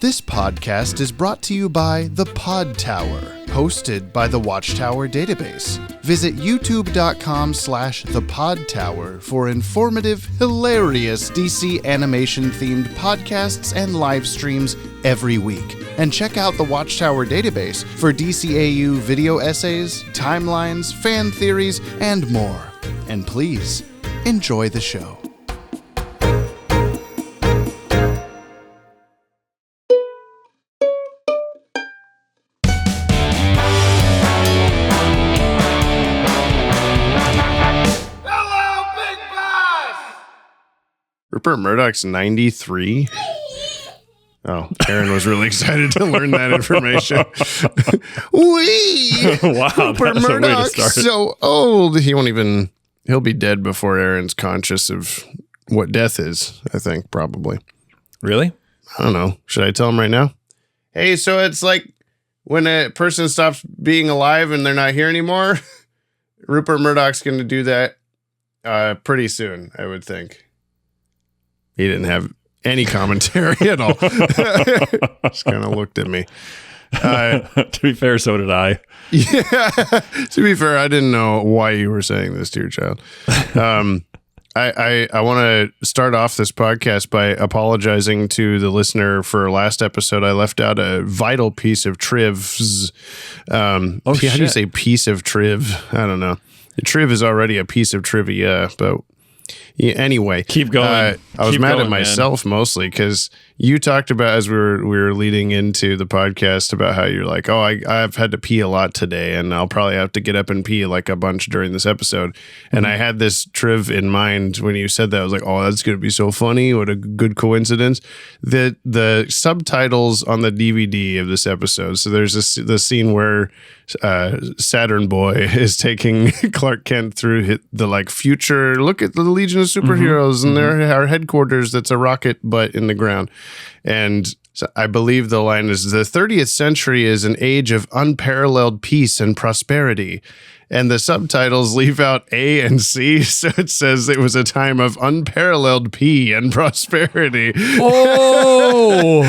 This podcast is brought to you by The Pod Tower, hosted by the Watchtower database. Visit youtube.com/thepodtower for informative, hilarious DC animation-themed podcasts and live streams every week. And check out the Watchtower database for DCAU video essays, timelines, fan theories, and more. And please, enjoy the show. Rupert Murdoch's 93? Oh, Aaron was really excited to learn that information. Wow, Rupert Murdoch's so old. He'll be dead before Aaron's conscious of what death is, I think, probably. Really? I don't know. Should I tell him right now? Hey, so it's like when a person stops being alive and they're not here anymore, Rupert Murdoch's going to do that pretty soon, I would think. He didn't have any commentary at all. Just kind of looked at me. To be fair, so did I. Yeah. To be fair, I didn't know why you were saying this to your child. I want to start off this podcast by apologizing to the listener for last episode. I left out a vital piece of trivs. How do you say piece of triv? I don't know. Triv is already a piece of trivia, but... Yeah, anyway, keep going. I was mad at myself mostly because you talked about, as we were leading into the podcast, about how you're like, oh, I've had to pee a lot today, and I'll probably have to get up and pee like a bunch during this episode. And I had this triv in mind when you said that. I was like, oh, that's going to be so funny. What a good coincidence. The subtitles on the DVD of this episode. So there's the scene where Saturn Boy is taking Clark Kent through the future. Look at the Legion of Superheroes and our headquarters. That's a rocket butt in the ground. And so I believe the line is, the 30th century is an age of unparalleled peace and prosperity. And the subtitles leave out A and C, so it says it was a time of unparalleled P and prosperity. Oh!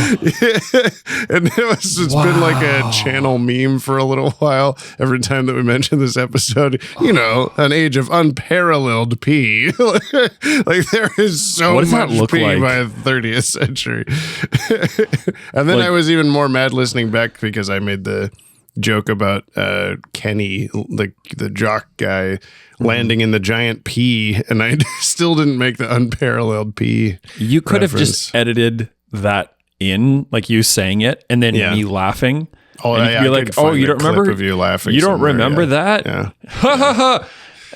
And it's been like a channel meme for a little while. Every time that we mention this episode, an age of unparalleled P. Like there is so much P by the 30th century. And then I was even more mad listening back because I made the joke about Kenny, the jock guy, landing in the giant P, and I still didn't make the unparalleled P. You could have just edited that in, like you saying it, and then me laughing. Oh, and you'd be like, "Oh, you don't remember? Of you laughing? You don't remember that? Yeah. Ha ha ha!"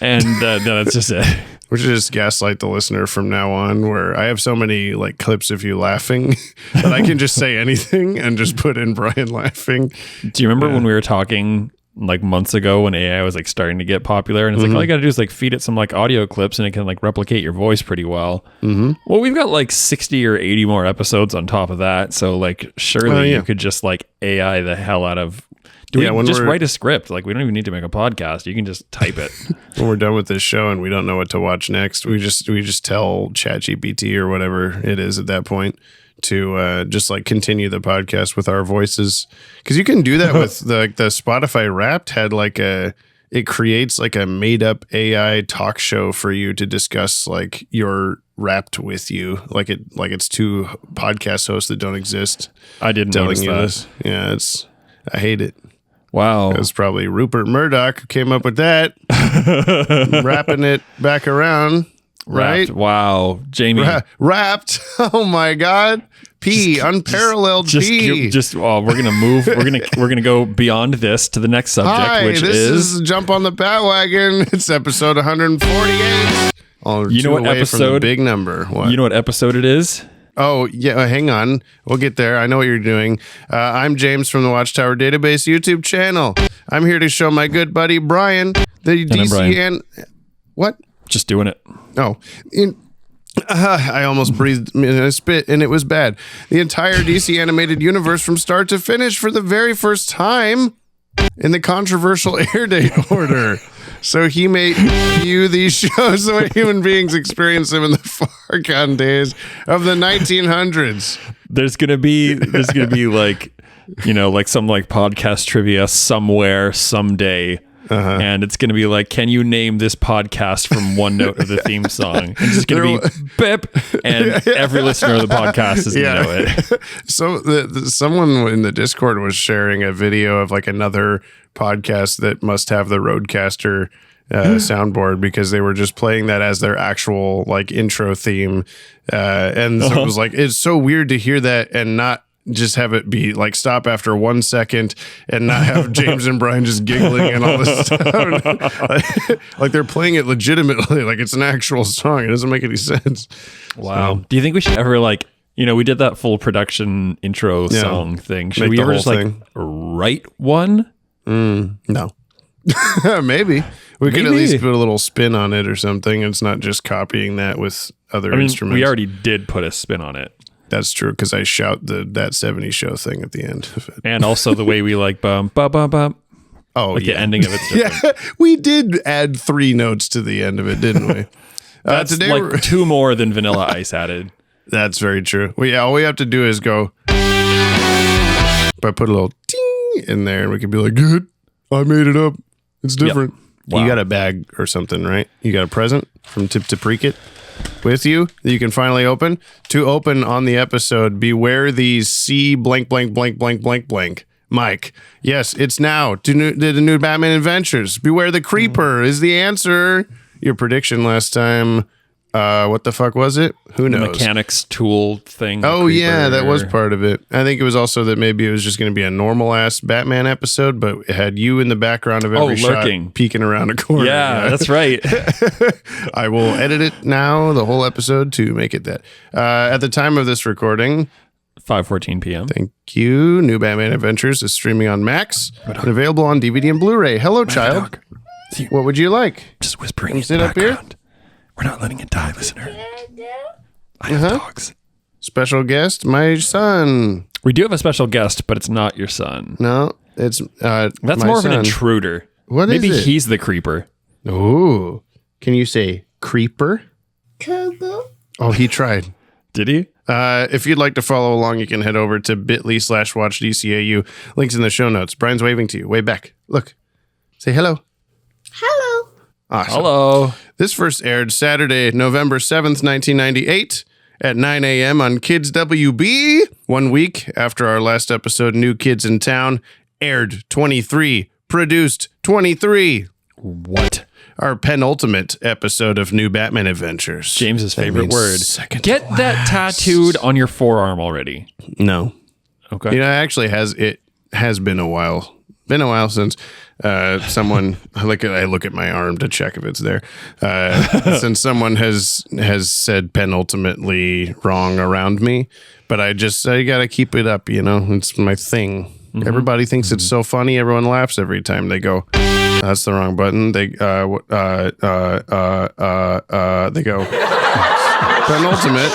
And no, that's just it. We should just gaslight the listener from now on, where I have so many clips of you laughing that I can just say anything and just put in Brian laughing. Do you remember when we were talking months ago when AI was starting to get popular, and it's all you got to do is feed it some audio clips and it can replicate your voice pretty well. Mm-hmm. Well, we've got 60 or 80 more episodes on top of that, so surely you could just AI the hell out of. We just write a script? We don't even need to make a podcast. You can just type it. When we're done with this show and we don't know what to watch next, we just tell ChatGPT or whatever it is at that point to just continue the podcast with our voices. Because you can do that with the Spotify Wrapped had it creates a made up AI talk show for you to discuss your Wrapped with you, it's two podcast hosts that don't exist. I didn't notice that. Yeah, I hate it. Wow. It was probably Rupert Murdoch who came up with that. Wrapping it back around. Right? Wrapped. Wow. Jamie. Wrapped. Oh my God. P. Unparalleled P. We're going to move. We're going to go beyond this to the next subject, which this is Jump on the Bat-Wagon. It's episode 148. You know what episode? From the big number. What? You know what episode it is? Oh, yeah, hang on. We'll get there. I know what you're doing. I'm James from the Watchtower Database YouTube channel. I'm here to show my good buddy Brian, the DC What? Just doing it. Oh, I almost breathed in a spit, and it was bad. The entire DC animated universe from start to finish for the very first time in the controversial airdate order. So he may view these shows the way human beings experience them in the far gone days of the 1900s. There's gonna be like, like some like podcast trivia somewhere someday. And it's going to be like, can you name this podcast from one note of the theme song? And it's just going to be Bip, and every listener of the podcast is going to know it. So someone in the Discord was sharing a video of like another podcast that must have the Roadcaster soundboard, because they were just playing that as their actual like intro theme. And so it was like, it's so weird to hear that and not just have it be like stop after 1 second and not have James and Brian just giggling and all this stuff. like they're playing it legitimately, like it's an actual song. It doesn't make any sense. Wow. So, do you think we should ever like, we did that full production intro song thing. Should we ever just like write one? No. Maybe. We could at least put a little spin on it or something. It's not just copying that with other instruments. We already did put a spin on it. That's true, because I shout that 70s show thing at the end of it. And also the way we like bum, bum, bum, bum. Oh, like the ending of it's different. Yeah, we did add 3 notes to the end of it, didn't we? That's today like 2 more than Vanilla Ice added. That's very true. Well, yeah, all we have to do is go, but put a little ding in there, and we can be like, good, I made it up. It's different. Yep. Wow. You got a bag or something, right? You got a present from Tip to Preakit with you that you can finally open. To open on the episode, beware these C blank blank blank blank blank blank. Mike, yes, it's now to the new Batman Adventures. Beware the Creeper is the answer. Your prediction last time, what the fuck was it? Who knows? The mechanics tool thing. Oh yeah, that was part of it. I think it was also that maybe it was just going to be a normal ass Batman episode, but it had you in the background of every shot, peeking around a corner. Yeah, that's right. I will edit it now, the whole episode, to make it that. At the time of this recording, 5:14 p.m. Thank you. New Batman Adventures is streaming on Max and available on DVD and Blu-ray. Hello, child. What would you like? Just whispering. Sit up here. We're not letting it die, listener. I have dogs. Special guest, my son. We do have a special guest, but it's not your son. No, it's that's my more of son. an intruder. What Maybe is it? he's the creeper. Ooh. Can you say creeper? Cuckoo. Oh, he tried. Did he? If you'd like to follow along, you can head over to bit.ly/watch DCAU. Links in the show notes. Brian's waving to you. Wave back. Look. Say hello. Hello. Awesome. Hello. This first aired Saturday, November 7th, 1998 at 9 a.m. on Kids WB. 1 week after our last episode, New Kids in Town, aired 23, produced 23. What? Our penultimate episode of New Batman Adventures. James's favorite word. Get that tattooed on your forearm already. No. Okay. Actually it has been a while. Been a while since someone I look at my arm to check if it's there. Since someone has said penultimately wrong around me, but I gotta keep it up. It's my thing. Mm-hmm. Everybody thinks it's so funny. Everyone laughs every time they go, that's the wrong button. They go penultimate.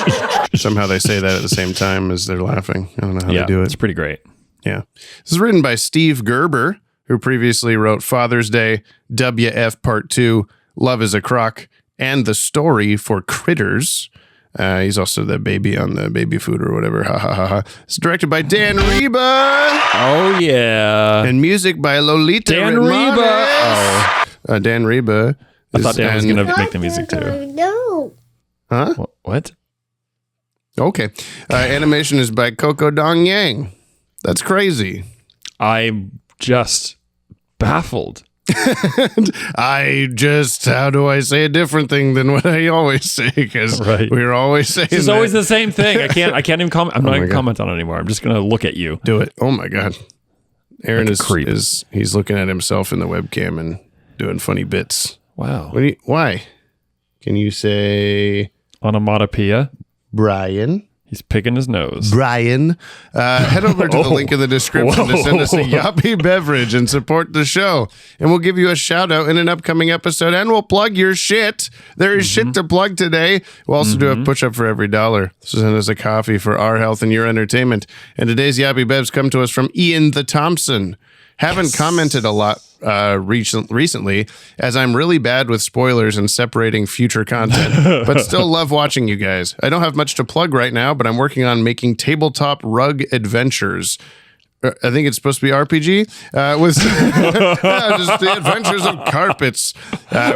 Somehow they say that at the same time as they're laughing. I don't know how they do it. It's pretty great. Yeah. This is written by Steve Gerber, who previously wrote Father's Day, WF Part 2, Love is a Crock, and the story for Critters. He's also the baby on the baby food or whatever. Ha ha ha ha. It's directed by Dan Reba. Oh, yeah. And music by Lolita Dan Reba. Oh. Dan Reba. I thought Dan was going to make the music too. No. Huh? What? Okay. Animation is by Coco Dong Yang. That's crazy. I'm just baffled. How do I say a different thing than what I always say? Because we're always saying it's always the same thing. I can't even comment. I'm not going to comment on it anymore. I'm just going to look at you. Do it. Oh my God. Aaron he's looking at himself in the webcam and doing funny bits. Wow. Why? Can you say onomatopoeia? Brian? He's picking his nose. Brian. Head over to the link in the description to send us a Yoppie beverage and support the show. And we'll give you a shout out in an upcoming episode and we'll plug your shit. There is shit to plug today. We'll also do a push up for every $1. So send us a coffee for our health and your entertainment. And today's Yoppie Bevs come to us from Ian the Thompson. Haven't commented a lot recently, as I'm really bad with spoilers and separating future content, but still love watching you guys. I don't have much to plug right now, but I'm working on making tabletop rug adventures. I think it's supposed to be RPG with just the adventures of carpets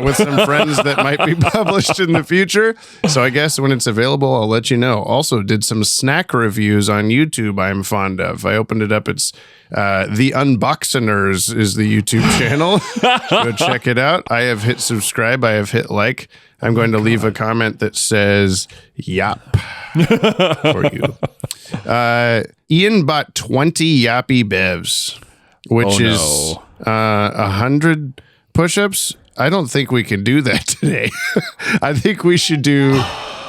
with some friends that might be published in the future. So I guess when it's available, I'll let you know. Also did some snack reviews on YouTube I'm fond of. I opened it up. It's The Unboxiners is the YouTube channel. Go check it out. I have hit subscribe. I have hit like. I'm going to leave a comment that says yop for you. Ian bought 20 Yoppie Bevs, which is 100 push-ups. I don't think we can do that today. I think we should do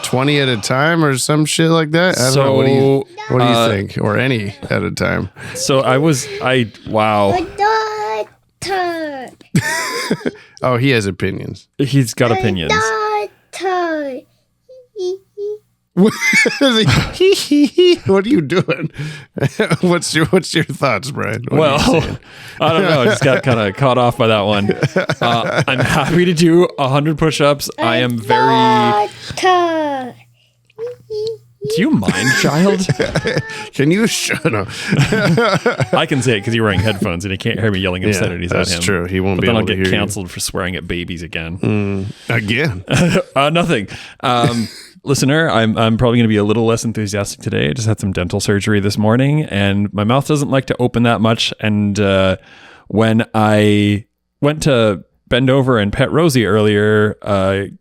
20 at a time or some shit like that. I don't know. What do you think? Or any at a time. So wow. Daughter. Oh, he has opinions. He's got opinions. Daughter. What are you doing? What's your thoughts, Brian? Well, I don't know. I just got kind of caught off by that one. I'm happy to do 100 push-ups. I am very... Daughter. Do you mind, child? Can you shut up? I can say it because you're wearing headphones and he can't hear me yelling obscenities at him. That's true. He won't be able to hear you. Then I'll get canceled for swearing at babies again. Again? Nothing. Listener, I'm probably going to be a little less enthusiastic today. I just had some dental surgery this morning and my mouth doesn't like to open that much. And when I went to bend over and pet Rosie earlier,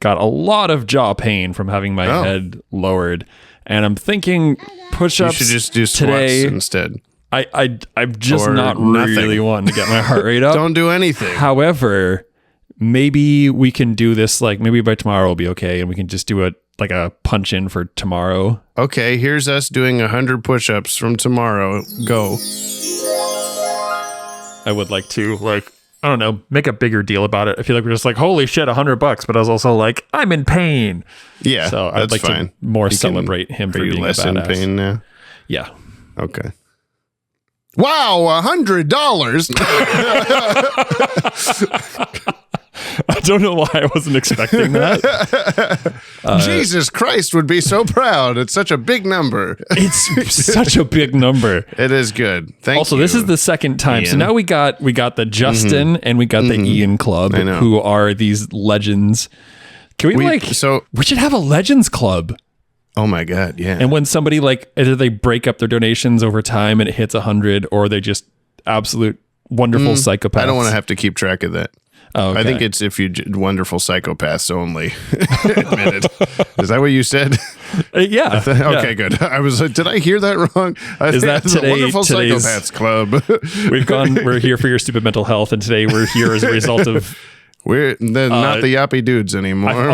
got a lot of jaw pain from having my head lowered. And I'm thinking push-ups. You should just do squats today instead. I'm just Or not nothing. really wanting to get my heart rate up. Don't do anything. However, maybe we can do this, like maybe by tomorrow will be okay. And we can just do a punch in for tomorrow. Okay, here's us doing 100 push-ups from tomorrow. Go. I would like to, I don't know, make a bigger deal about it. I feel like we're just like, holy shit, $100, but I was also like, I'm in pain. Yeah, so I'd like fine. to more celebrate him for Are you being less a in badass. pain now? Yeah. Okay. Wow, $100. I don't know why I wasn't expecting that. Jesus Christ would be so proud. It's such a big number. It's such a big number. It is good. Thank you. Also, this is the second time. Ian. So now we got the Justin and we got the Ian Club, I know. who are these legends. Can we should have a Legends Club. Oh my God, yeah. And when somebody either they break up their donations over time and it hits 100, or they just absolute wonderful psychopaths. I don't want to have to keep track of that. Oh, okay. I think it's if you wonderful psychopaths only. Admitted. Is that what you said? Yeah. Okay, good. I was like, did I hear that wrong? Is that it's today? A wonderful Today's psychopaths club. We're here for your stupid mental health, and today we're here as a result of. We're not the yappy dudes anymore. I've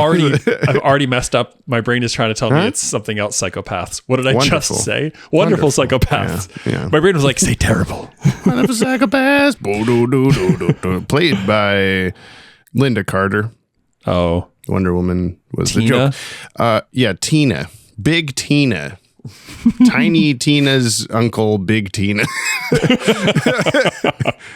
already messed up. My brain is trying to tell me it's something else. Psychopaths. What did I just say? Wonderful psychopaths. Yeah. My brain was like, say terrible. Wonderful psychopaths. Played by Linda Carter. Oh, Wonder Woman was Tina? the joke. Yeah, Tina. Big Tina. Tiny Tina's uncle, Big Tina.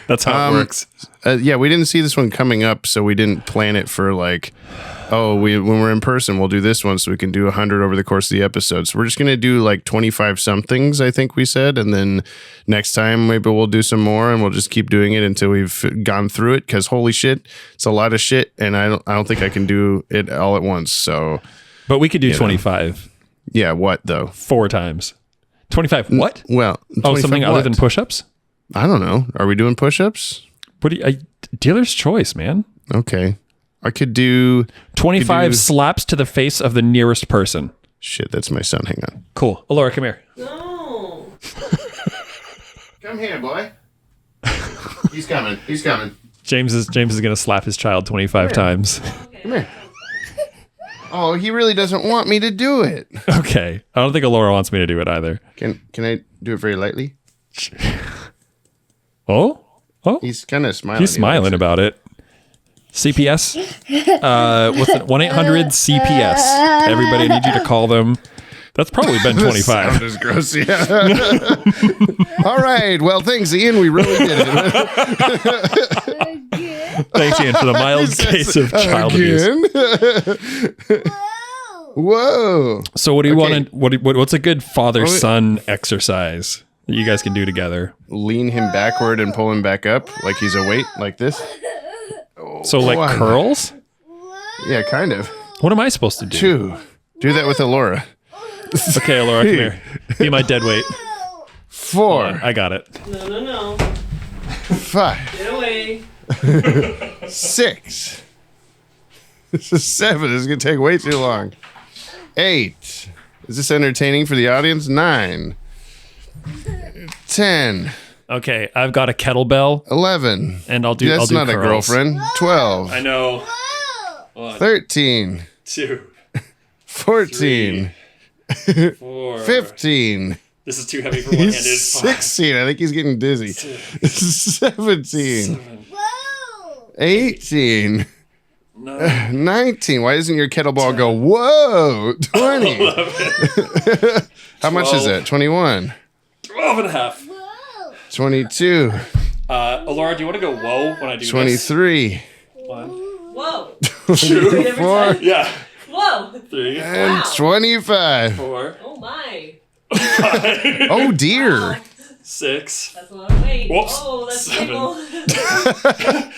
that's how it works. Yeah, we didn't see this one coming up, so we didn't plan it for when we're in person, we'll do this one so we can do 100 over the course of the episode. So we're just going to do 25 somethings, I think we said. And then next time, maybe we'll do some more and we'll just keep doing it until we've gone through it. Cause holy shit, it's a lot of shit. And I don't think I can do it all at once. So, but we could do 25. Yeah. What though? 4 times. 25. What? Well, something other than push-ups? I don't know. Are we doing push-ups? What do dealer's choice, man. Okay. I could do 25 slaps to the face of the nearest person. Shit, that's my son. Hang on. Cool. Alora, come here. No. Come here, boy. He's coming. He's coming. James is going to slap his child 25 times. Come here. Oh, he really doesn't want me to do it. Okay. I don't think Alora wants me to do it either. Can I do it very lightly? Oh? He's kind of smiling. He's smiling about it. CPS? What's it? 1-800-CPS. Everybody, I need you to call them. That's probably been 25. Sound is gross, yeah. All right. Well, thanks, Ian. We really did it. Thanks, Ian, for the mild case of child abuse. Whoa. So what do you want to, what's a good father-son exercise that you guys can do together? Lean him backward and pull him back up like he's a weight, like this. So like curls? Yeah, kind of. What am I supposed to do? 2. Do that with Alora. Okay, Alora, come here. Be my dead weight. 4. I got it. No. 5. Get away. 6. This is 7. This is going to take way too long. 8. Is this entertaining for the audience? 9. 10. Okay, I've got a kettlebell. 11. And I'll do That's I'll do not curls. a girlfriend. 12. I know. 13. 2. 14. 4. 15. This is too heavy for one-handed. 16. I think he's getting dizzy. 17. 18. 19. Why doesn't your kettlebell go, whoa? 20. How much is that? 21. 12 and a half. 22. Alora, do you want to go whoa when I do 23. this? 1. Whoa. 24. Yeah. Whoa. 3. And 25. 4. Oh my. Oh, dear. 6. That's a lot of weight. Whoops. Oh, that's 7. stable.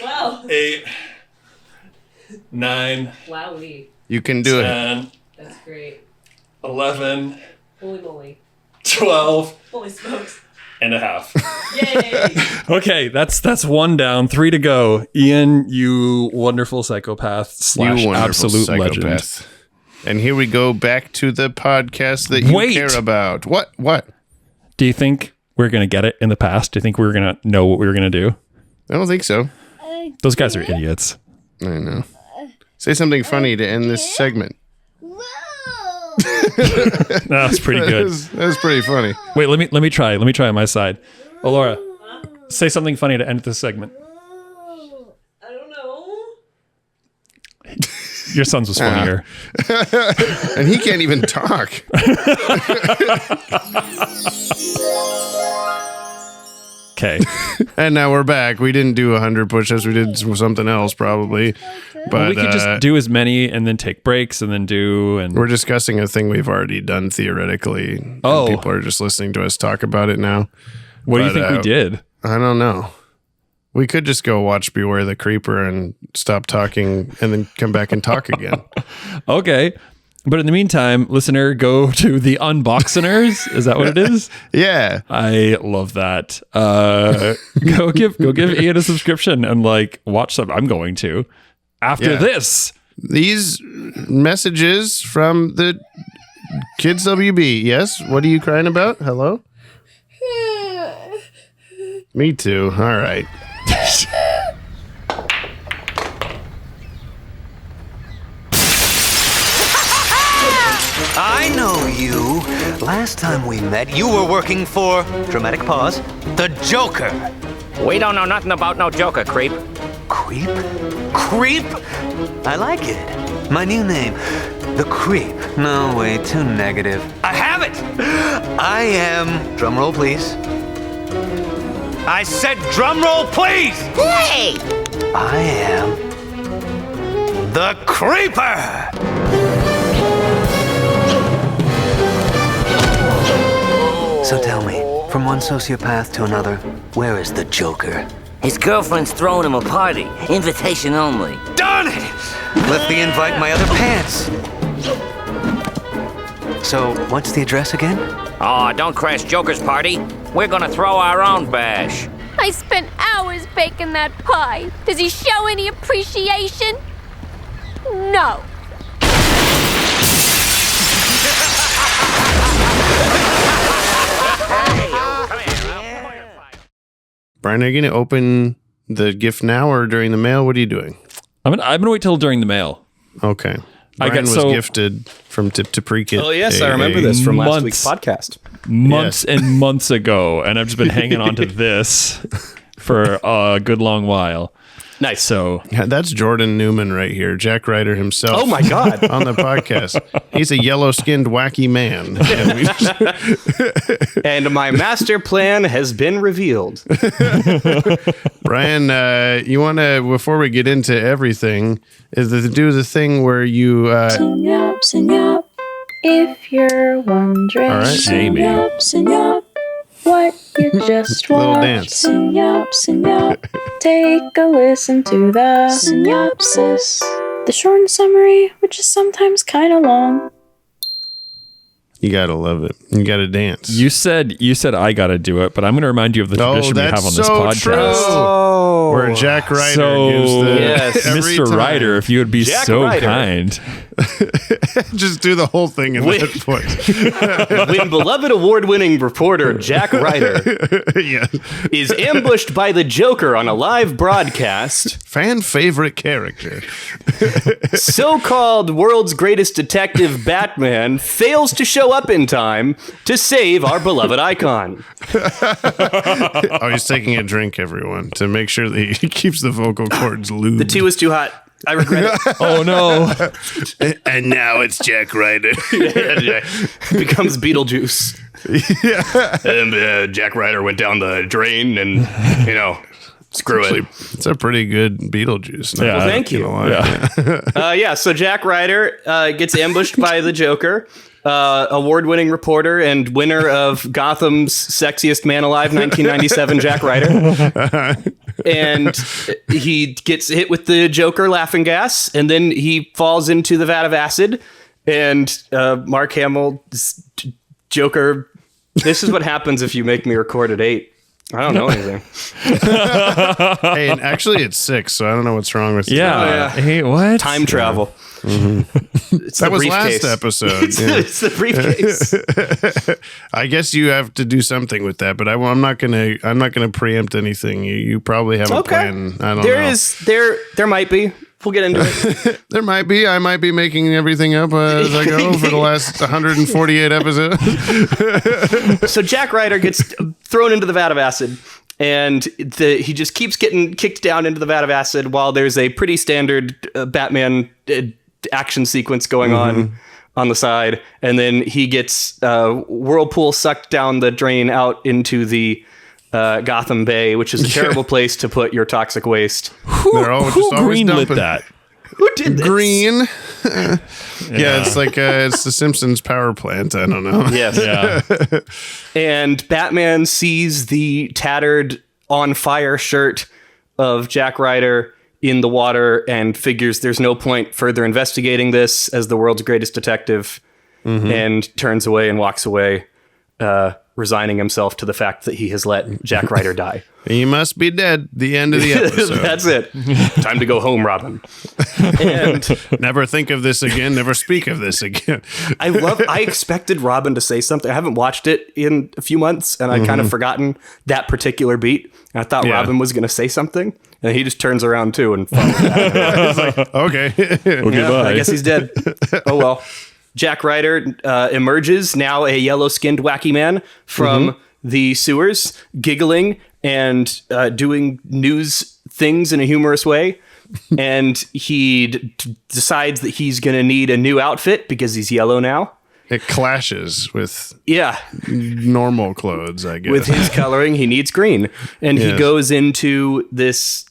Wow. 8. 9. Wowee. You can do it. 10. That's great. 11. Holy moly. 12 Holy smokes. and a half. Yay. Okay, that's 1 down, 3 to go. Ian, you wonderful psychopath / You wonderful absolute legend. psychopath. And here we go back to the podcast that you Wait. care about. What? Do you think we're going to get it in the past? Do you think we're going to know what we were going to do? I don't think so. Those guys are idiots. I know. Say something funny to end this segment. That's pretty good. That's pretty funny. Wait, let me try. Let me try on my side. Alora, say something funny to end this segment. I don't know. Your son's was funnier. And he can't even talk. Okay. And now we're back. We didn't do 100 push-ups. We did something else probably. But We could just do as many and then take breaks and then do and we're discussing a thing we've already done theoretically. And Oh. people are just listening to us talk about it now. what do you but, think we did? I don't know. We could just go watch Beware the Creeper and stop talking and then come back and talk again. Okay. But in the meantime, listener, go to the Unboxiners. Is that what it is? Yeah. I love that. Go give Ian a subscription and like watch some. I'm going to after Yeah. this. These messages from the Kids WB. Yes. What are you crying about? Hello? Me too. All right. I know you. Last time we met, you were working for, dramatic pause, the Joker. We don't know nothing about no Joker, creep. Creep? Creep? I like it. My new name, the Creep. No, wait, too negative. I have it! I am, drumroll please. I said drumroll please! Hey! I am the Creeper! So tell me, from one sociopath to another, where is the Joker? His girlfriend's throwing him a party. Invitation only. Darn it! Left the invite in my other pants. So, what's the address again? Oh, don't crash Joker's party. We're gonna throw our own bash. I spent hours baking that pie. Does he show any appreciation? No. Brian, are you going to open the gift now or during the mail? What are you doing? I'm gonna wait till during the mail. Okay. I Brian got- was so- gifted from Tip to Pre-Kit. Oh, yes, I remember this from last months. week's podcast. Months and months ago, and I've just been hanging on to this for a good long while. Nice. So Yeah, that's Jordan Newman right here, Jack Ryder himself. Oh my God. On the podcast. He's a yellow-skinned wacky man. And my master plan has been revealed. Brian, you want to, before we get into everything, is to do the thing where you... Sing up, sing up. If you're wondering, All right. sing Jamie. up, sing up. What you just Little watched. dance. Sing up, sing up. Take a listen to the synopsis. The short summary, which is sometimes kind of long. You got to love it. You got to dance. you said I got to do it, but I'm going to remind you of the tradition we have on this podcast. Oh. Where Jack Ryder So, gives the... Yes. every Mr. time. Ryder, if you would be Jack so Ryder. kind. Just do the whole thing in Wait. that voice. When beloved award-winning reporter Jack Ryder Yeah. is ambushed by the Joker on a live broadcast, Fan favorite character. so-called world's greatest detective Batman fails to show up in time to save our beloved icon. Oh, he's taking a drink, everyone, to make sure that he keeps the vocal cords lubed. The tea was too hot. I regret it. Oh, no. And now it's Jack Ryder. Becomes Beetlejuice. And Jack Ryder went down the drain and, screw it. It's a pretty good Beetlejuice. Yeah. Well, thank you. So Jack Ryder gets ambushed by the Joker, award-winning reporter and winner of Gotham's Sexiest Man Alive 1997, Jack Ryder. And he gets hit with the Joker laughing gas, and then he falls into the vat of acid, and Mark Hamill's Joker... This is what happens if you make me record at 8. I don't know anything. Hey, and actually it's 6, so I don't know what's wrong with you. Yeah. Hey, what? Time travel. It's That the was briefcase. last episode. It's the briefcase. I guess you have to do something with that, but I'm not gonna preempt anything. You probably have a plan. I don't know. There might be. We'll get into it. There might be. I might be making everything up as I go for the last 148 episodes. So Jack Ryder gets thrown into the vat of acid, and he just keeps getting kicked down into the vat of acid while there's a pretty standard Batman action sequence going on the side, and then he gets whirlpool sucked down the drain out into the Gotham Bay, which is a terrible place to put your toxic waste. They're all Who just always greenlit dumping. that? Who did this? Green. Yeah, it's like it's the Simpsons power plant. I don't know. Yes. Yeah. And Batman sees the tattered, on fire shirt of Jack Ryder in the water and figures there's no point further investigating this as the world's greatest detective, and turns away and walks away, resigning himself to the fact that he has let Jack Ryder die. He must be dead. The end of the episode. That's it. Time to go home, Robin. And Never think of this again. Never speak of this again. I expected Robin to say something. I haven't watched it in a few months, and I kind of forgotten that particular beat. And I thought Yeah. Robin was going to say something, and he just turns around too and follows that. Okay. Goodbye. I guess he's dead. Oh well. Jack Ryder emerges, now a yellow-skinned wacky man, from the sewers, giggling and doing news things in a humorous way. And he decides that he's going to need a new outfit because he's yellow now. It clashes with Yeah. normal clothes, I guess. With his coloring, he needs green. And he Yes. goes into this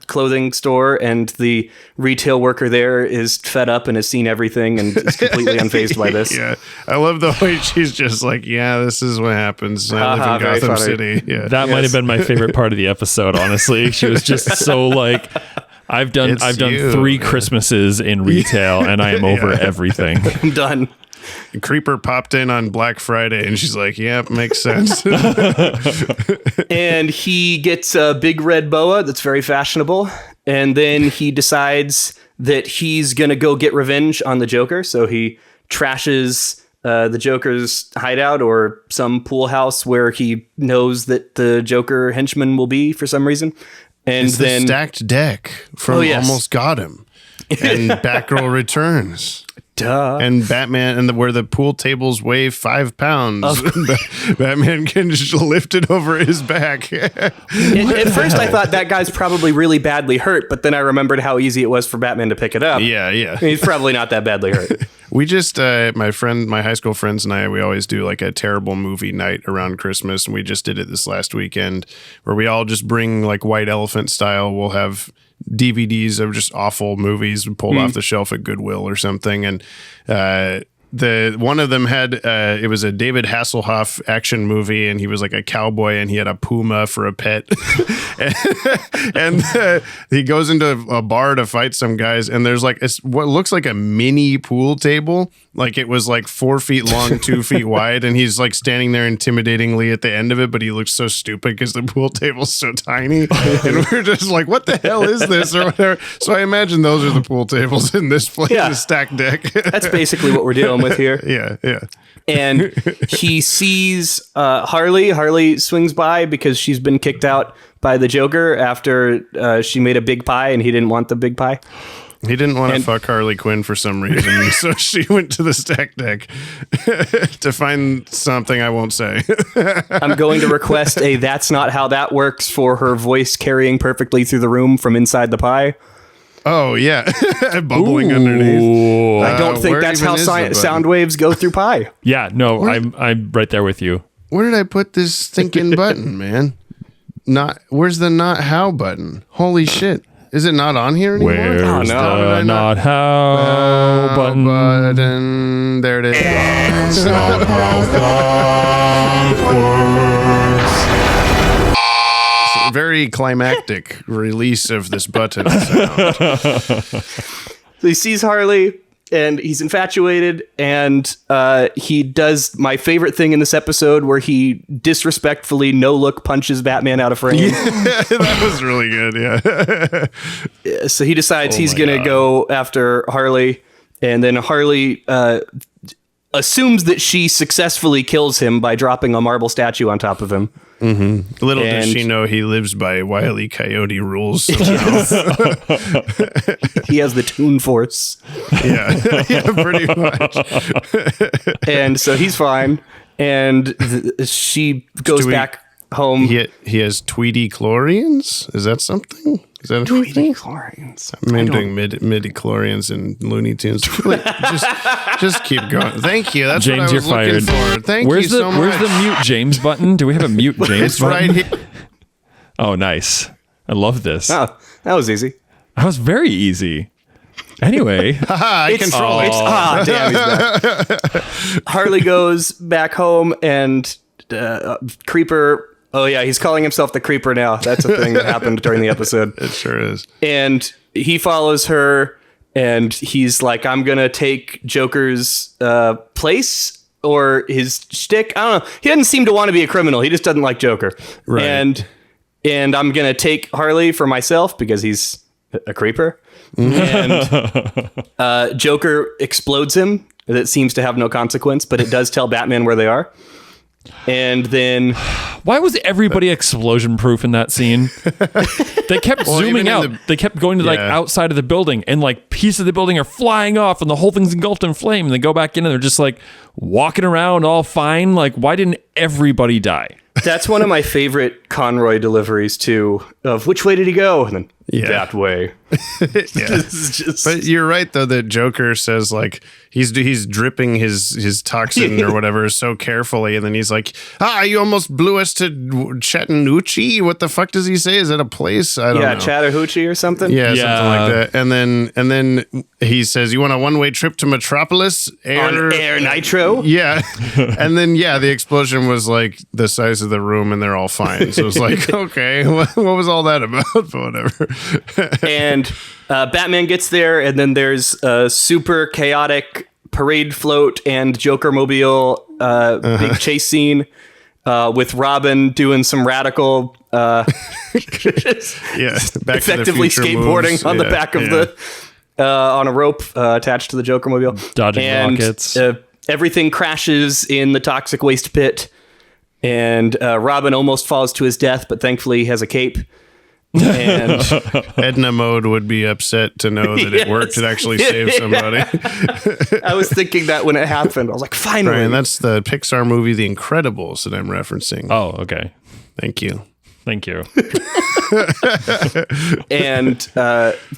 clothing store, and the retail worker there is fed up and has seen everything and is completely unfazed by this. Yeah. I love the way she's just like, yeah, this is what happens. I live in very Gotham funny. City. Yeah. That might have been my favorite part of the episode, honestly. She was just so like, I've done It's you. 3 Christmases in retail and I am over everything. I'm done. Creeper popped in on Black Friday and she's like, yeah, makes sense. And he gets a big red boa that's very fashionable. And then he decides that he's going to go get revenge on the Joker. So he trashes the Joker's hideout or some pool house where he knows that the Joker henchman will be for some reason. And It's then the stacked deck from Oh, yes. Almost Got Him. And Batgirl Returns. Duh. And Batman, and where the pool tables weigh 5 pounds, Batman can just lift it over his back. At first, I thought that guy's probably really badly hurt, but then I remembered how easy it was for Batman to pick it up. Yeah. He's probably not that badly hurt. We just, my high school friends and I, we always do like a terrible movie night around Christmas. And we just did it this last weekend where we all just bring like White Elephant style. We'll have DVDs of just awful movies pulled off the shelf at Goodwill or something. And, the one of them had it was a David Hasselhoff action movie, and he was like a cowboy, and he had a puma for a pet. and he goes into a bar to fight some guys, and there's like what looks like a mini pool table, like it was like 4 feet long, 2 feet wide, and he's like standing there intimidatingly at the end of it, but he looks so stupid because the pool table's so tiny, and we're just like, what the hell is this or whatever. So I imagine those are the pool tables in this place, the stack deck. That's basically what we're dealing with here. Yeah. And he sees Harley. Harley swings by because she's been kicked out by the Joker after she made a big pie and he didn't want the big pie. He didn't want to fuck Harley Quinn for some reason, so she went to the stack deck to find something I won't say. I'm going to request a "That's Not How That Works" for her voice carrying perfectly through the room from inside the pie. Oh, yeah. Bubbling underneath. I don't think that's how sound waves go through pie. Yeah, no, I'm right there with you. Where did I put this stinking button, man? Where's the not how button? Holy shit. Is it not on here anymore? Where's the not how button? There it is. Very climactic release of this button sound. So he sees Harley and he's infatuated, and he does my favorite thing in this episode where he disrespectfully no-look punches Batman out of frame. Yeah, that was really good, yeah. So he decides he's going to go after Harley, and then Harley assumes that she successfully kills him by dropping a marble statue on top of him. Mm-hmm. Little does she know he lives by Wile E. Coyote rules. He has the Toon Force. Yeah, pretty much. And so he's fine. And she goes back home. He has Tweety Chlorians? Is that something? Is that a Tweety Chlorians? I'm doing midi-chlorians and Looney Tunes. just keep going. Thank you. That's James, what I was you're fired. looking for. Thank you so much. Where's the mute James button? Do we have a mute James It's button? right here. Oh, nice. I love this. Oh, that was easy. That was very easy. Anyway. I control it. Damn, he's back. Harley goes back home, and Creeper... Oh, yeah, he's calling himself the Creeper now. That's a thing that happened during the episode. It sure is. And he follows her, and he's like, I'm going to take Joker's place or his shtick. I don't know. He doesn't seem to want to be a criminal. He just doesn't like Joker. Right. And I'm going to take Harley for myself because he's a creeper. And Joker explodes him. That seems to have no consequence, but it does tell Batman where they are. And then why was everybody explosion proof in that scene? They kept zooming out. They kept going to like outside of the building, and like pieces of the building are flying off and the whole thing's engulfed in flame, and they go back in and they're just like walking around all fine. Like, why didn't everybody die? That's one of my favorite Conroy deliveries too, of which way did he go? And then that way. But you're right though that Joker says like he's dripping his toxin or whatever so carefully, and then he's like, you almost blew us to Chattahoochee. What the fuck does he say? Is that a place? I don't know. Chattahoochee or something. Yeah, something like that. And then he says, you want a one-way trip to Metropolis? On Air Nitro? Yeah. And then the explosion was like the size of the room and they're all fine. So it's like, okay, what was all that about? But whatever. And Batman gets there, and then there's a super chaotic parade float and Joker-mobile big chase scene with Robin doing some radical effectively skateboarding moves on the back of the on a rope attached to the Joker-mobile. Dodging rockets. Everything crashes in the toxic waste pit, and Robin almost falls to his death, but thankfully he has a cape. And Edna Mode would be upset to know that it worked. It actually saved somebody. I was thinking that when it happened. I was like, finally. Brian, that's the Pixar movie The Incredibles that I'm referencing. Oh, okay. Thank you. Thank you. And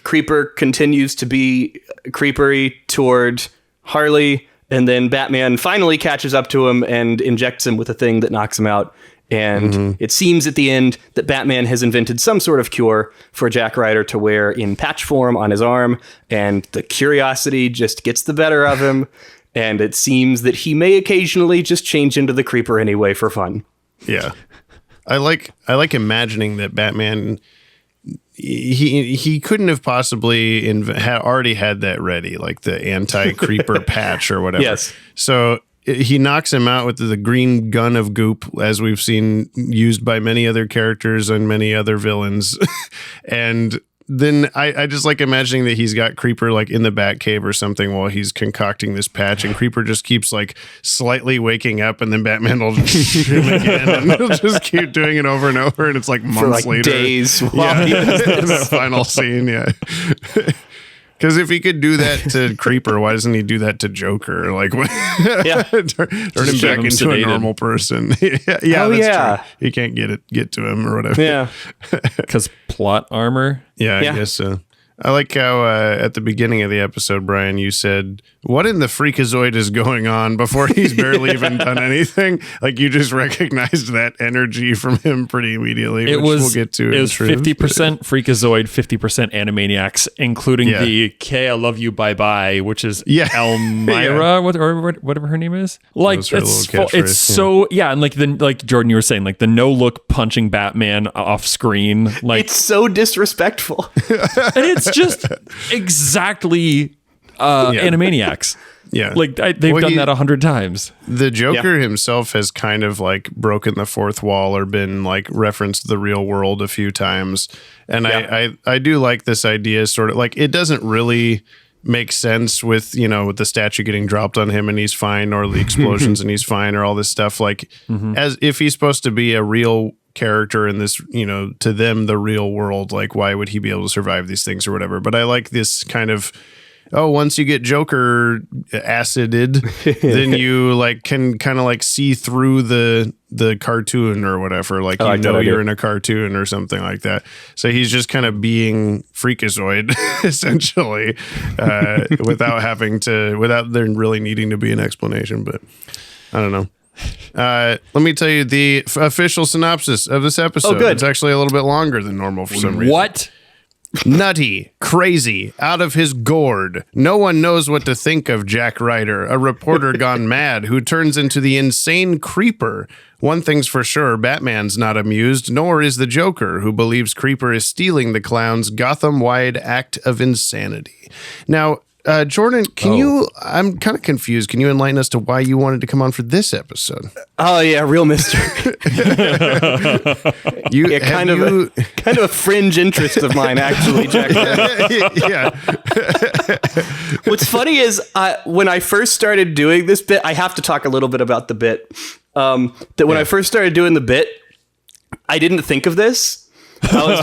Creeper continues to be creepery toward Harley, and then Batman finally catches up to him and injects him with a thing that knocks him out. And it seems at the end that Batman has invented some sort of cure for Jack Ryder to wear in patch form on his arm, and the curiosity just gets the better of him, and it seems that he may occasionally just change into the Creeper anyway for fun. Yeah. I like imagining that Batman he couldn't have possibly already had that ready, like the anti-creeper patch or whatever. Yes. So he knocks him out with the green gun of goop, as we've seen used by many other characters and many other villains. And then I just like imagining that he's got Creeper like in the Batcave or something while he's concocting this patch, and Creeper just keeps like slightly waking up, and then Batman will shoot him again, and he'll just keep doing it over and over, and it's like months For like later. days. Yeah, the final scene. Yeah. Because if he could do that to Creeper, why doesn't he do that to Joker? Like, Yeah. turn him back into a normal person. Yeah, that's true. He can't get to him or whatever. Yeah. Because plot armor. Yeah, I guess so. I like how at the beginning of the episode, Brian, you said, "What in the freakazoid is going on?" before he's barely even done anything. Like, you just recognized that energy from him pretty immediately, which we'll get to. It was 50% freakazoid, 50% Animaniacs, including the "K, I love you, bye bye," which is Elmira, or whatever her name is. Like, it's so and like Jordan, you were saying, like the no look punching Batman off screen, like it's so disrespectful. And it's just exactly Animaniacs. Yeah. Like they've done that 100 times. The Joker himself has kind of like broken the fourth wall or been like referenced the real world a few times. And I do like this idea, sort of like, it doesn't really make sense with the statue getting dropped on him and he's fine, or the explosions and he's fine, or all this stuff. Like, as if he's supposed to be a real character in this, to them, the real world, like, why would he be able to survive these things or whatever? But I like this kind of, once you get Joker acided, then you like can kind of like see through the cartoon or whatever, like, you're in a cartoon or something like that. So he's just kind of being freakazoid essentially, without there really needing to be an explanation. But I don't know. Let me tell you the official synopsis of this episode. It's actually a little bit longer than normal for some reason. What? Nutty, crazy, out of his gourd. No one knows what to think of Jack Ryder, a reporter gone mad who turns into the insane Creeper. One thing's for sure, Batman's not amused, nor is the Joker, who believes Creeper is stealing the clown's Gotham-wide act of insanity. Now, Jordan, I'm kind of confused. Can you enlighten us to why you wanted to come on for this episode? Oh yeah, real mystery. Kind of a fringe interest of mine, actually, Jack. Yeah. What's funny is when I first started doing this bit, I have to talk a little bit about the bit. That when I first started doing the bit, I didn't think of this. I was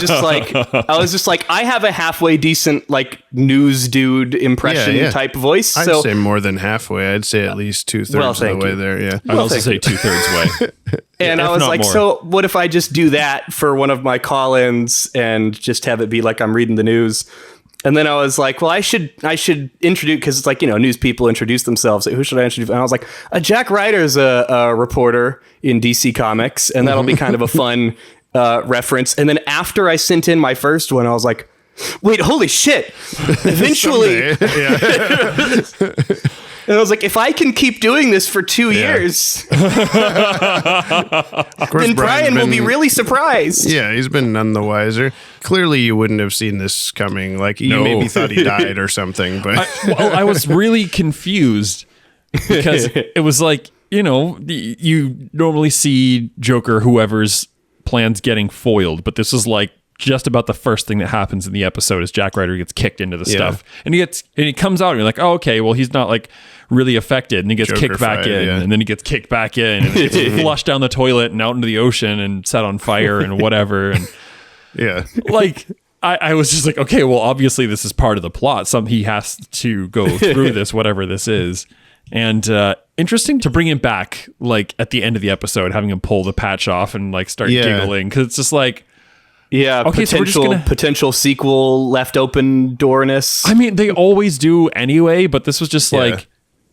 just like, I have a halfway decent like news dude impression type voice. I'd say more than halfway. I'd say at least 2/3 of the way there. Yeah, I'd also say 2/3 way. And I was like, so what if I just do that for one of my call-ins and just have it be like I'm reading the news? And then I was like, well, I should introduce, because it's like, news people introduce themselves. Like, who should I introduce? And I was like, Jack Ryder's a reporter in DC Comics, and that'll be kind of a fun reference. And then after I sent in my first one, I was like, wait, holy shit. Eventually. And I was like, if I can keep doing this for 2 years, then Brian will be really surprised. Yeah, he's been none the wiser. Clearly, you wouldn't have seen this coming. Like, you maybe thought he died or something. But I was really confused because it was like, you normally see Joker, whoever's plans getting foiled, but this is like just about the first thing that happens in the episode is Jack Ryder gets kicked into the stuff, and he comes out and you're like, oh, okay, well, he's not like really affected, and he gets kicked back in, and then he gets kicked back in, and he gets flushed down the toilet and out into the ocean and set on fire and whatever. And Yeah. Like, I was just like, okay, well, obviously this is part of the plot. He has to go through this, whatever this is. And interesting to bring him back, like, at the end of the episode, having him pull the patch off and, like, start giggling. Because it's just like... Yeah, okay, potential sequel left open doorness. I mean, they always do anyway, but this was just like...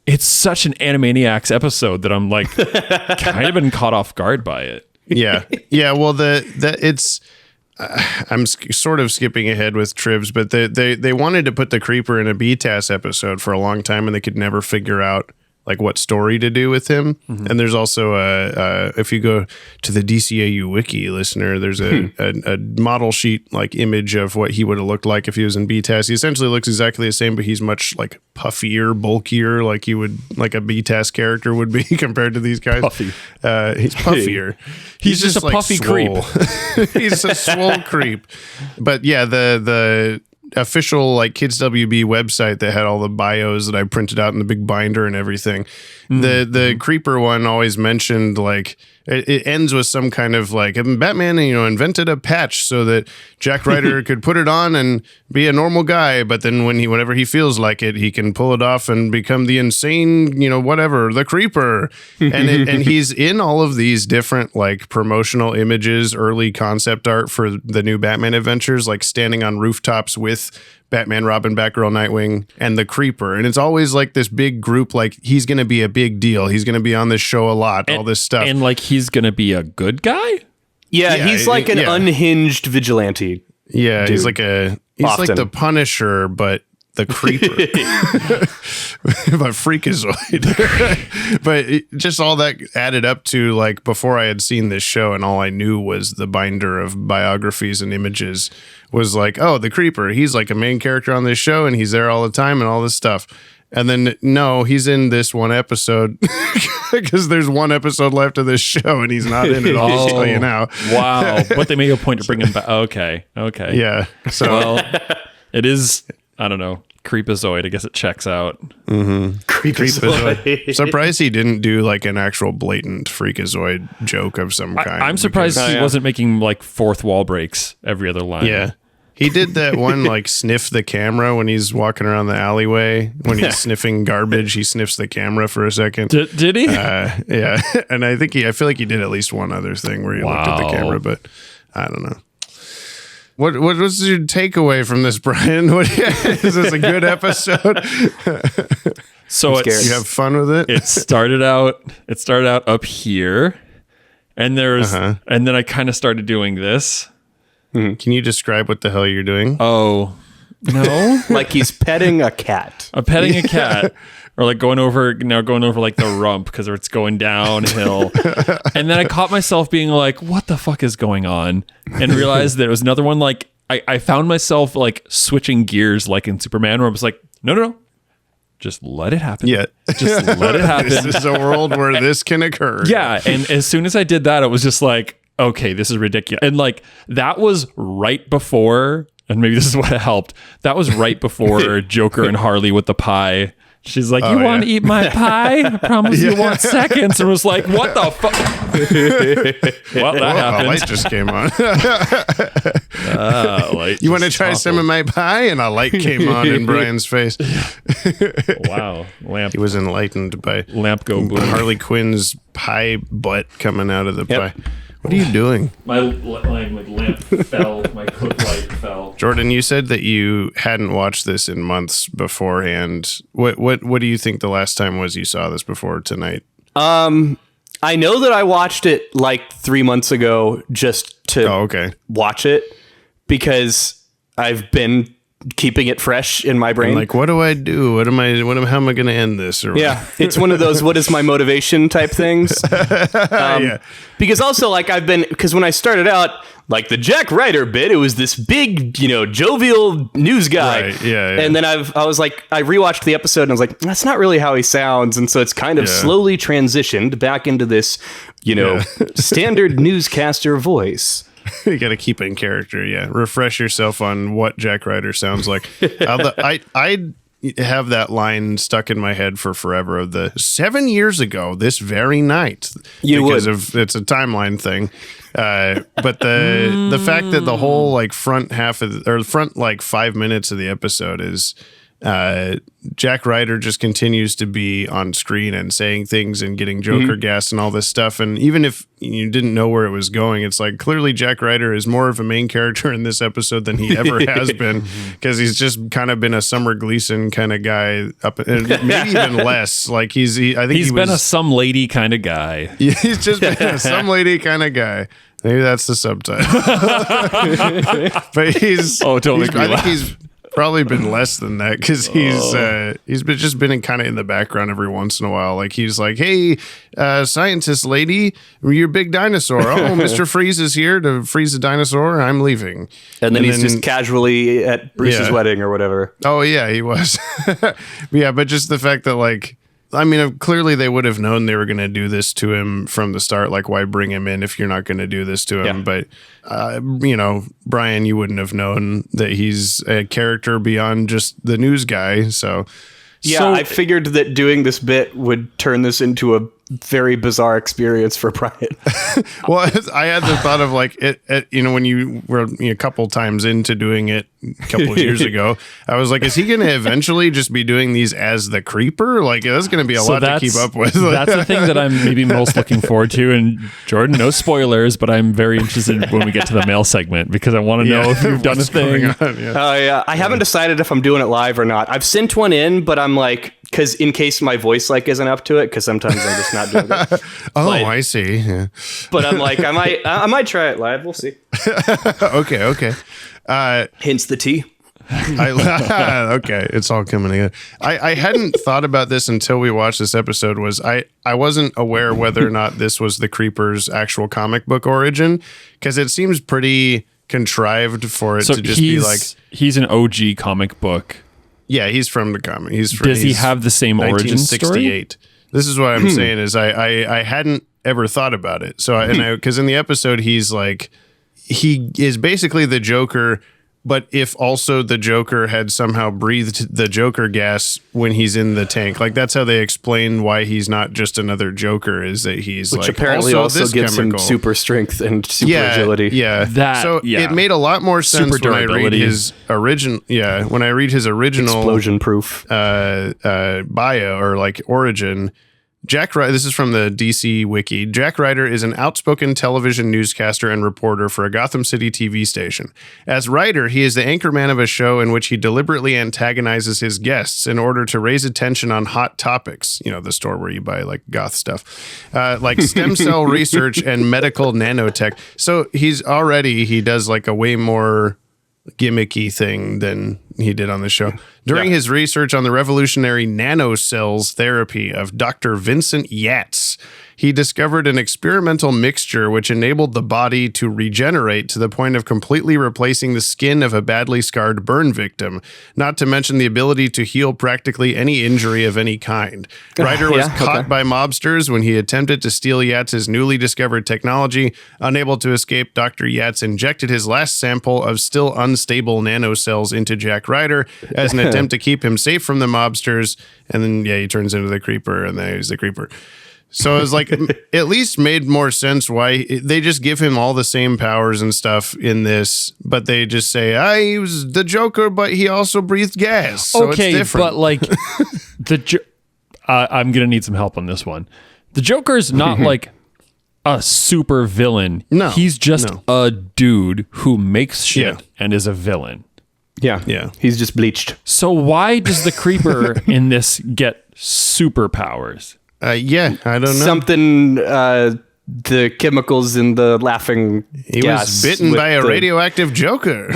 It's such an Animaniacs episode that I'm, like, kind of been caught off guard by it. Yeah. Yeah, well, it's... I'm sort of skipping ahead with Tribs, but they wanted to put the Creeper in a BTAS episode for a long time, and they could never figure out like what story to do with him. Mm-hmm. And there's also if you go to the DCAU wiki, listener, there's a model sheet like image of what he would have looked like if he was in BTAS. He essentially looks exactly the same, but he's much like puffier, bulkier, like a BTAS character would be compared to these guys. Puffy. He's puffier. He's just a like puffy swole. Creep. He's a swole creep. But yeah, the official like Kids WB website that had all the bios that I printed out in the big binder and everything. Mm-hmm. The Creeper one always mentioned like it ends with some kind of like Batman, invented a patch so that Jack Ryder could put it on and be a normal guy, but then whenever he feels like it, he can pull it off and become the insane, whatever, the Creeper. And he's in all of these different like promotional images, early concept art for the new Batman adventures, like standing on rooftops with Batman, Robin, Batgirl, Nightwing, and the Creeper. And it's always like this big group, like he's going to be a big deal. He's going to be on this show a lot, all this stuff. And like he's going to be a good guy? Yeah, he's like an unhinged vigilante. Yeah, dude. he's like the Punisher, but the Creeper. But freakazoid. But just all that added up to like before I had seen this show and all I knew was the binder of biographies and images was like, oh, the Creeper, he's like a main character on this show and he's there all the time and all this stuff. And then no, he's in this one episode because there's one episode left of this show and he's not in it. I'll just tell you now. Wow. But they make a point to bring him back. Okay. Yeah. So well, it is, I don't know, Creepazoid. I guess it checks out. Mm-hmm. Creepazoid. Surprised he didn't do like an actual blatant Freakazoid joke of some kind. I'm surprised he wasn't making like fourth wall breaks every other line. Yeah. He did that one like sniff the camera when he's walking around the alleyway. When he's sniffing garbage, he sniffs the camera for a second. Did he? Yeah. And I feel like he did at least one other thing where he looked at the camera, but I don't know. What was your takeaway from this, Brian? Is this a good episode? So you have fun with it? It started out up here, and and then I kind of started doing this. Mm-hmm. Can you describe what the hell you're doing? Oh, no. Like he's petting a cat. I'm petting a cat. Or like going over like the rump because it's going downhill. And then I caught myself being like, what the fuck is going on? And realized that it was another one. Like I found myself like switching gears like in Superman where I was like, no. Just let it happen. Yeah. Just let it happen. This is a world where this can occur. Yeah. And as soon as I did that, it was just like, okay, this is ridiculous. And like that was right before, and maybe this is what helped. That was right before Joker and Harley with the pie. She's like, you want to eat my pie? I promise you want seconds. And was like, what the fuck? Well, that happened. A light just came on. Light you want to try some of my pie? And a light came on in Brian's face. Wow. Lamp. He was enlightened by Lamp go boom. Harley Quinn's pie butt coming out of the pie. What are you doing? My lamp fell. My cook light fell. Jordan, you said that you hadn't watched this in months beforehand. What do you think the last time was you saw this before tonight? I know that I watched it like 3 months ago just to watch it because I've been keeping it fresh in my brain. I'm like, what do I do? How am I going to end this? Or it's one of those, what is my motivation type things. Because also like because when I started out, like the Jack Ryder bit, it was this big, jovial news guy. Right, yeah. And then I rewatched the episode and I was like, that's not really how he sounds. And so it's kind of slowly transitioned back into this, standard newscaster voice. You got to keep it in character, Refresh yourself on what Jack Ryder sounds like. I have that line stuck in my head for forever of the 7 years ago this very night. Because it's a timeline thing. But the fact that the whole like front 5 minutes of the episode is Jack Ryder just continues to be on screen and saying things and getting Joker gas and all this stuff. And even if you didn't know where it was going, it's like clearly Jack Ryder is more of a main character in this episode than he ever has been, because he's just kind of been a Summer Gleason kind of guy and maybe even less. Like I think he's been a some lady kind of guy. He's just been a some lady kind of guy. Maybe that's the subtitle. But I think he's probably been less than that, because he's been kind of in the background every once in a while. Like he's like, hey, scientist lady, you're a big dinosaur. Oh, Mr. Freeze is here to freeze the dinosaur. I'm leaving. And then he's just casually at Bruce's wedding or whatever. Oh yeah, he was. Yeah, but just the fact that like, I mean, clearly they would have known they were going to do this to him from the start. Like, why bring him in if you're not going to do this to him? Yeah. But, Brian, you wouldn't have known that he's a character beyond just the news guy. So, I figured that doing this bit would turn this into a very bizarre experience for Brian. Well, I had the thought of like when you were a couple times into doing it a couple of years ago, I was like, is he going to eventually just be doing these as the creeper? Like that's going to be a lot to keep up with. That's the thing that I'm maybe most looking forward to. And Jordan, no spoilers, but I'm very interested when we get to the mail segment, because I want to know if you've done a thing. I haven't decided if I'm doing it live or not. I've sent one in, but I'm like, because in case my voice like isn't up to it, because sometimes I'm just not doing it. I see. Yeah. But I'm like, I might try it live. We'll see. Okay. Hence the tea. Okay, it's all coming together. I hadn't thought about this until we watched this episode. I wasn't aware whether or not this was the Creeper's actual comic book origin, because it seems pretty contrived for it to just be like he's an OG comic book. Yeah, he's from the comic. Does he have the same origin story? This is what I'm saying is I hadn't ever thought about it. So because in the episode he's like, he is basically the Joker, but if also the Joker had somehow breathed the Joker gas when he's in the tank, like that's how they explain why he's not just another Joker, is that he's which like apparently also gives him super strength and super agility. Yeah, it made a lot more sense when I read his original. Yeah, when I read his original explosion proof bio or like origin. Jack Ryder, this is from the DC Wiki. Jack Ryder is an outspoken television newscaster and reporter for a Gotham City TV station. As Ryder, he is the anchorman of a show in which he deliberately antagonizes his guests in order to raise attention on hot topics. You know, the store where you buy like goth stuff, like stem cell research and medical nanotech. So he does like a way more gimmicky thing than he did on the show. During his research on the revolutionary nanocells therapy of Dr. Vincent Yates, he discovered an experimental mixture which enabled the body to regenerate to the point of completely replacing the skin of a badly scarred burn victim, not to mention the ability to heal practically any injury of any kind. Ryder was caught by mobsters when he attempted to steal Yates' newly discovered technology. Unable to escape, Dr. Yates injected his last sample of still unstable nanocells into Jack Ryder as an attempt to keep him safe from the mobsters. And then, he turns into the Creeper, and then he's the Creeper. So it was like, at least made more sense why they just give him all the same powers and stuff in this, but they just say, he was the Joker, but he also breathed gas. So okay, it's different. But like, I'm going to need some help on this one. The Joker's not like a super villain. No. He's just a dude who makes shit and is a villain. Yeah. He's just bleached. So why does the Creeper in this get superpowers? I don't know. Something, the chemicals in the laughing He gas was bitten by a radioactive Joker.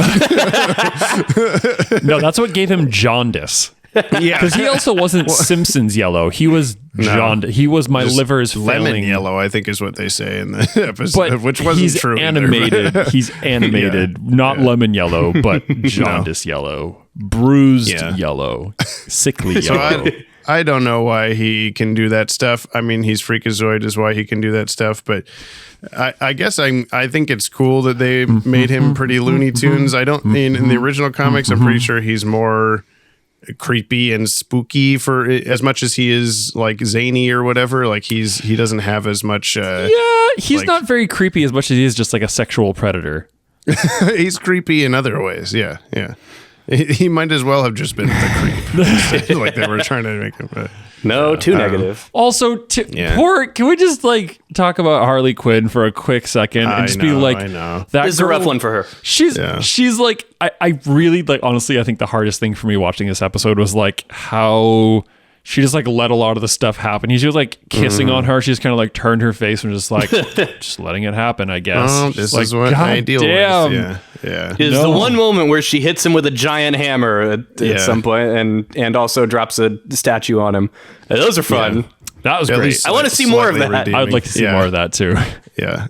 No, that's what gave him jaundice. Yeah. Because he also wasn't Simpsons yellow. He was jaundice. He was my liver's lemon failing. Yellow, I think is what they say in the episode, which wasn't true. Animated. He's animated. Not lemon yellow, but jaundice yellow. Bruised yellow. Sickly yellow. I don't know why he can do that stuff. I mean, he's Freakazoid is why he can do that stuff, but I guess I think it's cool that they made him pretty Looney Tunes. I don't mean in the original comics, I'm pretty sure he's more creepy and spooky for as much as he is like zany or whatever. Like he doesn't have as much. He's like- not very creepy as much as he is just like a sexual predator. He's creepy in other ways. Yeah. He might as well have just been the creep. Like they were trying to make him. No, too negative. Also, can we just like talk about Harley Quinn for a quick second and just be like, I know. that This is a rough one for her. She's like, I really like, honestly, I think the hardest thing for me watching this episode was like how she just like let a lot of the stuff happen. He was like kissing on her. She just kind of like turned her face and just like, just letting it happen, I guess. Oh, this like, is what I deal with. Yeah. Is the one moment where she hits him with a giant hammer at some point and also drops a statue on him. Those are fun. Yeah. That was At great. least, I want to see more of that. redeeming. I would like to see more of that too. Yeah.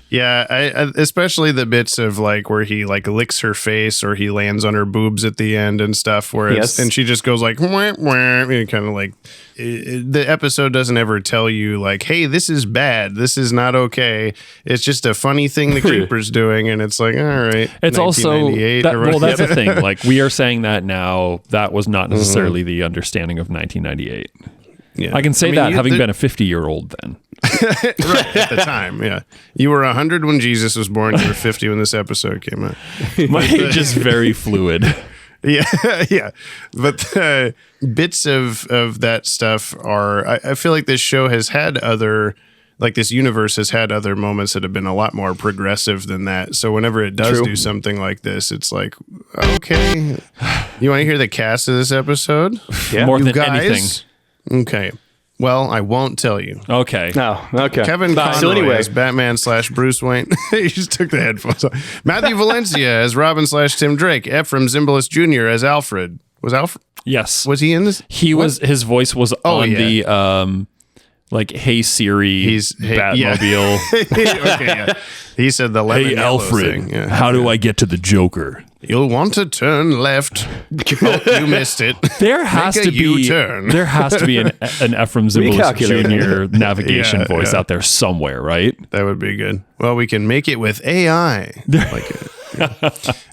Yeah, I especially the bits of like where he like licks her face or he lands on her boobs at the end and stuff where it's, and she just goes like wah, wah, and kind of like the episode doesn't ever tell you like, hey, this is bad, this is not okay. It's just a funny thing the creeper's doing, and it's like, all right. It's also that's the thing. Like we are saying that now. That was not necessarily the understanding of 1998. Yeah. I can say that having been a 50-year-old then. Right, at the time, yeah. You were 100 when Jesus was born. You were 50 when this episode came out. My age is very fluid. Yeah. But the bits of that stuff are, I feel like this show has had other, like this universe has had other moments that have been a lot more progressive than that. So whenever it does do something like this, it's like, okay. You want to hear the cast of this episode? Yeah. More than anything. Okay. Well, I won't tell you. Okay. No. Okay. Kevin Conroy So anyway, as Batman / Bruce Wayne. He just took the headphones off. Matthew Valencia as Robin / Tim Drake. Ephraim Zimbalist Jr. as Alfred. Was Alfred? Yes. Was he in this? He was. His voice was on the like, "Hey Siri, Batmobile." Okay, yeah. He said the lemon Hey yellow Alfred, thing. Yeah. how do I get to the Joker? You'll want to turn left. Oh, you missed it. There has Make to a be U-turn. There has to be an Ephraim Zimbalist Jr. navigation voice yeah. out there somewhere, right? That would be good. Well, we can make it with AI. Like it.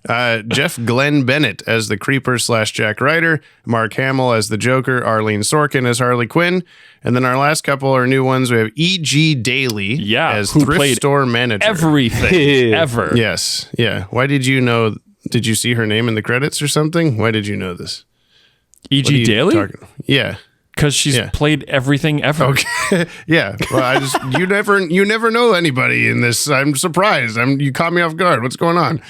Yeah. Jeff Glenn Bennett as the Creeper / Jack Ryder, Mark Hamill as the Joker, Arlene Sorkin as Harley Quinn, and then our last couple are new ones. We have E.G. Daly as who thrift played store manager. Everything ever. Yes. Yeah. Why did you know? Did you see her name in the credits or something? Why did you know this? E.G. Daly? Yeah. Because she's played everything ever. Okay. Yeah. Well, you never know anybody in this. I'm surprised. You caught me off guard. What's going on?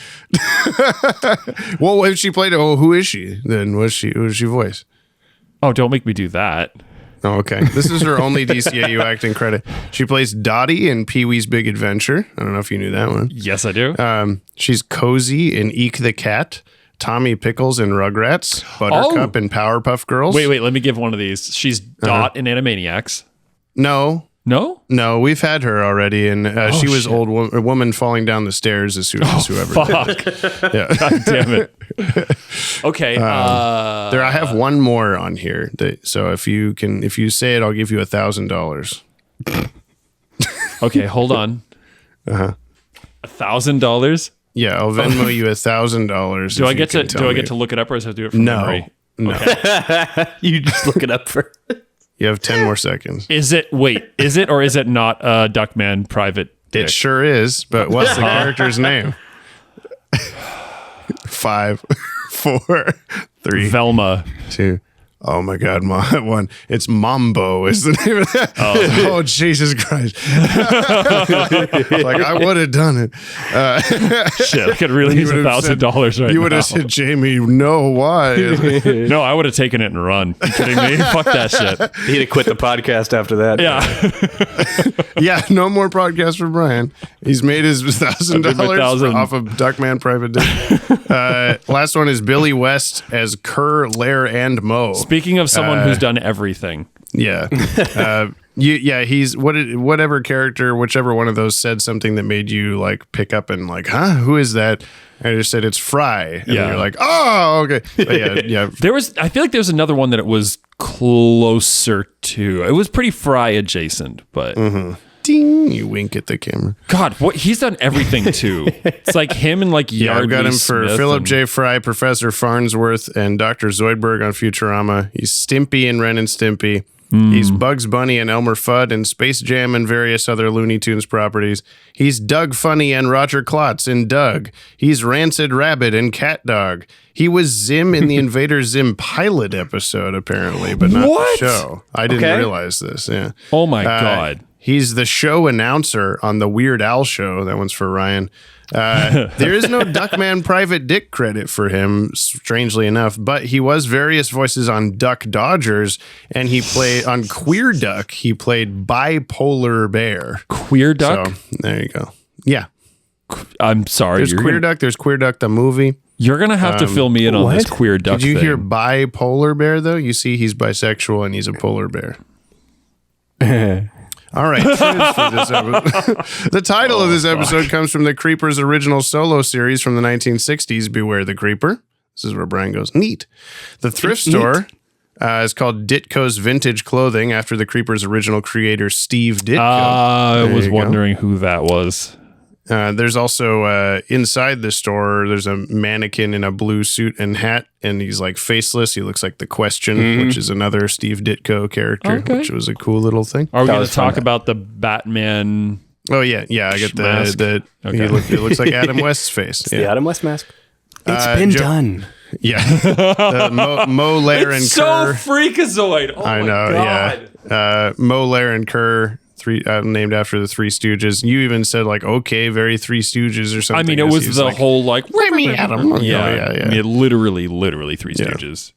Well, if she played it, who is she then? Who is she voice? Oh, don't make me do that. Oh, okay. This is her only DCAU acting credit. She plays Dottie in Pee-wee's Big Adventure. I don't know if you knew that one. Yes, I do. She's Cozy in Eek the Cat. Tommy Pickles in Rugrats, Buttercup in Powerpuff Girls. Wait, let me give one of these. She's Dot in Animaniacs. No, we've had her already, and she was a woman falling down the stairs as soon as whoever. Fuck! Yeah, God damn it. Okay, there I have one more on here. So if you say it, I'll give you $1,000. Okay, hold on. $1,000. Yeah, I'll Venmo you $1,000. Do I get to look it up, or does I have to do it from memory? No. Okay. You just look it up for. You have 10 more seconds. Is it or is it not a Duckman private dick? It sure is, but what's the character's name? 5, 4, 3, Velma. 2. Oh my God, one. It's Mambo is the name of that. Oh Jesus Christ. Like I would have done it. Shit, I could really use $1,000 right now. You would have said, Jamie, no, why? No, I would have taken it and run. You kidding me? Fuck that shit. He'd have quit the podcast after that. Yeah. Yeah, no more podcast for Brian. He's made his $1,000 off of Duckman Private Dick. Last one is Billy West as Kerr, Lair, and Mo. Speaking of someone who's done everything. Yeah. He's whatever character, whichever one of those said something that made you like pick up and like, huh? Who is that? And I just said it's Fry. And you're like, oh, okay. But yeah. I feel like there was another one that it was closer to. It was pretty Fry adjacent, but Ding, you wink at the camera. God, what he's done everything too. It's like him and like Yeah, I've got him for Smith Philip and- J. Fry, Professor Farnsworth, and Dr. Zoidberg on Futurama. He's Stimpy in Ren and Stimpy. He's Bugs Bunny and Elmer Fudd and Space Jam and various other Looney Tunes properties. He's Doug Funny and Roger Klotz in Doug. He's Rancid Rabbit and Cat Dog. He was Zim in the Invader Zim pilot episode, apparently, but not the show. I didn't realize this. Yeah. Oh my God. He's the show announcer on the Weird Al show. That one's for Ryan. There is no Duckman Private Dick credit for him, strangely enough, but he was various voices on Duck Dodgers, and he played on Queer Duck. He played Bipolar Bear. Queer Duck? So, there you go. Yeah. I'm sorry. There's Queer Duck. There's Queer Duck, the movie. You're going to have to fill me in on this Queer Duck Did you thing. hear Bipolar Bear, though? You see he's bisexual and he's a polar bear. All right. For this episode. The title of this episode comes from the Creeper's original solo series from the 1960s, Beware the Creeper. This is where Brian goes, neat. The thrift store is called Ditko's Vintage Clothing after the Creeper's original creator, Steve Ditko. I There was you go. wondering who that was. There's also inside the store, there's a mannequin in a blue suit and hat, and he's like faceless. He looks like the Question, which is another Steve Ditko character, which was a cool little thing. Are we going to talk about the Batman? Oh, yeah. I get mask? the it looks like Adam West's face. The Adam West mask. It's been done. Yeah. Mo, Lair, and so Kerr. freakazoid. Oh I my know, God. yeah. Mo, Lair, and Kerr. Named after the Three Stooges. You even said like, okay, very Three Stooges or something. I mean, it was the whole like, let me at him. Yeah. I mean, literally Three Yeah. Stooges.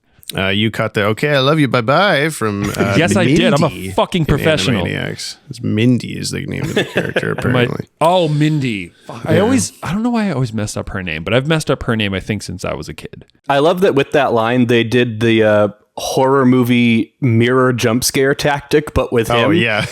You caught the okay, I love you, bye bye from Yes, I did. I'm a Mindy fucking in professional. Animaniacs. It's Mindy is the name of the character apparently. Mindy. I don't know why I always messed up her name, but I've messed up her name I think since I was a kid. I love that with that line, they did the horror movie mirror jump scare tactic, but with him. Oh yeah.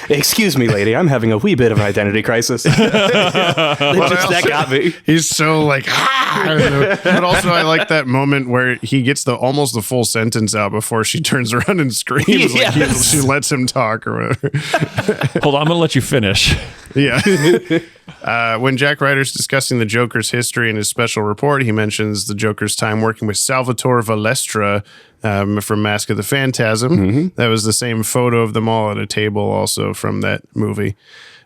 Excuse me, lady, I'm having a wee bit of an identity crisis. That got me. He's so like, but also I like that moment where he gets almost the full sentence out before she turns around and screams. Like she lets him talk or whatever. Hold on, I'm gonna let you finish. Yeah. When Jack Ryder's discussing the Joker's history in his special report, he mentions the Joker's time working with Salvatore Valestra from Mask of the Phantasm. That was the same photo of them all at a table also from that movie.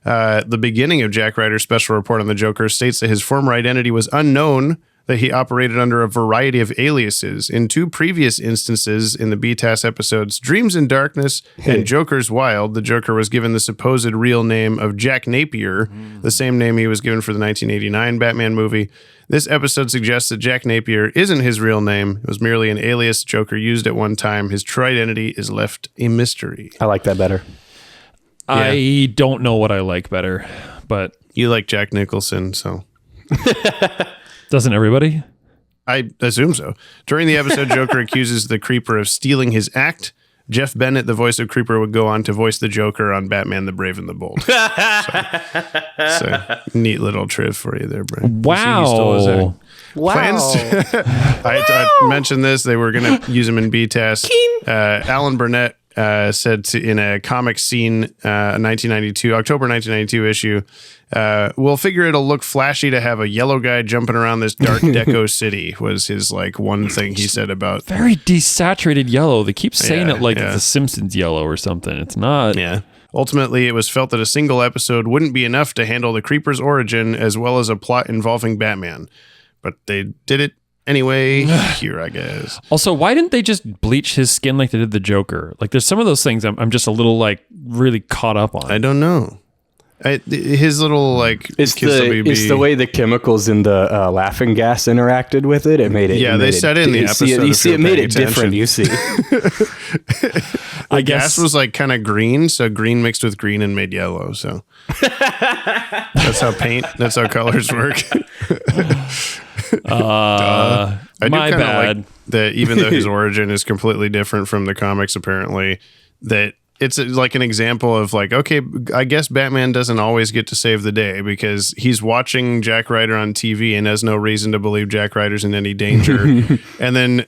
The beginning of Jack Ryder's special report on the Joker states that his former identity was unknown, that he operated under a variety of aliases. In two previous instances in the BTAS episodes Dreams in Darkness and Joker's Wild, the Joker was given the supposed real name of Jack Napier, the same name he was given for the 1989 Batman movie. This episode suggests that Jack Napier isn't his real name. It was merely an alias Joker used at one time. His true identity is left a mystery. I like that better. I don't know what I like better, but You like Jack Nicholson, so... doesn't everybody? I assume so. During the episode, Joker accuses the Creeper of stealing his act. Jeff Bennett, the voice of Creeper, would go on to voice the Joker on Batman the Brave and the Bold. So neat little triv for you there, Brian. Wow. I mentioned this. They were going to use him in BTAS. Alan Burnett said in a comic scene, October 1992 issue, we'll figure it'll look flashy to have a yellow guy jumping around this dark deco city was his like one thing he said about Very desaturated yellow. They keep saying it like the Simpsons yellow or something. It's not. Yeah. Ultimately, it was felt that a single episode wouldn't be enough to handle the Creeper's origin as well as a plot involving Batman. But they did it anyway here, I guess. Also, why didn't they just bleach his skin like they did the Joker? Like, there's some of those things I'm just a little, like, really caught up on. I don't know. His little, like... It's the way the chemicals in the laughing gas interacted with it. It made it... Yeah, they said it in the episode. You see, it made it attention. different, you see. I guess gas was, like, kind of green, so green mixed with green and made yellow, so... that's how colors work. I do my bad. like that even though his origin is completely different from the comics, apparently, that it's like an example of like, okay, I guess Batman doesn't always get to save the day because he's watching Jack Ryder on TV and has no reason to believe Jack Ryder's in any danger. And then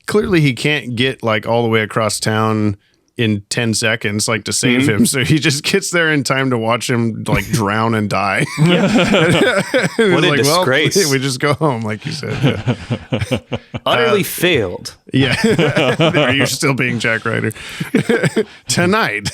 clearly he can't get like all the way across town in 10 seconds, like to save him. So he just gets there in time to watch him like drown and die. What a disgrace. Well, we just go home, like you said. Yeah. Utterly failed. Yeah. Are you still being Jack Ryder? Tonight.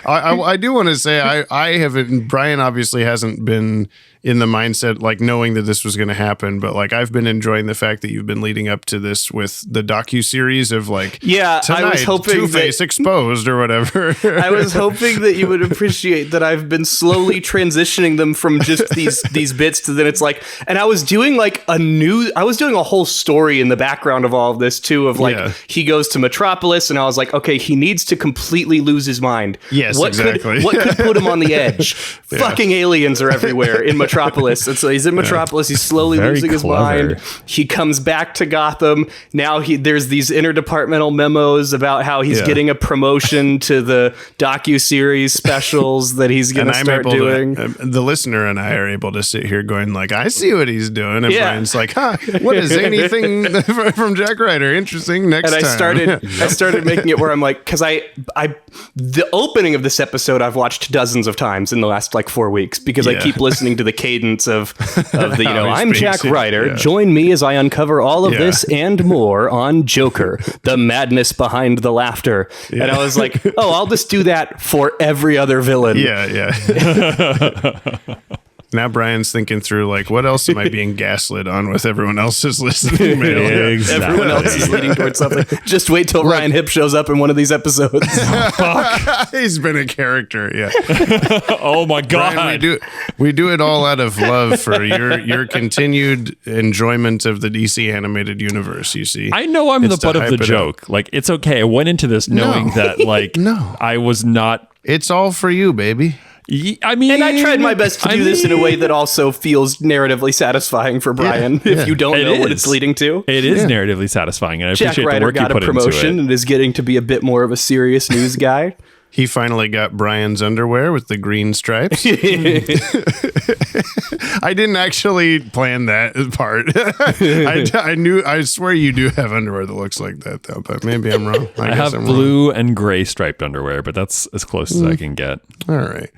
I do want to say I haven't, Brian obviously hasn't been in the mindset, like knowing that this was going to happen, but like I've been enjoying the fact that you've been leading up to this with the docu-series of like, tonight, I was hoping Two-Face exposed or whatever. I was hoping that you would appreciate that I've been slowly transitioning them from just these bits to then it's like, and I was doing like I was doing a whole story in the background of all of this too, of like, he goes to Metropolis and I was like, okay, he needs to completely lose his mind. Yes, exactly. What could put him on the edge? Fucking aliens are everywhere in Metropolis. And so he's in Metropolis. He's slowly losing his mind. He comes back to Gotham. Now there's these interdepartmental memos about how he's getting a promotion to the docu-series specials that he's going to start doing. The listener and I are able to sit here going like, I see what he's doing. And Brian's like, what is anything from Jack Ryder? Interesting. Next time. I started making it where I'm like, because the opening of this episode I've watched dozens of times in the last like 4 weeks because I keep listening to the cadence of the, I'm Jack Ryder. Yeah. Join me as I uncover all of this and more on Joker, the madness behind the laughter. Yeah. And I was like, I'll just do that for every other villain. Yeah. Now Brian's thinking through, like, what else am I being gaslit on with everyone else's listening mail? Exactly. Everyone else is leading towards something. Just wait till Ryan Hipp shows up in one of these episodes. Fuck. He's been a character, Oh my God. Brian, we do it all out of love for your continued enjoyment of the DC animated universe, you see. I know I'm the butt of the joke. Like, it's okay. I went into this knowing that, like, I was not... It's all for you, baby. I mean, and I tried my best to do this in a way that also feels narratively satisfying for Brian. If you don't know what it's leading to, it is narratively satifying, and I Jack appreciate Ryder the work you put into it. got a promotion and is getting to be a bit more of a serious news guy. He finally got Brian's underwear with the green stripes. I didn't actually plan that part. I swear you do have underwear that looks like that, though, but maybe I'm wrong. I have blue and gray striped underwear, but that's as close as I can get. All right.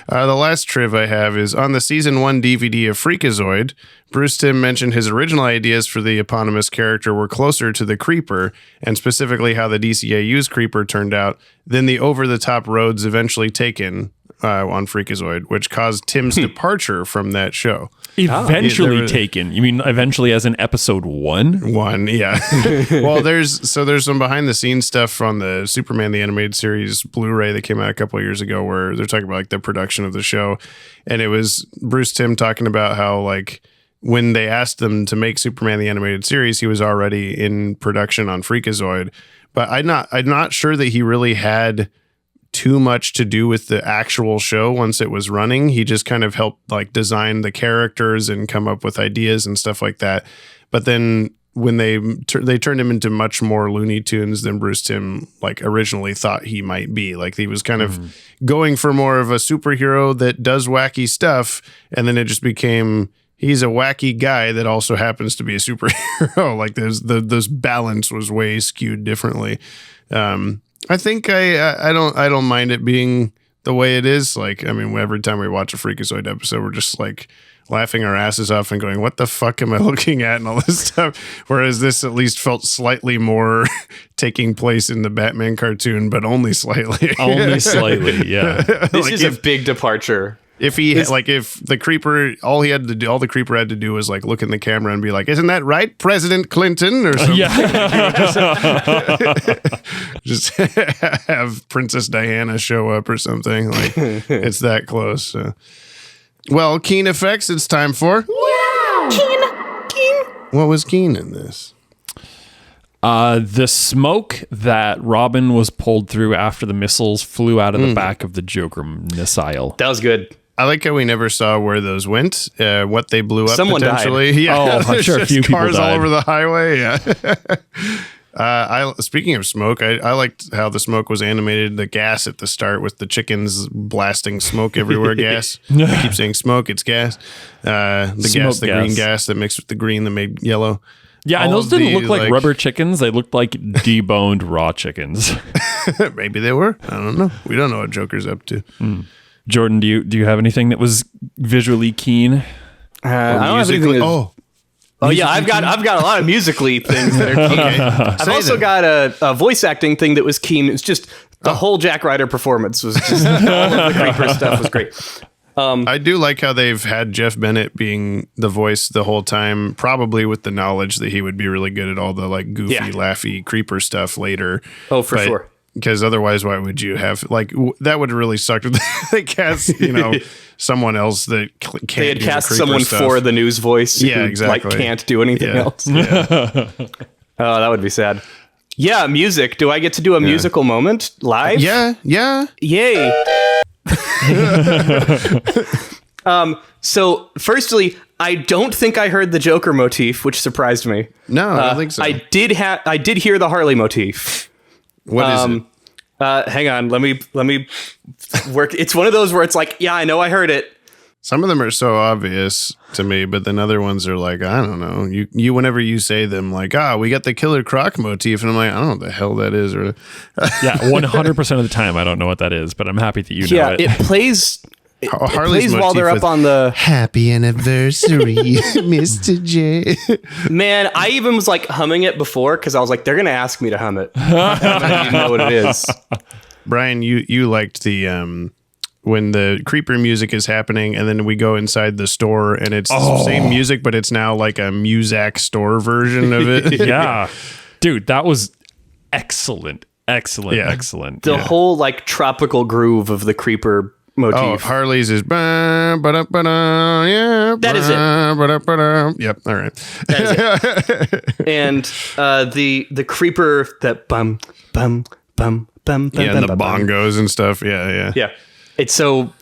The last triv I have is on the season 1 DVD of Freakazoid. Bruce Timm mentioned his original ideas for the eponymous character were closer to the Creeper, and specifically how the DCAU's Creeper turned out, than the over-the-top roads eventually taken on Freakazoid, which caused Timm's departure from that show. Eventually taken? You mean eventually as in episode 1? 1, yeah. Well, there's some behind-the-scenes stuff on the Superman the Animated Series Blu-ray that came out a couple of years ago where they're talking about like the production of the show, and it was Bruce Timm talking about how like when they asked them to make Superman the Animated Series, he was already in production on Freakazoid. But I'm not sure that he really had too much to do with the actual show once it was running. He just kind of helped like design the characters and come up with ideas and stuff like that. But then when they turned him into much more Looney Tunes than Bruce Timm like originally thought he might be. Like he was kind of going for more of a superhero that does wacky stuff, and then it just became he's a wacky guy that also happens to be a superhero. Like those balance was way skewed differently. I think I don't mind it being the way it is. Like, I mean, every time we watch a Freakazoid episode, we're just like laughing our asses off and going, what the fuck am I looking at and all this stuff. Whereas this at least felt slightly more taking place in the Batman cartoon, but only slightly. Only slightly, yeah. This is a big departure. If the Creeper, all the Creeper had to do was like look in the camera and be like, "Isn't that right, President Clinton?" or something. Just have Princess Diana show up or something. Like it's that close. Well, Keen effects. It's time for Keen. What was Keen in this? The smoke that Robin was pulled through after the missiles flew out of the back of the Joker missile. That was good. I like how we never saw where those went, what they blew up. Someone potentially. Died. Yeah, I'm sure a few people cars all died. over the highway. Yeah. Speaking of smoke, I liked how the smoke was animated. The gas at the start with the chickens blasting smoke everywhere. Gas. I keep saying smoke. It's gas. The green gas that mixed with the green that made yellow. Yeah, and those didn't look like rubber chickens. They looked like deboned raw chickens. Maybe they were. I don't know. We don't know what Joker's up to. Jordan, do you have anything that was visually keen? I don't have anything. Oh yeah, I've got a lot of musically things that are keen. I've also got a voice acting thing that was keen. It's just the whole Jack Ryder performance was just all of the creeper stuff was great. I do like how they've had Jeff Bennett being the voice the whole time, probably with the knowledge that he would be really good at all the like goofy, laughy creeper stuff later. Oh, for sure. Because otherwise, why would you have that would really suck if they cast someone else that can't. They had do cast the creeper someone stuff. for the news voice. Yeah, who, exactly. Like can't do anything else. Yeah. Oh, that would be sad. Yeah, music. Do I get to do a musical moment live? Yeah. Yay. So firstly, I don't think I heard the Joker motif, which surprised me. No, I don't think so. I did hear the Harley motif. What is it? Hang on, let me work. It's one of those where it's like, yeah, I know I heard it. Some of them are so obvious to me, but then other ones are like, I don't know. You whenever you say them, like, we got the Killer Croc motif, and I'm like, I don't know what the hell that is. Or Yeah, 100% of the time I don't know what that is, but I'm happy that you know Yeah, it. it plays. It Harley's plays while motif they're with up on the. Happy anniversary, Mr. J. Man, I even was like humming it before because I was like, they're gonna ask me to hum it. I don't even know what it is. Brian, you liked the when the creeper music is happening, and then we go inside the store, and it's the same music, but it's now like a Muzak store version of it. Yeah. Dude, that was excellent. Excellent. The whole like tropical groove of the creeper motif. Oh, Harley's is ba ba da ba da, yeah. That is it. Ba-da-ba-da. Yep. All right. And the creeper that bum bum bum bum bum. Yeah, bum, and the bum, bongos and stuff. Yeah. Yeah, it's so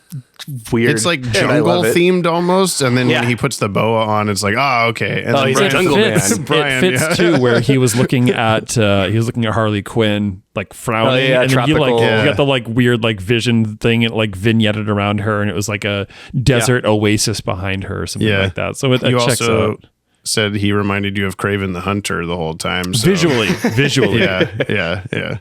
weird. It's like and I jungle love it. themed almost, and then Yeah. when he puts the boa on, it's like, okay. And then he's Brian- a jungle man. Brian, it fits too, where he was looking at Harley Quinn like frowning, Oh, yeah, and then you tropical. got the like weird like vision thing, and like vignetted around her, and it was like a desert oasis behind her or something like that. So it you checks also out. said he reminded you of Craven the Hunter the whole time. So. Visually. Yeah.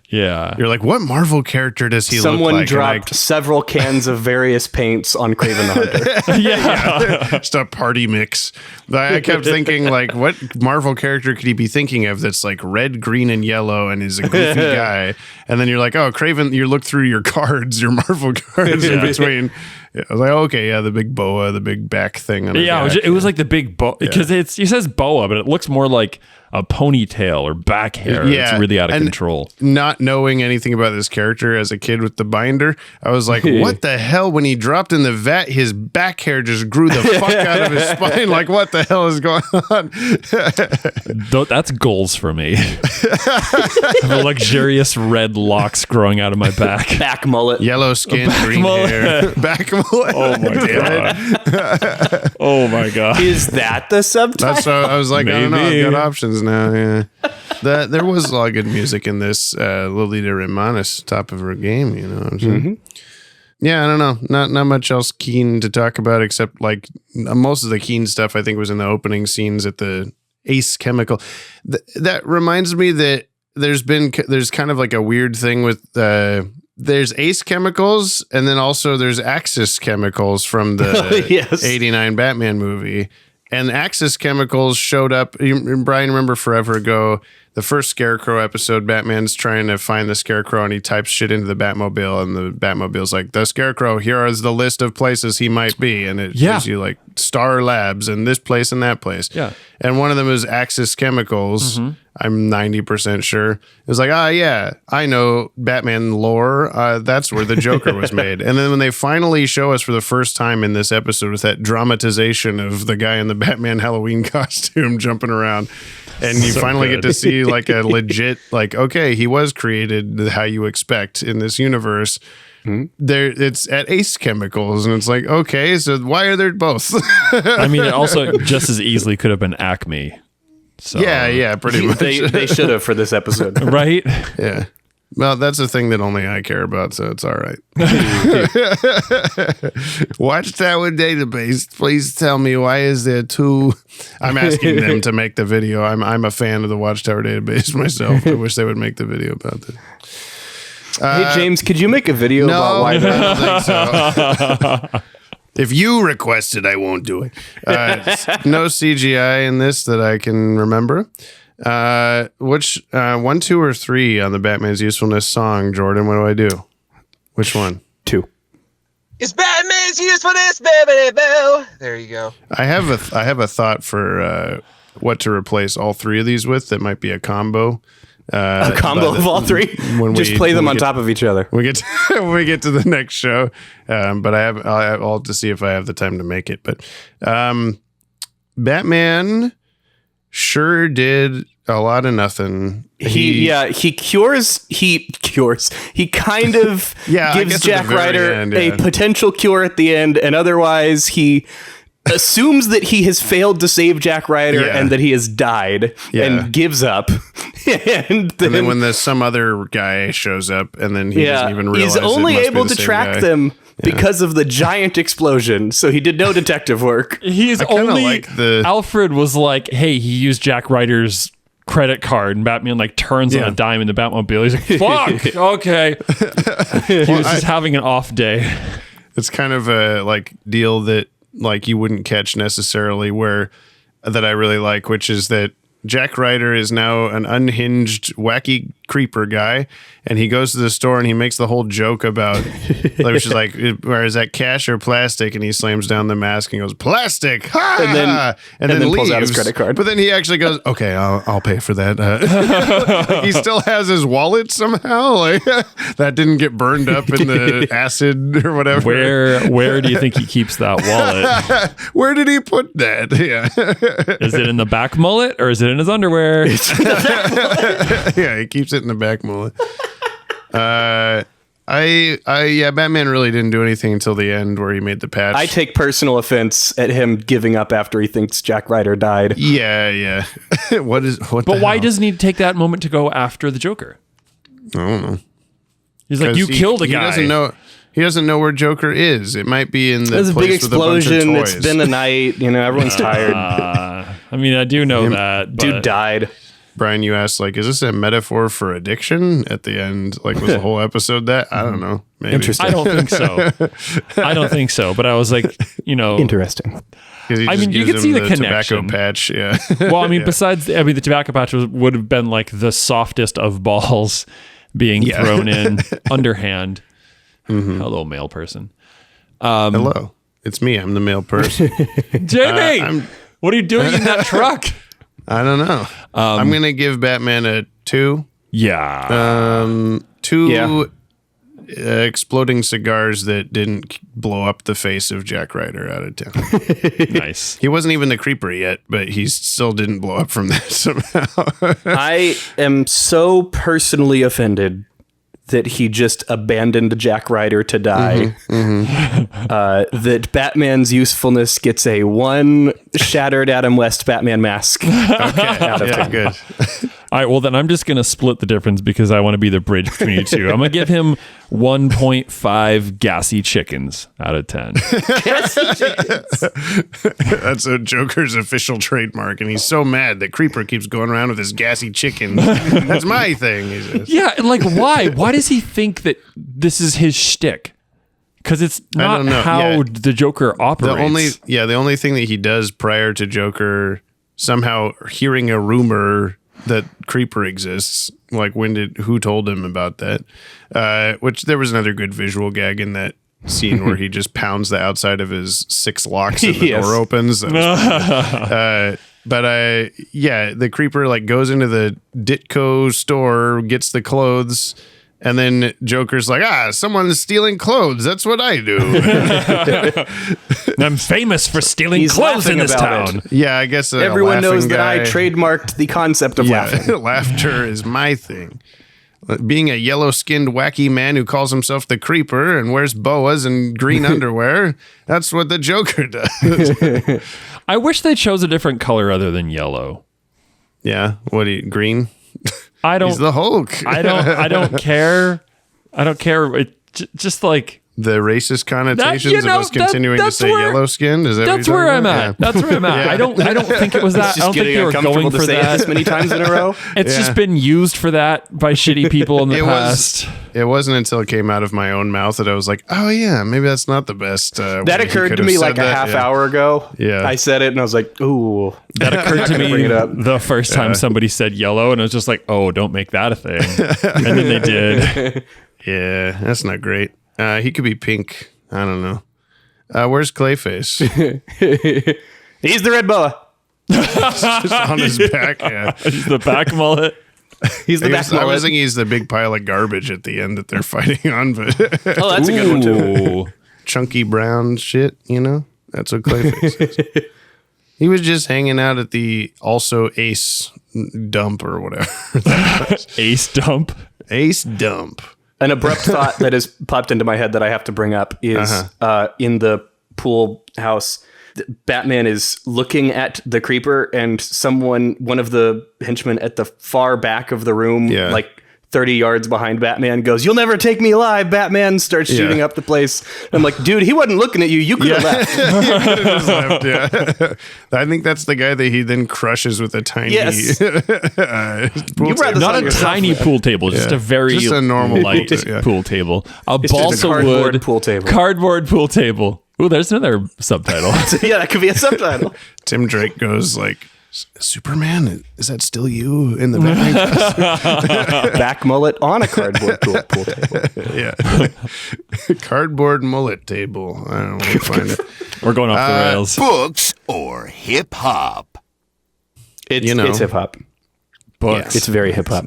You're like, what Marvel character does he look like? Someone And dropped several cans of various paints on Craven the Hunter. Yeah. just a party mix. I kept thinking, like, what Marvel character could he be thinking of that's like red, green, and yellow and is a goofy guy? And then you're like, oh, Craven, you look through your cards, your Marvel cards in between. Yeah, I was like, okay, the big boa, the big back thing. On his back. It was like the big boa, because it says boa, but it looks more like a ponytail or back hair. Yeah, It's really out of and control. Not knowing anything about this character as a kid with the binder, I was like, what the hell? When he dropped in the vat, his back hair just grew the fuck out of his spine. Like, what the hell is going on? That's goals for me. The luxurious red locks growing out of my back. Back mullet. Yellow skin, green mullet. hair. Back mullet. Oh my god. Oh my god. Is that the subtitle? That's what I was like, I don't know. Maybe. I've got options now. Yeah. There was a lot of good music in this. Lolita Remanis, top of her game, you know what I'm saying? Yeah, I don't know. Not much else keen to talk about except like most of the keen stuff I think was in the opening scenes at the Ace Chemical. That reminds me that there's kind of like a weird thing with there's Ace Chemicals and then also there's Axis Chemicals from the Yes. 89 Batman movie. And Axis Chemicals showed up. Brian, remember forever ago, the first Scarecrow episode, Batman's trying to find the Scarecrow and he types shit into the Batmobile and the Batmobile's like, the Scarecrow, here is the list of places he might be. And it gives you like Star Labs and this place and that place. Yeah. And one of them is Axis Chemicals. I'm 90% sure. It was like, I know Batman lore. That's where the Joker was made. And then when they finally show us for the first time in this episode with that dramatization of the guy in the Batman Halloween costume jumping around, and you finally get to see like a legit, like, okay, he was created how you expect in this universe. There, it's at Ace Chemicals, and it's like, okay, so why are there both? I mean, it also just as easily could have been Acme. So, yeah, pretty much. They should have for this episode. right? Yeah. Well, that's a thing that only I care about, so it's all right. Watchtower database. Please tell me, why is there two? I'm asking them to make the video. I'm a fan of the Watchtower database myself. I wish they would make the video about this. Hey, James, could you make a video about why I don't think so. If you request it, I won't do it. No CGI in this that I can remember. Which 1, 2, or 3 on the Batman's Usefulness song, Jordan? What do I do? Which one? 2. It's Batman's Usefulness, baby, boo. There you go. I have a thought for what to replace all 3 of these with. That might be a combo. A combo of all 3. Just play them on top of each other. We get to, when we get to the next show, but I'll have to see if I have the time to make it. But Batman sure did a lot of nothing. He kind of gives Jack Ryder a potential cure at the end, and otherwise he assumes that he has failed to save Jack Ryder and that he has died and gives up. and then when there's some other guy shows up, and then he doesn't even realize he's only able to track them Yeah. because of the giant explosion. So he did no detective work. He's I kinda only like the- Alfred was like, hey, he used Jack Ryder's credit card, and Batman like turns on a dime in the Batmobile. He's like, fuck, okay. He was just having an off day. It's kind of a like deal that like you wouldn't catch necessarily that I really like, which is that Jack Ryder is now an unhinged, wacky creeper guy, and he goes to the store and he makes the whole joke about, which is like, where is that cash or plastic? And he slams down the mask and goes, plastic, ha! and then pulls leaves. out his credit card. But then he actually goes, okay, I'll pay for that. Like he still has his wallet somehow. Like that didn't get burned up in the acid or whatever. Where do you think he keeps that wallet? Where did he put that? Yeah. Is it in the back mullet or is it in his underwear? Yeah, he keeps it in the back mullet. Batman really didn't do anything until the end where he made the patch. I take personal offense at him giving up after he thinks Jack Ryder died. Yeah. But why doesn't he take that moment to go after the Joker? I don't know. He's like, you killed a guy. He doesn't know where Joker is. It might be in the There's a place big with a bunch of explosion. toys. It's been a night. Everyone's tired. I mean, I do know that. Dude died. Brian, you asked, like, is this a metaphor for addiction at the end? Like, was the whole episode that? I don't know. Maybe. Interesting. I don't think so. But I was like, Interesting. I mean, you could see the connection. Tobacco patch, yeah. Well, I mean, the tobacco patch would have been like the softest of balls being thrown in underhand. Mm-hmm. Hello, male person. Hello. It's me. I'm the male person. Jamie, what are you doing in that truck? I don't know. I'm going to give Batman a 2. Yeah. 2 exploding cigars that didn't blow up the face of Jack Ryder out of 10. Nice. He wasn't even the creeper yet, but he still didn't blow up from that somehow. I am so personally offended that he just abandoned Jack Ryder to die. That Batman's usefulness gets a 1 shattered Adam West Batman mask. Out of 10. Good. All right, well, then I'm just going to split the difference because I want to be the bridge between you two. I'm going to give him 1.5 gassy chickens out of 10. That's a Joker's official trademark, and he's so mad that Creeper keeps going around with his gassy chicken. That's my thing, he says. Yeah, like why? Why does he think that this is his shtick? Because it's not how the Joker operates. The only thing that he does prior to Joker somehow hearing a rumor that Creeper exists, like who told him about that? Which there was another good visual gag in that scene where he just pounds the outside of his 6 locks and the door opens. That was the Creeper like goes into the Ditko store, gets the clothes, and then Joker's like, someone's stealing clothes. That's what I do. I'm famous for stealing clothes in this town. Yeah, I guess everyone knows that I trademarked the concept of laughing. Laughter is my thing. Being a yellow-skinned wacky man who calls himself the Creeper and wears boas and green underwear, that's what the Joker does. I wish they chose a different color other than yellow. Yeah, green? I don't. He's the Hulk. I don't care. I don't care. Just like the racist connotations you know, of us continuing to that's say where- yellow skinned? Is that That's what you're where talking I'm about? at. That's where I'm at. I don't think it was that. I don't think they were going for to say it that. this many times in a row. It's just been used for that by shitty people in the past. It wasn't until it came out of my own mouth that I was like, oh yeah, maybe that's not the best. That occurred to me like a half hour ago. Yeah. I said it and I was like, ooh. That occurred to me Bring it up. the first time somebody said yellow, and I was just like, oh, don't make that a thing. And then they did. Yeah, that's not great. He could be pink. I don't know. Where's Clayface? He's the red boa. Just on his back. Yeah. He's the back mullet. He's the back I mullet. was thinking he's the big pile of garbage at the end that they're fighting on, but Oh, that's a good one too. Ooh. chunky brown shit, you know? That's what Clayface is. He was just hanging out at the also Ace dump or whatever. Ace dump. Ace dump. An abrupt thought that has popped into my head that I have to bring up is in the pool house, Batman is looking at the creeper and one of the henchmen at the far back of the room, like 30 yards behind Batman, goes, "You'll never take me alive." Batman starts shooting up the place. I'm like, dude, he wasn't looking at you. You could have left. He could have left, yeah. I think that's the guy that he then crushes with a tiny pool You brought table. this Not on a yourself, tiny man. pool table, just a very Just a normal light pool table, yeah. pool table. A It's just a balsa cardboard wood pool table. Cardboard pool table. Ooh, there's another subtitle. Yeah, that could be a subtitle. Tim Drake goes like, "Superman, is that still you in the back?" Back mullet on a cardboard pool table. Yeah. Cardboard mullet table. I don't know where to find it. We're going off the rails. Books or hip hop? It's, You know. it's hip hop. Books. It's very hip hop.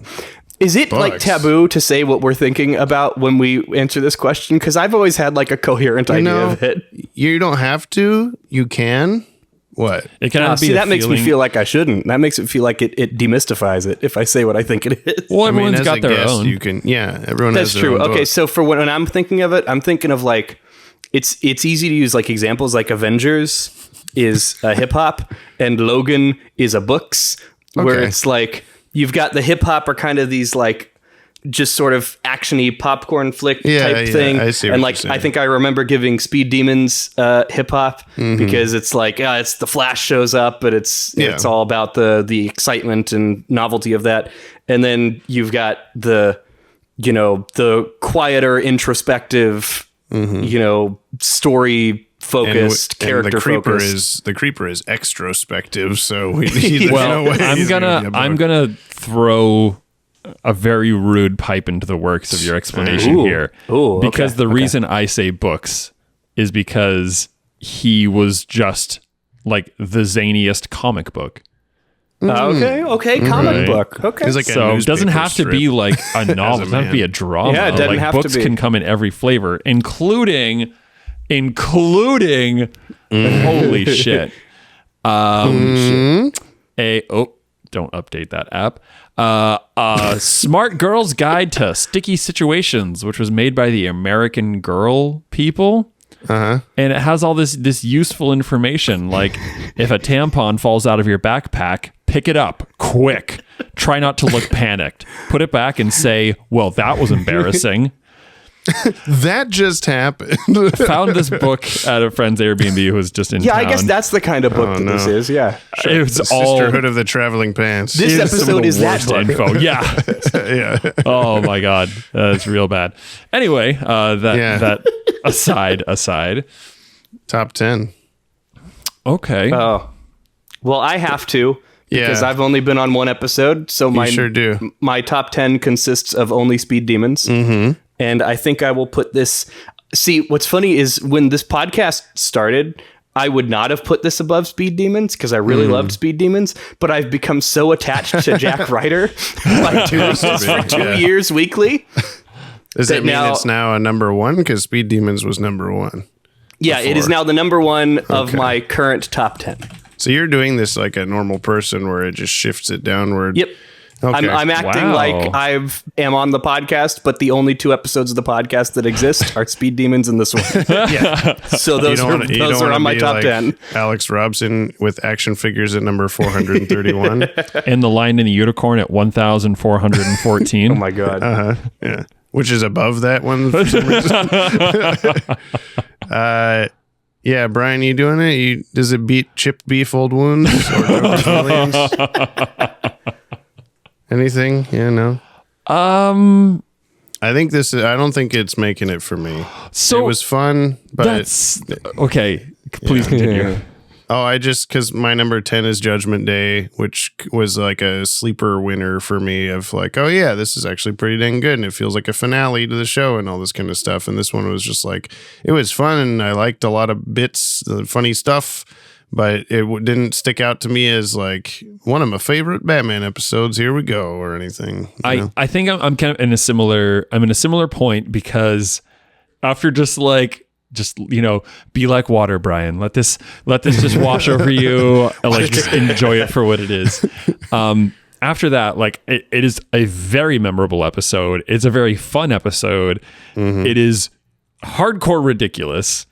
Is it like Books. taboo to say what we're thinking about when we answer this question? Because I've always had like a coherent idea know, of it. You don't have to. You can. What? It can be See, that makes me feel like I shouldn't. That makes it feel like it demystifies it if I say what I think it is. Well, I mean, everyone's as got a their guest, own. You can. Yeah, everyone That's has their true. own Okay, book. so for when I'm thinking of it, I'm thinking of like it's easy to use like examples like Avengers is a hip hop and Logan is a books where Okay. it's like you've got the hip hop are kind of these like just sort of actiony popcorn flick type thing. I see what and you're like saying. I think I remember giving Speed Demons hip hop because it's like it's the Flash shows up, but it's all about the excitement and novelty of that. And then you've got the quieter, introspective, story focused, character the creeper focused. the creeper is extrospective, so we need Well, I'm gonna throw a very rude pipe into the works of your explanation here. Ooh, because okay, the reason I say books is because he was just like the zaniest comic book. Okay, comic Right. book. Okay. He's like a So it doesn't newspaper have to be strip. like a novel. It doesn't have to man. be a drama. Yeah, it doesn't like have to books be. can come in every flavor, including holy shit. Don't update that app. Smart Girl's Guide to Sticky Situations, which was made by the American Girl people. And it has all this useful information, like if a tampon falls out of your backpack, pick it up quick. Try not to look panicked. Put it back and say, well, that was embarrassing. That just happened. Found this book at a friend's Airbnb who was just in yeah, town. I guess that's the kind of book that this is. Yeah. It was The all Sisterhood of the Traveling Pants. This it was some of episode the is that worst book. info. Yeah. yeah. Oh my god, it's real bad. Anyway, that aside. Top 10. Okay. Oh. Well, I have to because Yeah. I've only been on one episode, so You sure do. my top 10 consists of only Speed Demons. Mm-hmm. And I think I will put this. See, what's funny is when this podcast started, I would not have put this above Speed Demons because I really loved Speed Demons, but I've become so attached to Jack Ryder by doing this for 2 years weekly. Does that that mean now- it's now a number one? Because Speed Demons was number one. Yeah, it is now the number one of my current top 10. So you're doing this like a normal person where it just shifts it downward. Yep. Okay. I'm acting Wow. like am on the podcast, but the only 2 episodes of the podcast that exist are Speed Demons and this one. yeah. So those are on my top 10. Alex Robson with action figures at number 431. And the Lion and the Unicorn at 1,414. Oh my god. Yeah. which is above that one for some reason. Yeah, Brian, you doing it? Does it beat chipped beef old wounds or Joker's Millions? Anything? Yeah, no. I think this is. I don't think it's making it for me. So it was fun, but that's okay. Please continue. Oh, because my number 10 is Judgment Day, which was like a sleeper winner for me of like, oh yeah, this is actually pretty dang good. And it feels like a finale to the show and all this kind of stuff. And this one was just like, it was fun. And I liked a lot of bits, the funny stuff, but it didn't stick out to me as like one of my favorite Batman episodes. Here we go, or anything. I think I'm kind of in a similar point because after just be like water, Brian. Let this just wash over you and like just enjoy it for what it is. After that, like it is a very memorable episode. It's a very fun episode. It is hardcore ridiculous.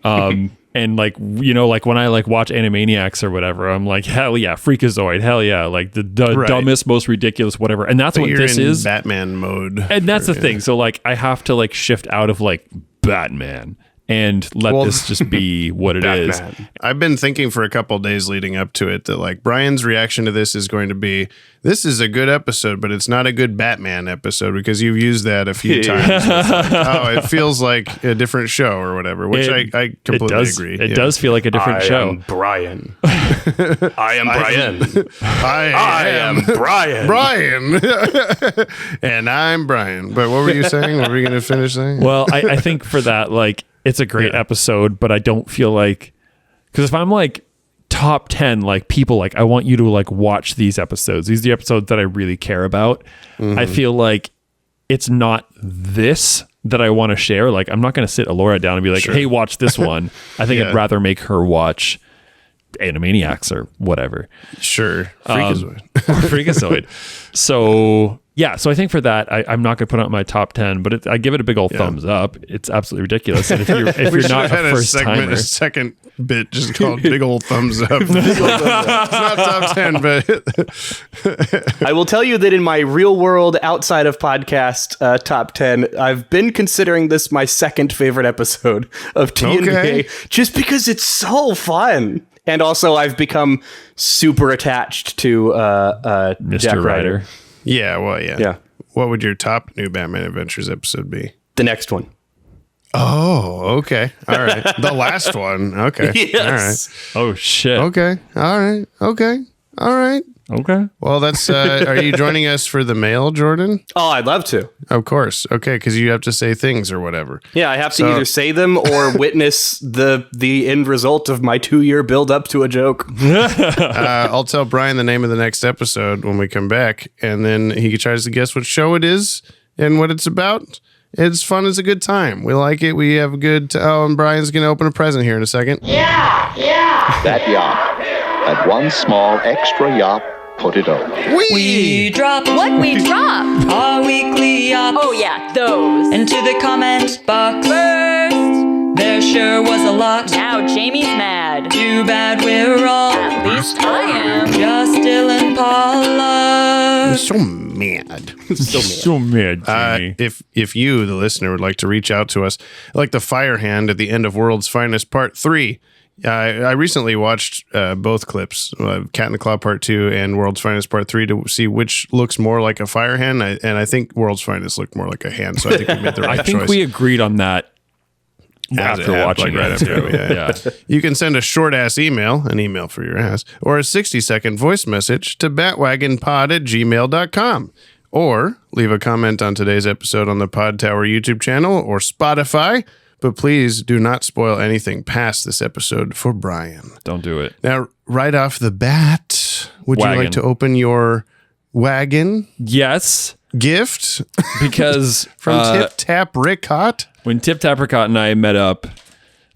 And like, like when I like watch Animaniacs or whatever, I'm like, hell yeah, Freakazoid, hell yeah, like the dumbest, most ridiculous, whatever. And that's what this is. Batman mode. And that's the thing. So like, I have to like shift out of like Batman and let this just be what it is. I've been thinking for a couple of days leading up to it that like Brian's reaction to this is going to be, this is a good episode, but it's not a good Batman episode because you've used that a few times. Like, it feels like a different show or whatever, which I completely agree. It does feel like a different show. Am Brian. I am Brian. I am Brian. Brian. And I'm Brian. But what were you saying? What were you going to finish saying? Well, I think for that, like, it's a great episode, but I don't feel like, because if I'm like top 10, like people, like I want you to like watch these episodes. These are the episodes that I really care about. I feel like it's not this that I want to share. Like I'm not going to sit Alora down and be like, hey, watch this one. I think I'd rather make her watch Animaniacs or whatever. Sure. Freakazoid. Or Freakazoid. So yeah, so I think for that, I'm not going to put it on my top 10, but I give it a big old thumbs up. It's absolutely ridiculous. And if you're not a first timer, a second bit just called big old thumbs up. It's not top 10, but I will tell you that in my real world outside of podcast top 10, I've been considering this my second favorite episode of TNBA just because it's so fun. And also I've become super attached to Mr. Jack Ryder. Yeah, well, yeah. What would your top New Batman Adventures episode be? The next one. Oh, okay. All right. The last one. Okay. Yes. All right. Oh, shit. Okay. All right. Okay. All right. Okay. Well, that's. Are you joining us for the mail, Jordan? Oh, I'd love to. Of course. Okay, because you have to say things or whatever. Yeah, I have to either say them or witness the end result of my 2-year build up to a joke. I'll tell Brian the name of the next episode when we come back, and then he tries to guess what show it is and what it's about. It's fun. It's a good time. We like it. We have a good. And Brian's going to open a present here in a second. Yeah. That yop. That one small extra yop. Put it over. We drop What we drop? our weekly yops Oh yeah, those. into the comment box. First, There sure was a lot. now Jamie's mad. Too bad we're all At least I am. just Dylan Pollard. I'm so mad. So mad, Jamie. If you, the listener, would like to reach out to us, like the Fire Hand at the end of World's Finest Part 3. I recently watched both clips, Cat in the Claw Part 2 and World's Finest Part 3, to see which looks more like a fire hand. And I think World's Finest looked more like a hand, so I think we made the right choice. I think we agreed on that after watching right it. after, yeah. You can send a short-ass email, an email for your ass, or a 60-second voice message to batwagonpod@gmail.com. Or leave a comment on today's episode on the Pod Tower YouTube channel or Spotify. But please do not spoil anything past this episode for Brian. Don't do it. Now, right off the bat, would you like to open your wagon? Yes. Gift? Because from Tip Tap Rickott? When Tip Tap Rickott and I met up,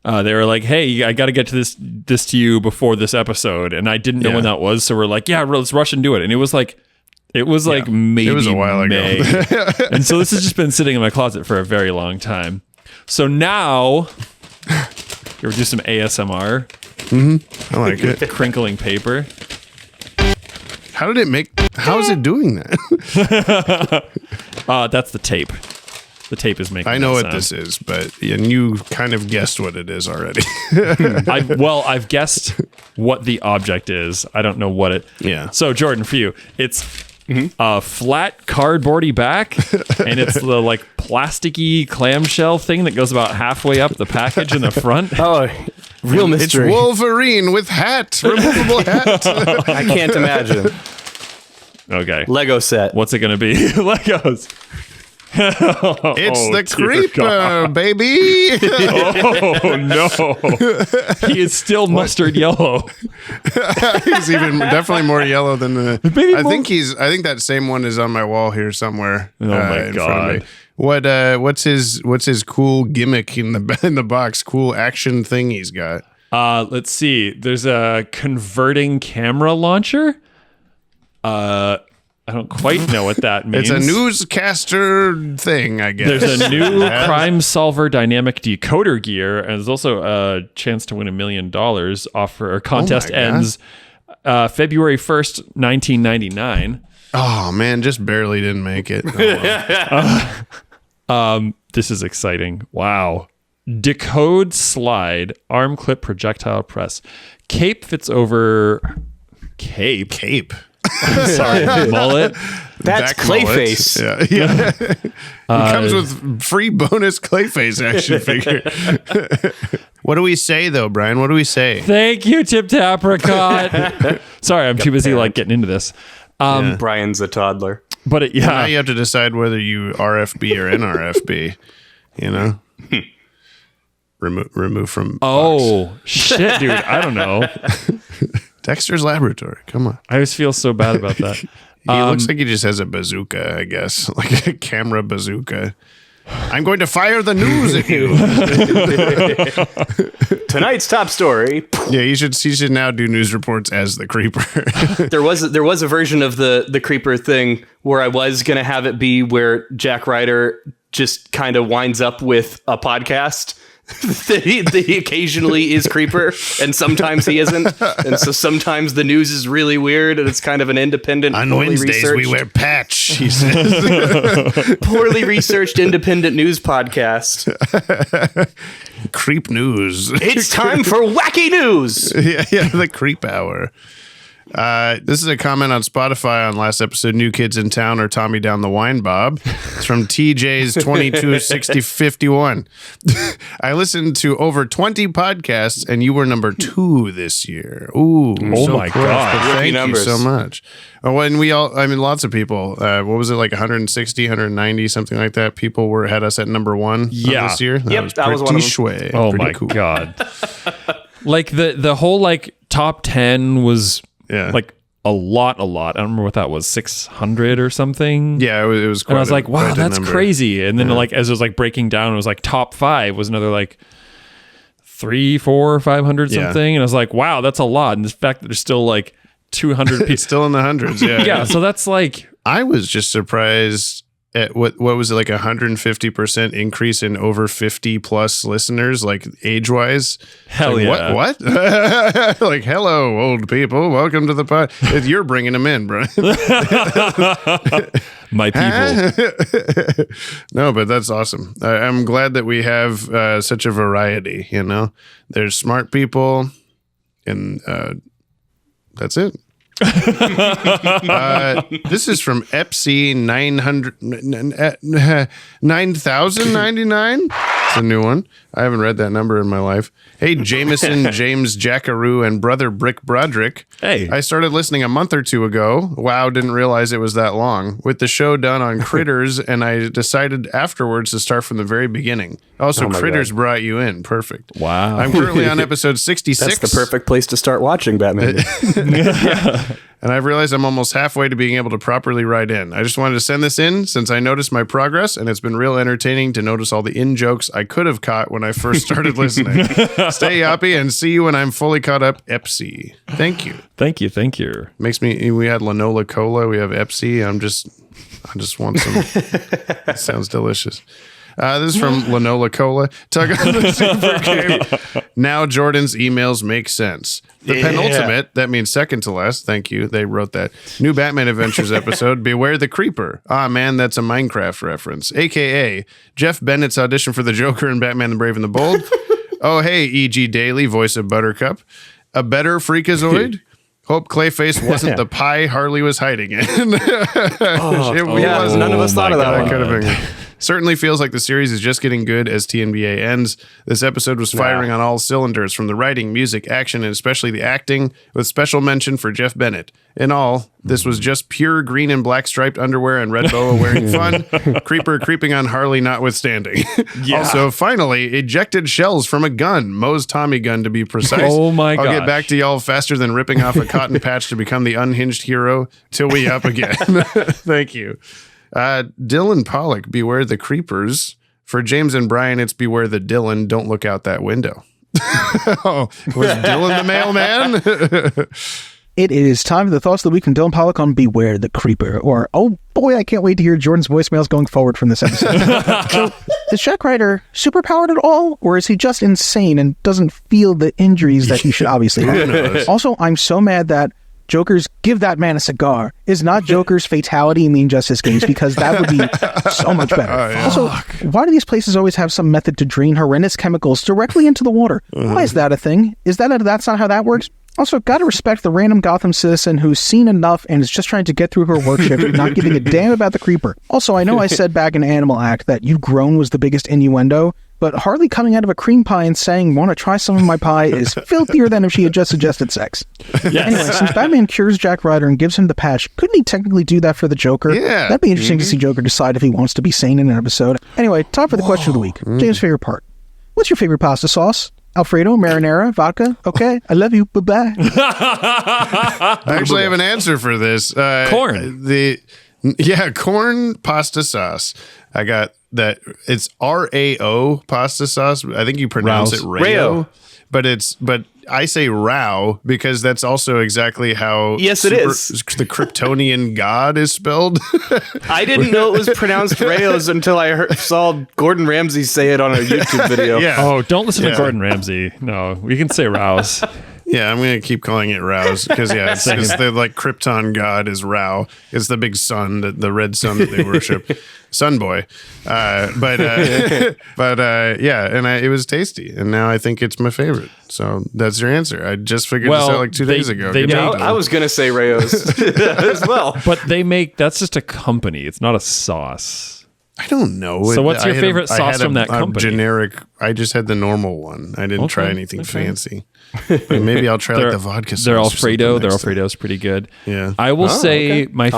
they were like, hey, I got to get to this to you before this episode. And I didn't know when that was. So we're like, yeah, let's rush and do it. And it was like maybe it was a while May. ago. And so this has just been sitting in my closet for a very long time. So now, we'll do some ASMR. Mm-hmm. I like it. Crinkling paper. How is it doing that? That's the tape. The tape is making. I know that what sound. this is, and you kind of guessed what it is already. I've guessed what the object is. I don't know what it. Yeah. So Jordan, for you, it's a flat cardboardy back, and it's the like plasticky clamshell thing that goes about halfway up the package in the front. Oh, real mystery. It's Wolverine with hat, removable hat. I can't imagine. Okay. Lego set. What's it going to be? Legos. It's the creeper, baby. Oh no! He is still mustard yellow. He's even definitely more yellow than the. I think that same one is on my wall here somewhere. Oh my in God. front of me. What's his cool gimmick in the box? Cool action thing he's got. Let's see. There's a converting camera launcher. I don't quite know what that means. It's a newscaster thing, I guess. There's a new crime solver dynamic decoder gear, and there's also a chance to win $1 million. Offer contest ends February 1st, 1999. Oh man, just barely didn't make it. Oh, well. This is exciting. Wow. Decode slide arm clip projectile press. Cape fits over cape. Sorry, mullet. That's Clayface. Yeah. It comes with free bonus Clayface action figure. What do we say though, Brian? What do we say? Thank you, Tip Tapricot. Sorry, I'm too busy getting into this. Brian's a toddler. But now you have to decide whether you RFB or NRFB. You know, remove from. Oh shit, dude! I don't know. Dexter's Laboratory. Come on. I always feel so bad about that. He looks like he just has a bazooka, I guess, like a camera bazooka. I'm going to fire the news at you. Tonight's top story. Yeah, he should now do news reports as the creeper. There was a version of the creeper thing where I was gonna have it be where Jack Ryder just kind of winds up with a podcast. that he occasionally is creeper and sometimes he isn't, and so sometimes the news is really weird and it's kind of an independent, on Wednesdays we wear patch, he says. Poorly researched independent news podcast. Creep news. It's time for wacky news. Yeah, the creep hour. This is a comment on Spotify on last episode, New Kids in Town or Tommy Down the Wine Bob. It's from TJ's 226051. I listened to over 20 podcasts and you were number 2 this year. Ooh. Oh my God. Thank you so much. Oh, and lots of people, what was it, like 160, 190, something like that? People had us at number 1 this year. That was one of them. Sway. Oh Pretty my cool. God. Like the whole like top 10 was like a lot. I don't remember what that was, 600 or something. Yeah, it was quite and I was like, wow, that's number. crazy. And then like as it was like breaking down, it was like top 5 was another like 300, 400, 500 something. And I was like, wow, that's a lot. And the fact that there's still like 200 people still in the hundreds. Yeah. So that's like, I was just surprised at what was it, like 150% increase in over 50 plus listeners, like age wise. Hell like, yeah. What? Like, hello, old people. Welcome to the pod. You're bringing them in, Brian. My people. No, but that's awesome. I'm glad that we have such a variety, you know. There's smart people and that's it. This is from Epsi 9099. It's a new one. I haven't read that number in my life. Hey, Jameson, James Jackaroo, and brother Brick Broderick. Hey. I started listening a month or 2 ago. Wow, didn't realize it was that long. With the show done on Critters, and I decided afterwards to start from the very beginning. Also, Critters brought you in. Perfect. Wow. I'm currently on episode 66. That's the perfect place to start watching Batman. And I've realized I'm almost halfway to being able to properly write in. I just wanted to send this in since I noticed my progress, and it's been real entertaining to notice all the in-jokes I could have caught when I first started listening. Stay Yoppie and see you when I'm fully caught up. Epsi. Thank you. Thank you. Makes me, we had Lanola Cola, we have Epsi. I just want some. It sounds delicious. This is from Lanola Cola. Tug on the super game. Now Jordan's emails make sense. The penultimate, that means second to last. Thank you. They wrote that. New Batman Adventures episode, Beware the Creeper. Ah, man, that's a Minecraft reference. AKA Jeff Bennett's audition for the Joker in Batman the Brave and the Bold. Oh, hey, E.G. Daily, voice of Buttercup. A better Freakazoid? Hope Clayface wasn't the pie Harley was hiding in. None of us thought of that one. Could have been. Certainly feels like the series is just getting good as TNBA ends. This episode was firing on all cylinders, from the writing, music, action, and especially the acting, with special mention for Jeff Bennett. In all, this was just pure green and black striped underwear and red boa wearing fun. Creeper creeping on Harley notwithstanding. Also, finally, ejected shells from a gun. Moe's Tommy gun, to be precise. Oh my god! I'll get back to y'all faster than ripping off a cotton patch to become the unhinged hero till we up again. Thank you. Dylan Pollock, Beware the Creepers. For James and Brian, it's Beware the Dylan, don't look out that window. Was Dylan the mailman? It is time for the thoughts of the week from Dylan Pollock on Beware the Creeper. Or, oh boy, I can't wait to hear Jordan's voicemails going forward from this episode. So, is Jack Ryder superpowered at all? Or is he just insane and doesn't feel the injuries that he should obviously have? Also, I'm so mad that Joker's "Give That Man a Cigar" is not Joker's fatality in the Injustice games, because that would be so much better. Also, why do these places always have some method to drain horrendous chemicals directly into the water? Why is that a thing? That's not how that works? Also, gotta respect the random Gotham citizen who's seen enough and is just trying to get through her work shift, not giving a damn about the Creeper. Also, I know I said back in Animal Act that "you groan" was the biggest innuendo, but Harley coming out of a cream pie and saying, "Want to try some of my pie," is filthier than if she had just suggested sex. Anyway, since Batman cures Jack Ryder and gives him the patch, couldn't he technically do that for the Joker? Yeah. That'd be interesting to see Joker decide if he wants to be sane in an episode. Anyway, time for the question of the week. James' favorite part. What's your favorite pasta sauce? Alfredo, marinara, vodka? Okay, I love you. Bye-bye. I actually have an answer for this. Corn. Corn pasta sauce. I got that. It's RAO pasta sauce. I think you pronounce it Rayo. But I say Rao because that's also exactly how it is. The Kryptonian god is spelled. I didn't know it was pronounced Rayos until I saw Gordon Ramsay say it on a YouTube video. Oh, don't listen to Gordon Ramsay. No, we can say Rouse. Yeah, I'm going to keep calling it Rouse because, it's the Krypton god is Rao. It's the big sun, the red sun that they worship. Sun boy. It was tasty. And now I think it's my favorite. So that's your answer. I just figured this out 2 days ago. I was going to say Rayos as well. But that's just a company. It's not a sauce. I don't know. So what's your favorite sauce from that company? Generic. I just had the normal one. I didn't try anything fancy. But maybe I'll try the vodka sauce. They're Alfredo. Their Alfredo's pretty good. Yeah. I will say my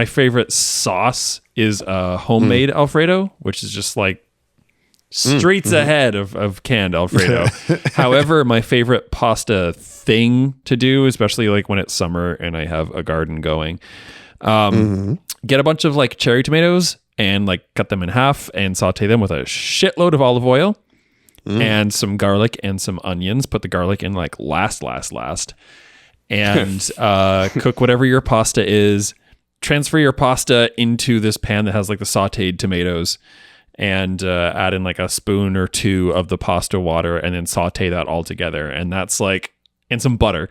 favorite sauce is homemade Alfredo, which is just like streets ahead of canned Alfredo. However, my favorite pasta thing to do, especially like when it's summer and I have a garden going, get a bunch of like cherry tomatoes and like cut them in half and saute them with a shitload of olive oil and some garlic and some onions. Put the garlic in like last. And cook whatever your pasta is. Transfer your pasta into this pan that has like the sauteed tomatoes and add in like a spoon or two of the pasta water and then saute that all together. And that's like, and some butter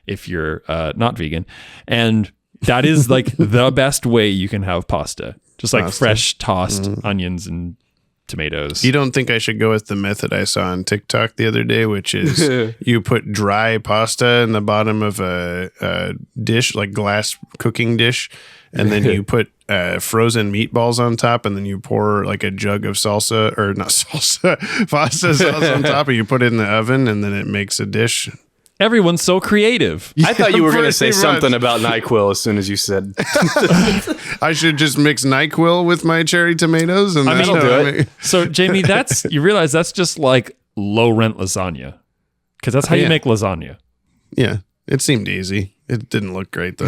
if you're not vegan. And that is like the best way you can have pasta. Just like fresh tossed onions and tomatoes. You don't think I should go with the method I saw on TikTok the other day, which is you put dry pasta in the bottom of a dish, like glass cooking dish, and then you put frozen meatballs on top, and then you pour like a jug of pasta sauce on top, and you put it in the oven, and then it makes a dish. Everyone's so creative. I thought you were going to say something about NyQuil as soon as you said. I should just mix NyQuil with my cherry tomatoes, and that'll do it. So, Jamie, you realize that's just like low rent lasagna, because that's how you make lasagna. Yeah, it seemed easy. It didn't look great, though.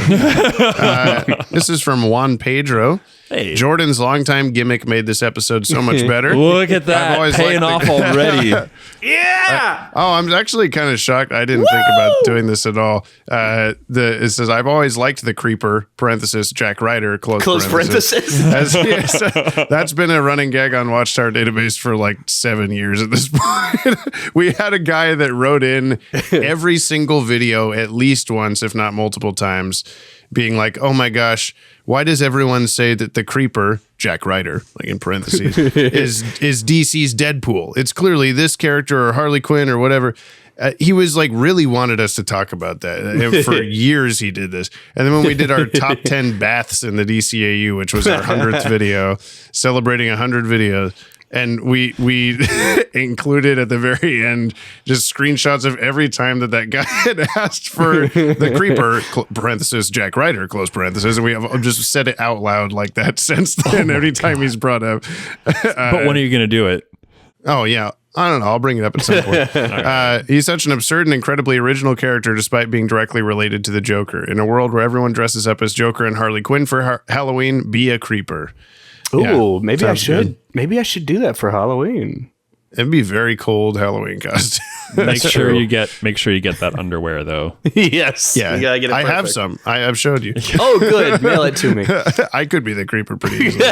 This is from Juan Pedro. Hey. Jordan's longtime gimmick made this episode so much better. Look at that. Paying off already. Yeah. I'm actually kind of shocked. I didn't think about doing this at all. It says, I've always liked the creeper, parenthesis, Jack Ryder, close parenthesis. That's been a running gag on Watchtower Database for like 7 years at this point. We had a guy that wrote in every single video at least once, if not multiple times, being like, oh my gosh, why does everyone say that the creeper, Jack Ryder, like in parentheses, is DC's Deadpool? It's clearly this character or Harley Quinn or whatever. He was like really wanted us to talk about that. For years he did this. And then when we did our top 10 baths in the DCAU, which was our 100th video, celebrating 100 videos, and we included at the very end just screenshots of every time that guy had asked for the creeper, parenthesis, Jack Ryder, close parenthesis, and we have just said it out loud like that since then every time he's brought up. But when are you going to do it? Oh, yeah. I don't know. I'll bring it up at some point. He's such an absurd and incredibly original character despite being directly related to the Joker. In a world where everyone dresses up as Joker and Harley Quinn for Halloween, be a creeper. Ooh, maybe I should. Good. Maybe I should do that for Halloween. It'd be very cold Halloween costume. Make sure you get that underwear though. Yes. Yeah. You gotta get it I have perfect. some. I've showed you. Oh, good. Mail it to me. I could be the creeper pretty easily.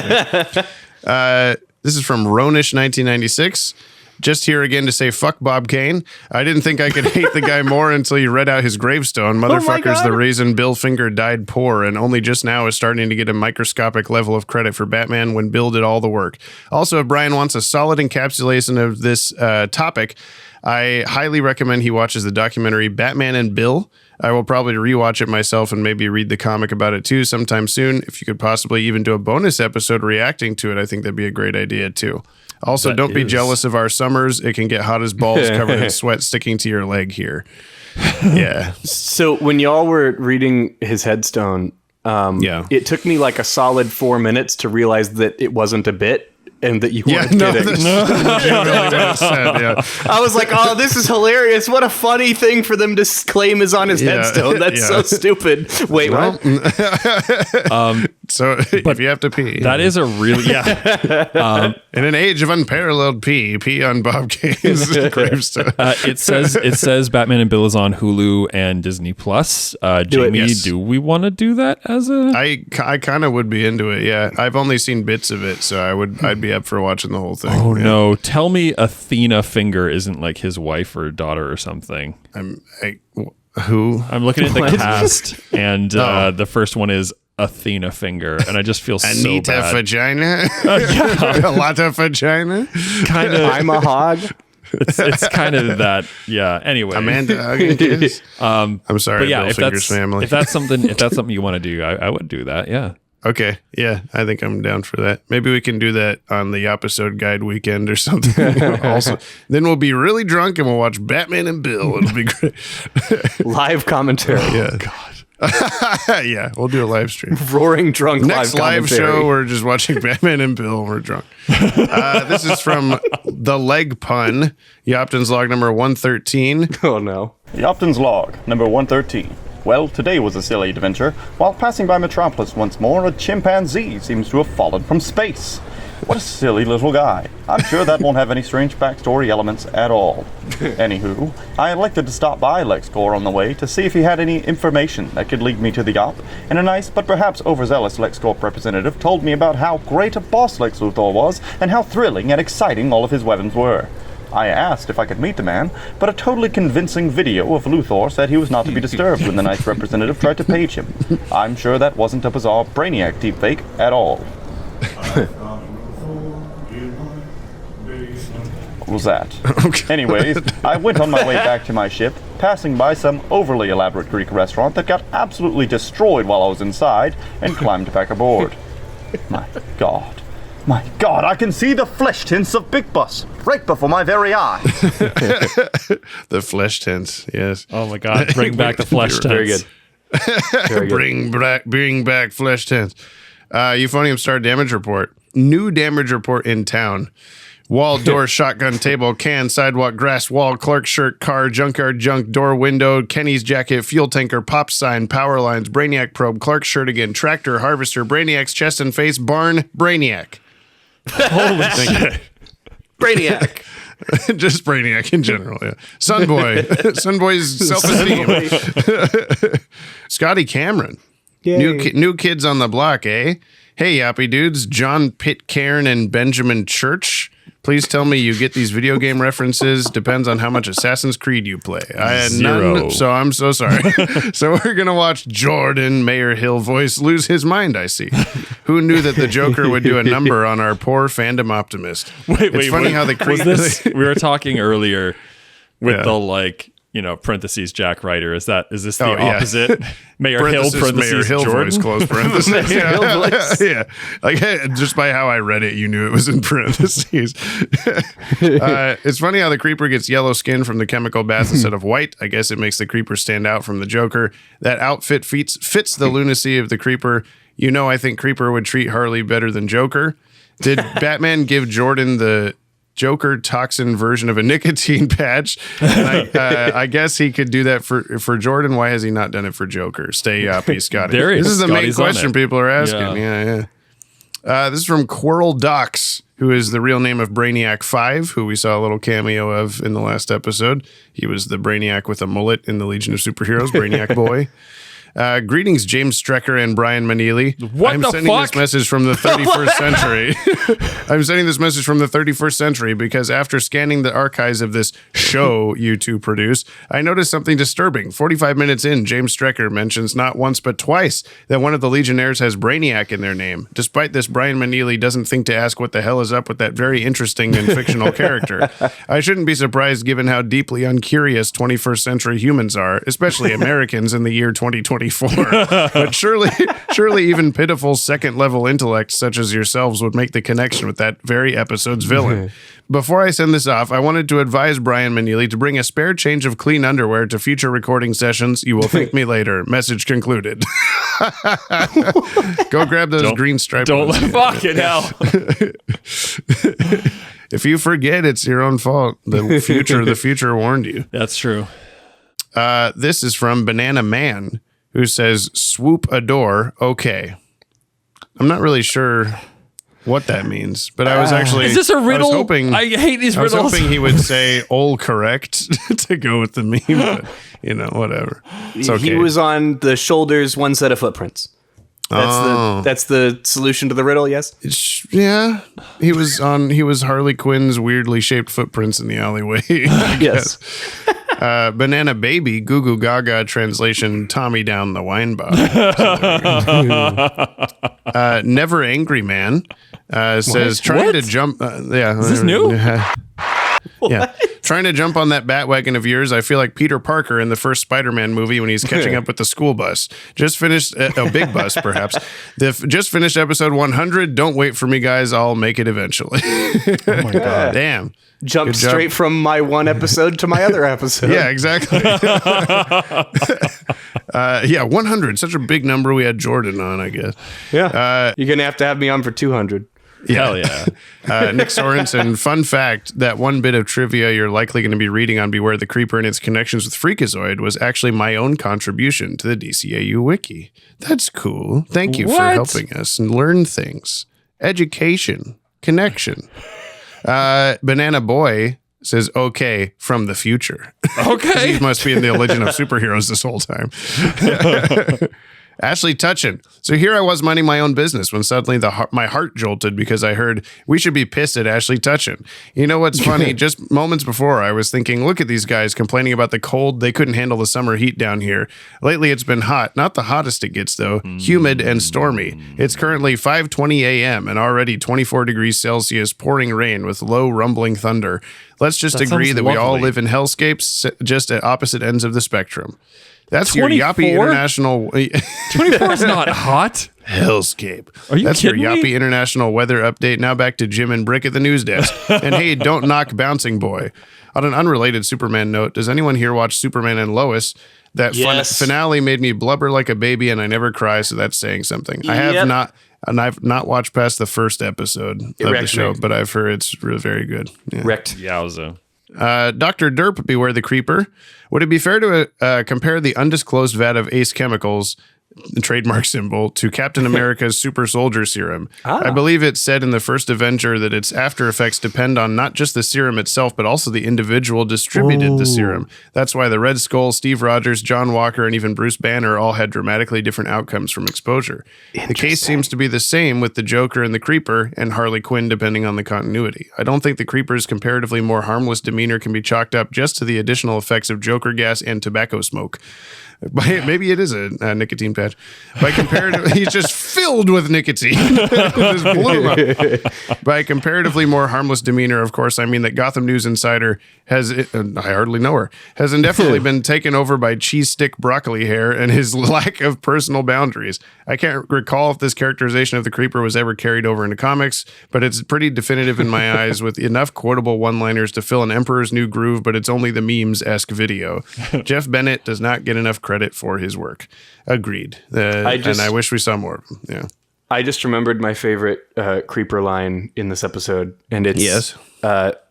This is from Ronish 1996. Just here again to say fuck Bob Kane. I didn't think I could hate the guy more until you read out his gravestone. Motherfucker's the reason Bill Finger died poor and only just now is starting to get a microscopic level of credit for Batman when Bill did all the work. Also, if Brian wants a solid encapsulation of this topic, I highly recommend he watches the documentary Batman and Bill. I will probably rewatch it myself and maybe read the comic about it too sometime soon. If you could possibly even do a bonus episode reacting to it, I think that'd be a great idea too. Also, don't be jealous of our summers. It can get hot as balls covered in sweat sticking to your leg here. Yeah. So when y'all were reading his headstone, it took me like a solid 4 minutes to realize that it wasn't a bit and that you weren't kidding. I was like, oh, this is hilarious. What a funny thing for them to claim is on his headstone. That's so stupid. Wait, what? So if you have to pee. That is a really, in an age of unparalleled pee on Bob Kane's gravestone. It says Batman and Bill is on Hulu and Disney Plus. Jamie, do we want to do that as a? I kind of would be into it. Yeah, I've only seen bits of it, so I'd be up for watching the whole thing. Oh no! Tell me Athena Finger isn't like his wife or daughter or something. Who? I'm looking at the cast, and the first one is Athena Finger, and I just feel Anita so bad. Vagina. A lot of vagina. Kind of. I'm a hog. It's kind of that. Yeah. Anyway, Amanda Huggins. I'm sorry, but yeah, Bill if Finger's family. if that's something you want to do, I would do that. Yeah. Okay. Yeah, I think I'm down for that. Maybe we can do that on the episode guide weekend or something. Also, then we'll be really drunk and we'll watch Batman and Bill. It'll be great. Live commentary. Yeah. Yeah, we'll do a live stream. Roaring drunk Next live live commentary. show, we're just watching Batman and Bill. We're drunk. This is from The Leg Pun, Yopton's log number 113. Oh, no. Yopton's log number 113. Well, today was a silly adventure. While passing by Metropolis once more, a chimpanzee seems to have fallen from space. What a silly little guy. I'm sure that won't have any strange backstory elements at all. Anywho, I elected to stop by LexCorp on the way to see if he had any information that could lead me to the Yop, and a nice but perhaps overzealous LexCorp representative told me about how great a boss Lex Luthor was and how thrilling and exciting all of his weapons were. I asked if I could meet the man, but a totally convincing video of Luthor said he was not to be disturbed when the nice representative tried to page him. I'm sure that wasn't a bizarre Brainiac deepfake at all. What was that? Okay. Anyways, I went on my way back to my ship, passing by some overly elaborate Greek restaurant that got absolutely destroyed while I was inside, and climbed back aboard. My God, I can see the flesh tints of Big Bus right before my very eyes. The flesh tints, yes. Oh my God, bring back the flesh tints. Very good. Very good. Bring back flesh tints. Euphonium Star damage report. New damage report in town. Wall, door, shotgun, table, can, sidewalk, grass, wall, clerk shirt, car, junkyard, junk, door, window, Kenny's jacket, fuel tanker, pop sign, power lines, Brainiac probe, Clark shirt again, tractor, harvester, Brainiac's chest and face, barn, Brainiac. Holy shit. Brainiac. Just Brainiac in general, yeah. Sunboy. Sunboy's self-esteem. Scotty Cameron. New kids on the block, eh? Hey, Yoppie dudes. John Pitcairn and Benjamin Church. Please tell me you get these video game references. Depends on how much Assassin's Creed you play. I had none, so I'm so sorry. So we're going to watch Jordan, Mayor Hill voice, lose his mind, I see. Who knew that the Joker would do a number on our poor fandom optimist? It's funny how the we were talking earlier with the parentheses Jack Ryder. Is this the opposite? Mayor Hill parentheses Mayor Hill Jordan? voice close parentheses. Yeah. Like just by how I read it, you knew it was in parentheses. It's funny how the creeper gets yellow skin from the chemical bath instead of white. I guess it makes the creeper stand out from the Joker. That outfit fits the lunacy of the creeper. I think Creeper would treat Harley better than Joker. Did Batman give Jordan the Joker toxin version of a nicotine patch? And I guess he could do that for Jordan. Why has he not done it for Joker? Stay Yoppie, Scotty. This is the main question people are asking. Yeah. This is from Quirrell Docs, who is the real name of Brainiac 5, who we saw a little cameo of in the last episode. He was the Brainiac with a mullet in the Legion of Superheroes, Brainiac Boy. Greetings, James Strecker and Brian Maneely. I'm sending this message from the 31st century. I'm sending this message from the 31st century because after scanning the archives of this show you two produce, I noticed something disturbing. 45 minutes in, James Strecker mentions not once but twice that one of the Legionnaires has Brainiac in their name. Despite this, Brian Maneely doesn't think to ask what the hell is up with that very interesting and fictional character. I shouldn't be surprised given how deeply uncurious 21st century humans are, especially Americans in the year 2024. But surely even pitiful second level intellect such as yourselves would make the connection with that very episode's villain. Before I send this off, I wanted to advise Brian Maneely to bring a spare change of clean underwear to future recording sessions. You will thank me later. Message concluded. Go grab those green stripes. Don't let fucking hell. If you forget, it's your own fault. The future warned you. That's true. This is from Banana Man, who says, swoop a door, okay. I'm not really sure what that means, but I was actually... Is this a riddle? I hate these riddles. I was hoping he would say, all correct, to go with the meme, but, whatever. It's okay. He was on the shoulders, one set of footprints. That's the solution to the riddle, yes? Yeah. He was Harley Quinn's weirdly shaped footprints in the alleyway. Yes. Banana Baby, Goo Goo Gaga translation, Tommy down the wine bar. Never Angry Man says, trying to jump. Is this new? Yeah. Trying to jump on that Bat-Wagon of yours, I feel like Peter Parker in the first Spider-Man movie when he's catching up with the school bus. Just finished, a big bus perhaps. Just finished episode 100. Don't wait for me, guys. I'll make it eventually. Oh my God. Damn. Jumped straight from my one episode to my other episode. Yeah, exactly. 100. Such a big number. We had Jordan on, I guess. Yeah. You're going to have me on for 200. Yeah. Hell yeah. Nick Sorensen, fun fact, that one bit of trivia you're likely going to be reading on Beware the Creeper and its connections with Freakazoid was actually my own contribution to the DCAU wiki. That's cool. Thank you for helping us and learn things. Education. Connection. Banana Boy says, okay, from the future. Okay. He must be in the Legion of Superheroes this whole time. Ashley Tutchin. So here I was minding my own business when suddenly my heart jolted because I heard we should be pissed at Ashley Tutchin. You know what's funny? Just moments before I was thinking, look at these guys complaining about the cold. They couldn't handle the summer heat down here. Lately it's been hot. Not the hottest it gets though. Humid and stormy. It's currently 5:20 a.m. and already 24 degrees Celsius pouring rain with low rumbling thunder. Let's just agree that we all live in hellscapes just at opposite ends of the spectrum. That's 24? Your Yoppie International... 24 is not hot. Hellscape. Are you That's kidding your me? Yoppie International weather update. Now back to Jim and Brick at the news desk. And hey, don't knock Bouncing Boy. On an unrelated Superman note, does anyone here watch Superman and Lois? That finale made me blubber like a baby and I never cry, so that's saying something. I have not... And I've not watched past the first episode of the show, me. but I've heard it's really very good. Yeah. Wrecked. Yowza. Dr. Derp, beware the creeper. Would it be fair to compare the undisclosed vat of Ace Chemicals, the trademark symbol, to Captain America's super soldier serum? I believe it said in the first Avenger that its after effects depend on not just the serum itself, but also the individual distributed the serum. That's why the Red Skull, Steve Rogers, John Walker, and even Bruce Banner all had dramatically different outcomes from exposure. The case seems to be the same with the Joker and the Creeper, and Harley Quinn, depending on the continuity. I don't think the Creeper's comparatively more harmless demeanor can be chalked up just to the additional effects of Joker gas and tobacco smoke. Maybe it is a nicotine patch. By comparative, he's just filled with nicotine. Just blew him up. By comparatively more harmless demeanor, of course, I mean that Gotham News Insider has, I hardly know her, has indefinitely been taken over by cheese stick broccoli hair and his lack of personal boundaries. I can't recall if this characterization of the Creeper was ever carried over into comics, but it's pretty definitive in my eyes with enough quotable one-liners to fill an Emperor's New Groove, but it's only the memes-esque video. Jeff Bennett does not get enough credit for his work. Agreed. And I wish we saw more of him. Yeah. I just remembered my favorite Creeper line in this episode, and it's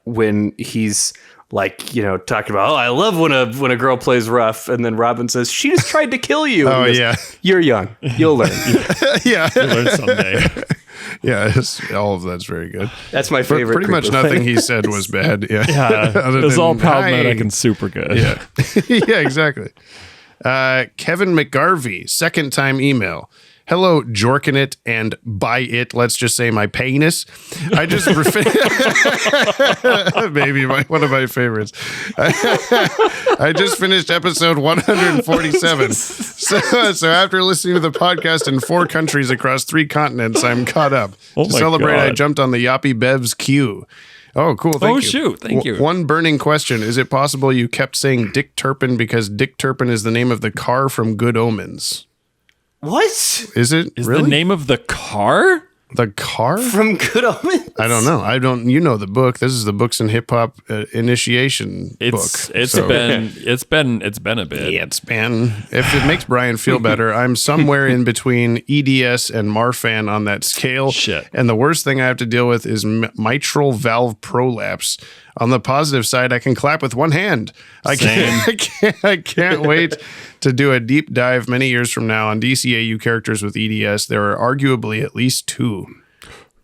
when he's like, you know, talking about, I love when a girl plays rough, and then Robin says, she just tried to kill you. Oh, goes, yeah. You're young. You'll learn. Yeah. You'll learn someday. Yeah, all of that's very good. That's my favorite. Pretty much nothing he said was bad. Yeah. It was all problematic and super good. Yeah. Yeah, exactly. Kevin McGarvey, second time email. Hello, Jorkin it and buy it. Let's just say my penis. I just maybe one of my favorites. I just finished episode 147. So after listening to the podcast in 4 countries across 3 continents, I'm caught up. To celebrate, God. I jumped on the Yoppie Bev's queue. Oh, cool. Thank you. Shoot. Thank you. One burning question. Is it possible you kept saying Dick Turpin because Dick Turpin is the name of the car from Good Omens? What? Is it Is really? the name of the car? The car? From Good Omens? I don't know. You know the book. This is the Books in Hip Hop initiation book. It's been a bit. Yeah, it's been. If it makes Brian feel better, I'm somewhere in between EDS and Marfan on that scale. Shit. And the worst thing I have to deal with is mitral valve prolapse. On the positive side, I can clap with one hand. I can't wait to do a deep dive many years from now on DCAU characters with EDS. There are arguably at least 2.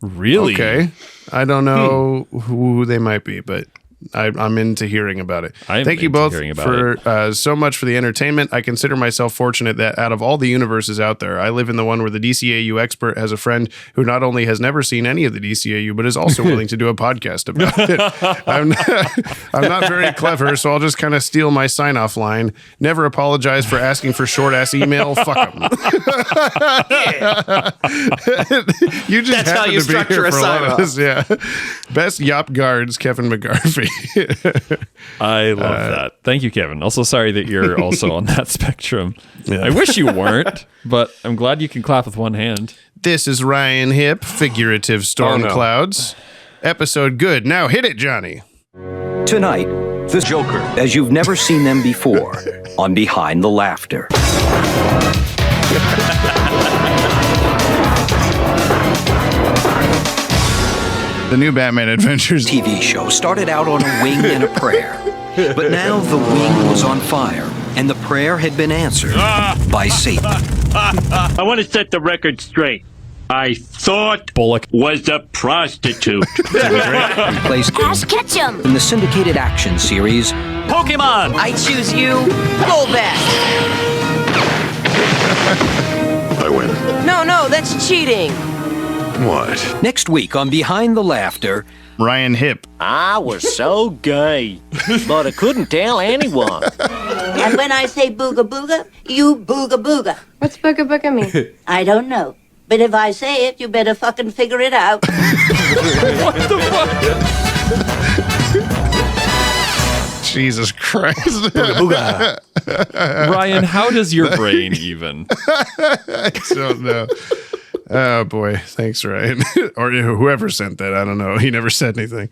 Really? Okay. I don't know who they might be, but I'm into hearing about it. Thank you both for so much for the entertainment. I consider myself fortunate that out of all the universes out there, I live in the one where the DCAU expert has a friend who not only has never seen any of the DCAU, but is also willing to do a podcast about it. I'm not very clever, so I'll just kind of steal my sign-off line. Never apologize for asking for short-ass email. Fuck them. You just That's how you structure a sign-off. Yeah. Best Yop Guards, Kevin McGarvey. I love that. Thank you, Kevin. Also, sorry that you're also on that spectrum. Yeah. I wish you weren't, but I'm glad you can clap with one hand. This is Ryan Hip, figurative storm clouds. Episode good. Now hit it, Johnny. Tonight, the Joker, as you've never seen them before, on Behind the Laughter. The new Batman Adventures TV show started out on a wing and a prayer, but now the wing was on fire, and the prayer had been answered by Satan. I want to set the record straight. I thought Bullock was a prostitute. Replaced Ash Ketchum. in the syndicated action series Pokemon. I choose you, Golbat. I win. No, that's cheating. What? Next week on Behind the Laughter, Ryan Hip. I was so gay, but I couldn't tell anyone. And when I say booga booga, you booga booga. What's booga booga mean? I don't know. But if I say it, you better fucking figure it out. What the fuck? Jesus Christ. Booga booga. Ryan, how does your brain even? I don't know. Oh boy, thanks, Ryan. Or whoever sent that. I don't know. He never said anything.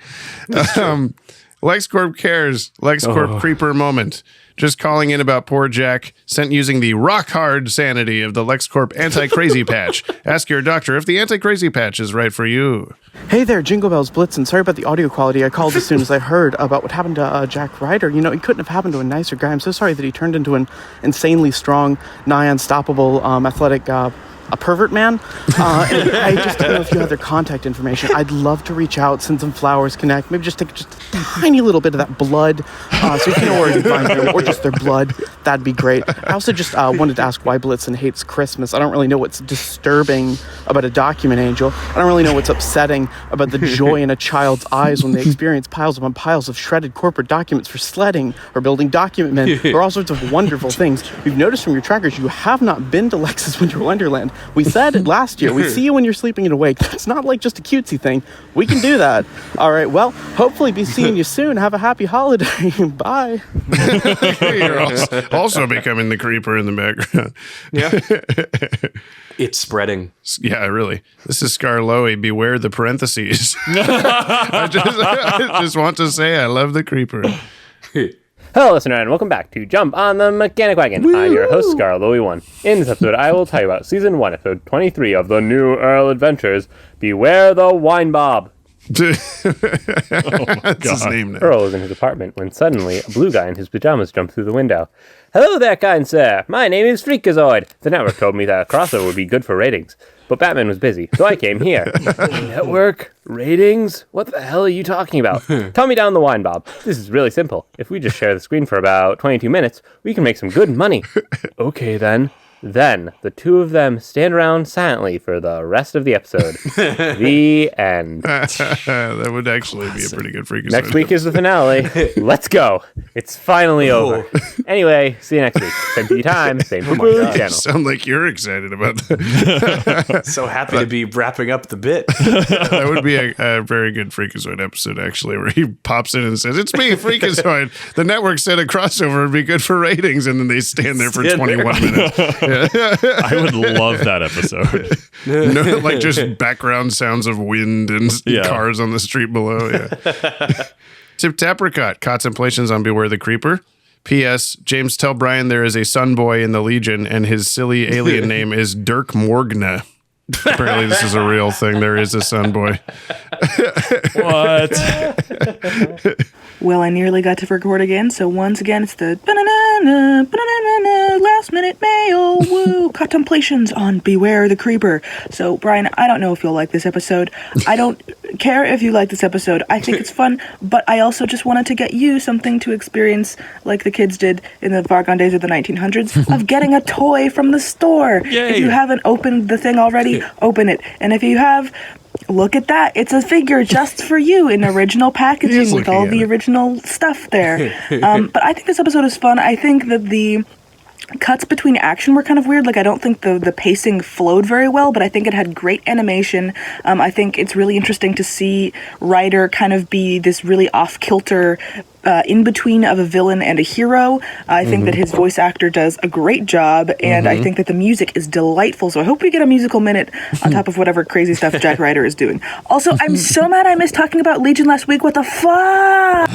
LexCorp cares. LexCorp creeper moment. Just calling in about poor Jack, sent using the rock-hard sanity of the LexCorp anti-crazy patch. Ask your doctor if the anti-crazy patch is right for you. Hey there, Jingle Bells Blitzen. Sorry about the audio quality. I called as soon as I heard about what happened to Jack Ryder. You know, it couldn't have happened to a nicer guy. I'm so sorry that he turned into an insanely strong, nigh unstoppable, athletic a pervert man. And I just don't know if you have their contact information. I'd love to reach out, send some flowers, connect, maybe just take just a tiny little bit of that blood, so you know where you find them, or just their blood. That'd be great. I also just wanted to ask why Blitzen hates Christmas. I don't really know what's disturbing about a document angel. I don't really know what's upsetting about the joy in a child's eyes when they experience piles upon piles of shredded corporate documents for sledding or building document men or all sorts of wonderful things. We've noticed from your trackers you have not been to Lex's Winter Wonderland. We said it last year. We see you when you're sleeping and awake. It's not like just a cutesy thing. We can do that. All right. Well, hopefully be seeing you soon. Have a happy holiday. Bye. You're also becoming the creeper in the background. Yeah. It's spreading. Yeah, really. This is Scarloey. Beware the parentheses. I just want to say I love the creeper. Hello, listener, and welcome back to Jump on the Mechanic Wagon. Woo! I'm your host, Scarloey1. In this episode, I will tell you about Season 1, Episode 23 of the New Earl Adventures, Beware the Wine Bob. That's his name now. Earl is in his apartment when suddenly a blue guy in his pajamas jumped through the window. Hello there, kind sir. My name is Freakazoid. The network told me that a crossover would be good for ratings, but Batman was busy, so I came here. Network? Ratings? What the hell are you talking about? Tell me down the wine, Bob. This is really simple. If we just share the screen for about 22 minutes, we can make some good money. Okay, then. Then, the two of them stand around silently for the rest of the episode. The end. That would actually be a pretty good Freakazoid. Next week is the finale. Let's go. It's finally over. Anyway, see you next week. Same TV time, same channel. You sound like you're excited about that. So happy to be wrapping up the bit. That would be a very good Freakazoid episode, actually, where he pops in and says, "It's me, Freakazoid. The network said a crossover would be good for ratings," and then they stand there for 21 minutes. I would love that episode. No, like just background sounds of wind and cars on the street below. Yeah. Tip Tapricot, contemplations on Beware the Creeper. P.S. James, tell Brian there is a sun boy in the Legion and his silly alien name is Dirk Morgna. Apparently this is a real thing. There is a sun boy. What? Well, I nearly got to record again, so once again, it's the banana, last minute mail, woo, contemplations on Beware the Creeper. So, Brian, I don't know if you'll like this episode. I don't care if you like this episode. I think it's fun, but I also just wanted to get you something to experience like the kids did in the Vargon days of the 1900s of getting a toy from the store. Yay. If you haven't opened the thing already, open it. And if you have, look at that. It's a figure just for you in original packaging with all the original stuff there. But I think this episode is fun. I think that the cuts between action were kind of weird. Like, I don't think the pacing flowed very well, but I think it had great animation. I think it's really interesting to see Ryder kind of be this really off-kilter in-between of a villain and a hero. I think that his voice actor does a great job, and I think that the music is delightful, so I hope we get a musical minute on top of whatever crazy stuff Jack Ryder is doing. Also, I'm so mad I missed talking about Legion last week. What the fuck?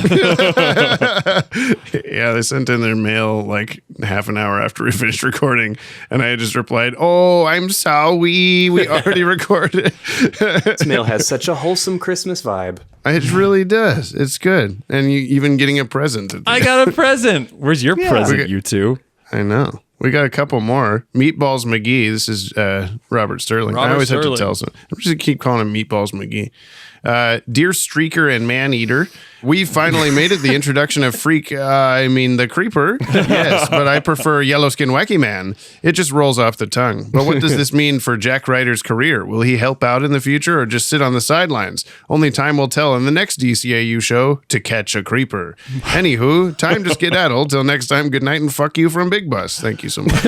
Yeah, they sent in their mail like half an hour after we finished recording, and I just replied, "Oh, I'm sorry, we already recorded." This mail has such a wholesome Christmas vibe. It really does. It's good. And you even getting a present. I got a present. Where's your present, you two? I know. We got a couple more. Meatballs McGee. This is Robert Sterling. I always have to tell some. I'm just going to keep calling him Meatballs McGee. Dear Streaker and Man-Eater, we finally made it. The introduction of the Creeper. Yes, but I prefer Yellowskin Wacky Man. It just rolls off the tongue. But what does this mean for Jack Ryder's career? Will he help out in the future or just sit on the sidelines? Only time will tell in the next DCAU show, To Catch a Creeper. Anywho, time to skedaddle. Till next time, good night and fuck you from Big Bus. Thank you so much.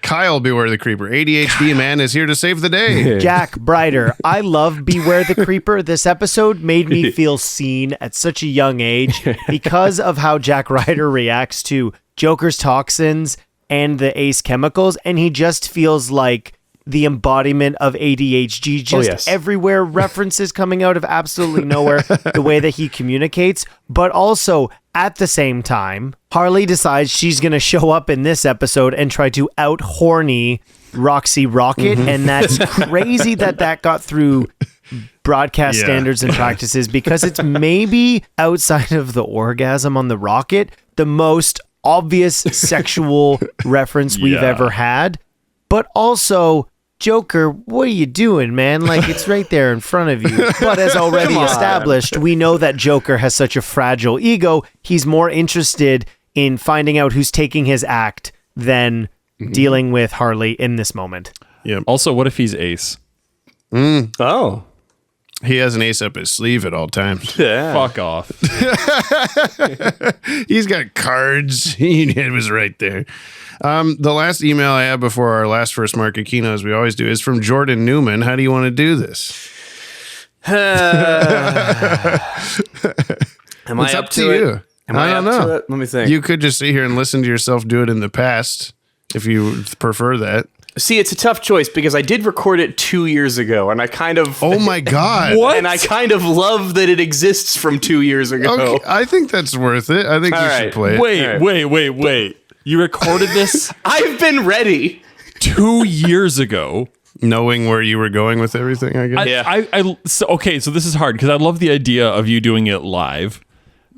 Kyle, Beware the Creeper. ADHD man is here to save the day. Jack Ryder. I love Beware the Creeper. This episode made me feel seen at such a young age because of how Jack Ryder reacts to Joker's toxins and the Ace chemicals, and he just feels like the embodiment of ADHD, just everywhere, references coming out of absolutely nowhere, the way that he communicates. But also, at the same time, Harley decides she's going to show up in this episode and try to out-horny Roxy Rocket, and that's crazy that got through broadcast standards and practices, because it's maybe, outside of the orgasm on the rocket, the most obvious sexual reference we've ever had. But also, Joker, what are you doing, man? Like, it's right there in front of you. But as already established, we know that Joker has such a fragile ego. He's more interested in finding out who's taking his act than dealing with Harley in this moment. Yeah. Also, what if he's Ace? Oh. He has an ace up his sleeve at all times. Yeah. Fuck off. He's got cards. It was right there. The last email I have before our last first Mark Aquino, as we always do, is from Jordan Newman. How do you want to do this? It's up to you. I don't know. Let me think. You could just sit here and listen to yourself do it in the past if you prefer that. See, it's a tough choice because I did record it 2 years ago, and I kind of... Oh my God. What? And I kind of love that it exists from 2 years ago. Okay, I think that's worth it. I think you should play it. Wait. You recorded this? I've been ready. 2 years ago. Knowing where you were going with everything, I guess. So this is hard because I love the idea of you doing it live.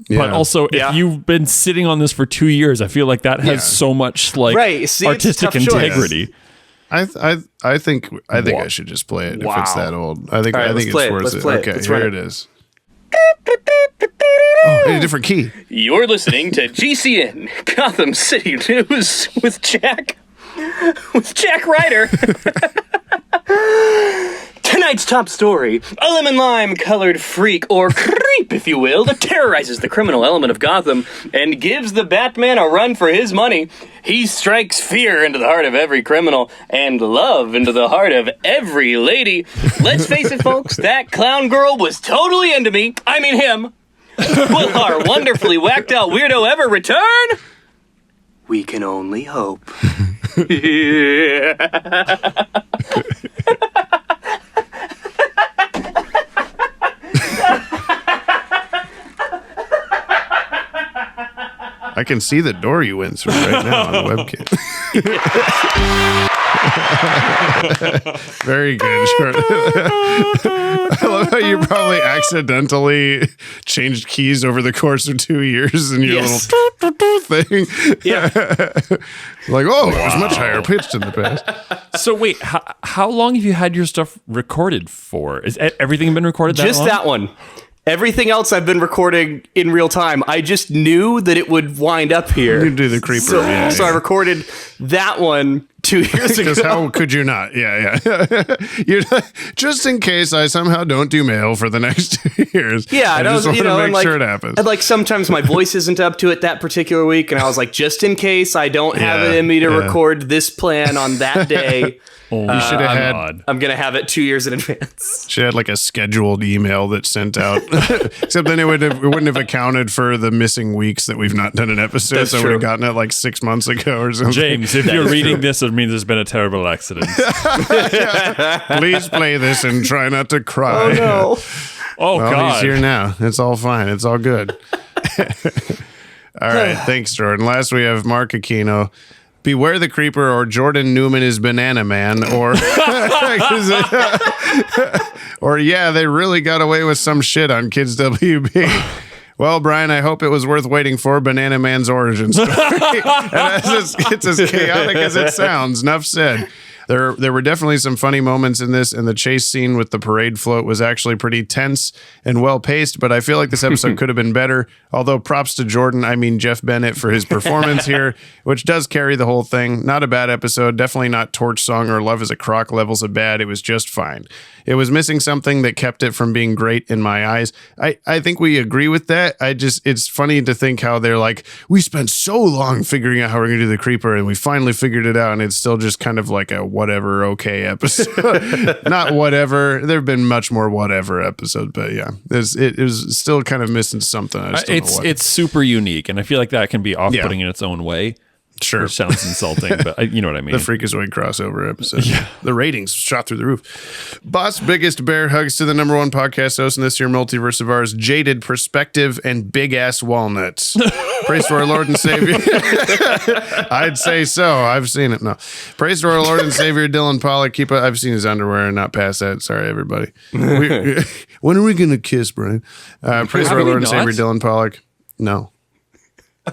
Yeah. But also, if you've been sitting on this for 2 years, I feel like that has so much artistic integrity. I think I should just play it if it's that old. I think it's worth it. Okay, here it is. Oh, in a different key. You're listening to GCN Gotham City News with Jack Ryder. Tonight's top story: a lemon lime colored freak, or creep if you will, that terrorizes the criminal element of Gotham and gives the Batman a run for his money. He strikes fear into the heart of every criminal and love into the heart of every lady. Let's face it, folks, that clown girl was totally into me. I mean him. Will our wonderfully whacked out weirdo ever return? We can only hope. I can see the door you went through right now on the webcam. Very good, Jordan. I love how you probably accidentally changed keys over the course of 2 years in your little thing. Yeah. Like, it was much higher pitched in the past. So wait, how long have you had your stuff recorded for? Is everything been recorded that long? Just that one. Everything else I've been recording in real time. I just knew that it would wind up here. You do the creeper. So I recorded that one 2 years ago. Because how could you not? Yeah. You're just in case I somehow don't do mail for the next 2 years. Yeah, I just want to make sure it happens. And sometimes my voice isn't up to it that particular week, and I was like, just in case I don't have it in me to record this plan on that day. You should have had. I'm gonna have it 2 years in advance. She had like a scheduled email that's sent out, except then it wouldn't have accounted for the missing weeks that we've not done an episode. That's so I would have gotten it like 6 months ago or something. James, if you're reading this, it means there's been a terrible accident. Please play this and try not to cry. Oh no! Oh God! He's here now. It's all fine. It's all good. All right, thanks, Jordan. Last we have Mark Aquino. Beware the Creeper, or Jordan Newman is Banana Man, or they really got away with some shit on Kids WB. Well, Brian, I hope it was worth waiting for Banana Man's origin story. And it's as chaotic as it sounds. Enough said. There were definitely some funny moments in this, and the chase scene with the parade float was actually pretty tense and well-paced, but I feel like this episode could have been better, although props to Jordan, I mean Jeff Bennett, for his performance here, which does carry the whole thing. Not a bad episode, definitely not Torch Song or Love is a Crock levels of bad, it was just fine. It was missing something that kept it from being great in my eyes. I think we agree with that. It's funny to think how they're like, we spent so long figuring out how we're going to do the Creeper, and we finally figured it out, and it's still just kind of like a whatever okay episode. Not whatever. There have been much more whatever episodes, but yeah, it was still kind of missing something. I just don't know what. It's super unique, and I feel like that can be off-putting in its own way. Sure. Which sounds insulting, but you know what I mean. The Freakazoid crossover episode. Yeah. The ratings shot through the roof. Boss biggest bear hugs to the number one podcast host in this year multiverse of ours, Jaded Perspective and Big Ass Walnuts. Praise to our Lord and Savior. I'd say so. I've seen it. No. Praise to our Lord and Savior, Dylan Pollock. I've seen his underwear and not past that. Sorry, everybody. When are we going to kiss, Brian? Praise to our Lord and Savior, Dylan Pollock. No.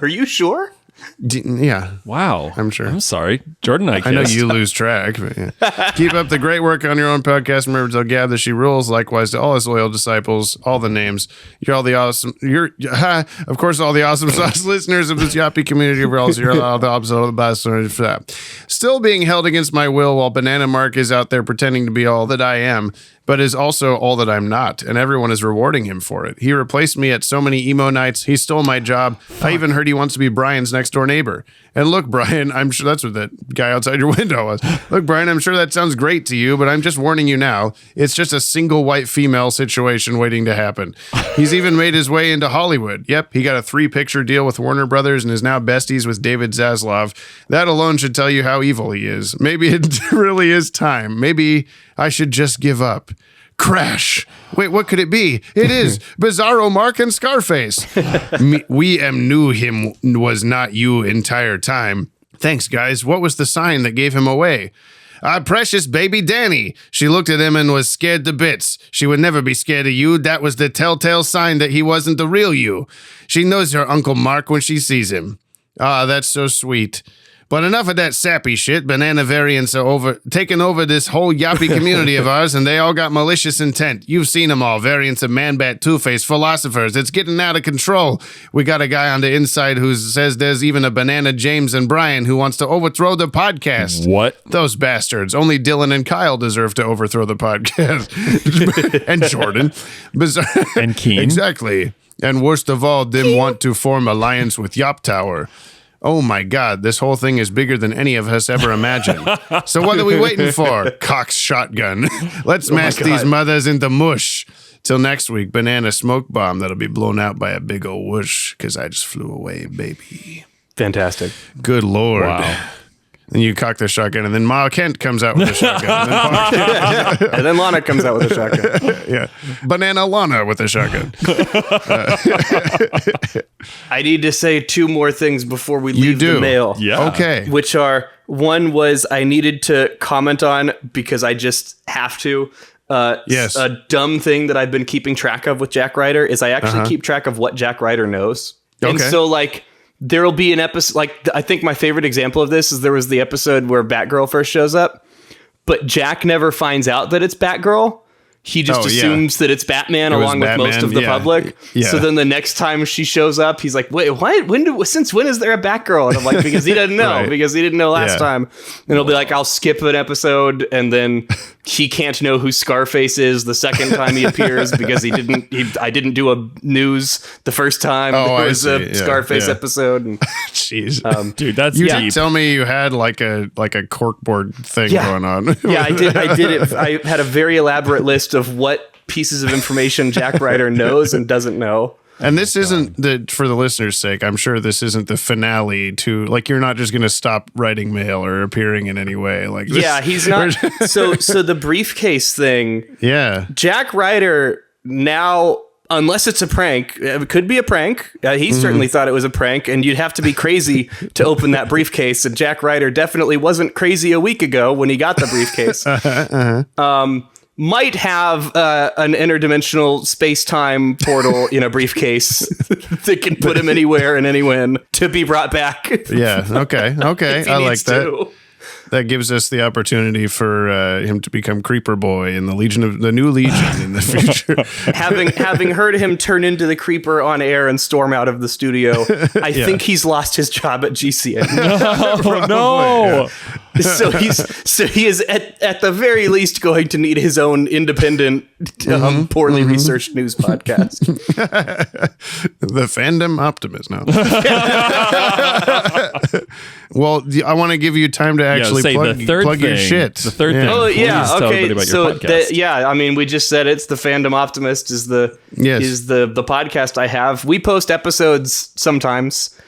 Are you sure? Yeah. Wow. I'm sure. I'm sorry. Jordan, I know you lose track. But yeah. Keep up the great work on your own podcast. Remember to tell Gab that she rules. Likewise to all his loyal disciples, all the names. You're all the awesome. Of course, all the awesome sauce listeners of this Yoppie community. You're all the opposite of the best. Still being held against my will while Banana Mark is out there pretending to be all that I am, but is also all that I'm not, and everyone is rewarding him for it. He replaced me at so many emo nights. He stole my job. I even heard he wants to be Brian's next door neighbor. And look, Brian, I'm sure that's what that guy outside your window was. Look, Brian, I'm sure that sounds great to you, but I'm just warning you now. It's just a single white female situation waiting to happen. He's even made his way into Hollywood. Yep, he got a 3-picture deal with Warner Brothers and is now besties with David Zaslav. That alone should tell you how evil he is. Maybe it really is time. Maybe I should just give up. Crash. Wait, what could it be? It is Bizarro Mark and Scarface. We knew him was not you entire time. Thanks, guys. What was the sign that gave him away? Precious baby Danny. She looked at him and was scared to bits. She would never be scared of you. That was the telltale sign that he wasn't the real you. She knows her Uncle Mark when she sees him. Ah, that's so sweet. But enough of that sappy shit. Banana variants are taking over this whole Yoppie community of ours, and they all got malicious intent. You've seen them all. Variants of Man-Bat, Two-Face, philosophers. It's getting out of control. We got a guy on the inside who says there's even a Banana James and Brian who wants to overthrow the podcast. What? Those bastards. Only Dylan and Kyle deserve to overthrow the podcast. And Jordan. And Keen. Exactly. And worst of all, them want to form alliance with Yop Tower. Oh my God, this whole thing is bigger than any of us ever imagined. So what are we waiting for? Cox shotgun. Let's smash these mothers into mush. Till next week, banana smoke bomb that'll be blown out by a big old whoosh because I just flew away, baby. Fantastic. Good Lord. Wow. And you cock the shotgun, and then Ma Kent comes out with a shotgun. And then Lana comes out with a shotgun. Yeah. Banana Lana with a shotgun. I need to say 2 more things before we leave the mail. Yeah. Okay. Which are, one was I needed to comment on because I just have to. Yes. A dumb thing that I've been keeping track of with Jack Ryder is I actually keep track of what Jack Ryder knows. Okay. And so, like, there'll be an episode, like, I think my favorite example of this is there was the episode where Batgirl first shows up, but Jack never finds out that it's Batgirl. He just assumes that it's Batman along with most of the public. Yeah. So then the next time she shows up, he's like, wait, what? Since when is there a Batgirl? And I'm like, because he doesn't know, because he didn't know last time. And he'll be like, I'll skip an episode, and then he can't know who Scarface is the second time he appears because I didn't do a news the first time there was a Scarface episode. And, jeez, dude, that's you deep. did tell me you had like a corkboard thing going on. Yeah, I did it. I had a very elaborate list of what pieces of information Jack Ryder knows and doesn't know. And this isn't for the listeners' sake. I'm sure this isn't the finale to, like, you're not just going to stop writing mail or appearing in any way. Like, this. Yeah, he's not. so the briefcase thing. Yeah. Jack Ryder now, unless it's a prank, it could be a prank. He certainly thought it was a prank, and you'd have to be crazy to open that briefcase. And Jack Ryder definitely wasn't crazy a week ago when he got the briefcase. Might have an interdimensional space-time portal in a briefcase that can put him anywhere and anywhen to be brought back. Yeah. Okay. I like that. To. That gives us the opportunity for him to become Creeper Boy in the new Legion in the future. having heard him turn into the Creeper on air and storm out of the studio, I think he's lost his job at GCN. No. So he is at the very least going to need his own independent, poorly researched news podcast. The Fandom Optimist now. Well, I want to give you time to actually plug your shit. The third thing. Oh yeah, tell okay. About so your podcast. I mean, we just said it's the Fandom Optimist is the podcast I have. We post episodes sometimes.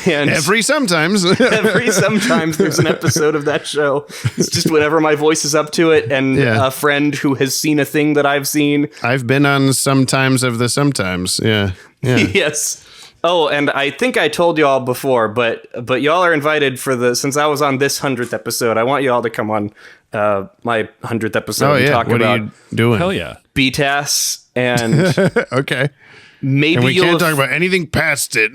And every sometimes there's an episode of that show. It's just whenever my voice is up to it, and a friend who has seen a thing that I've seen. I've been on sometimes of the sometimes. Yeah. Yes. Oh, and I think I told y'all before, but y'all are invited since I was on this 100th episode. I want y'all to come on my 100th episode and talk what about are you doing? Hell yeah. BTAS and okay. Maybe and we can't talk about anything past it.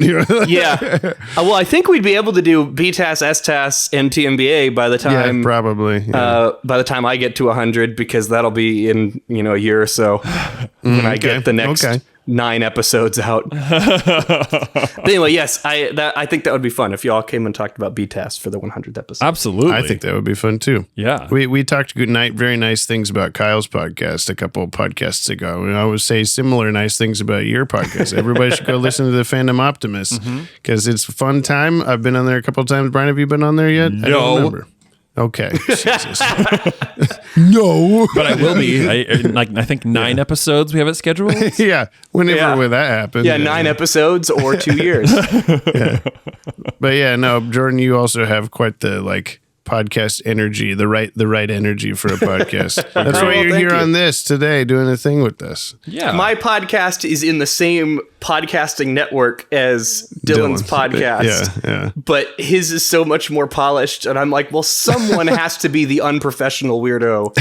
Yeah. Well, I think we'd be able to do BTAS, STAS, and TMBA by the time. Yeah, probably. Yeah. By the time I get to 100, because that'll be in a year or so when I get the next 9 episodes out. But anyway, yes, I think that would be fun if y'all came and talked about BTAS for the 100th episode. Absolutely. I think that would be fun too. Yeah. We talked very nice things about Kyle's podcast a couple of podcasts ago. And I would say similar nice things about your podcast. Everybody should go listen to the Fandom Optimist because it's a fun time. I've been on there a couple of times. Brian, have you been on there yet? No. I don't remember. Okay. Jesus. No. But I will be. I think 9 episodes we have it scheduled. Yeah. Whenever that happens. Yeah, 9 episodes or 2 years. But yeah, no, Jordan, you also have quite the podcast energy, the right energy for a podcast. That's why you're here on this today doing a thing with us. Yeah. My podcast is in the same podcasting network as Dylan's podcast. Yeah. But his is so much more polished, and I'm like, well, someone has to be the unprofessional weirdo of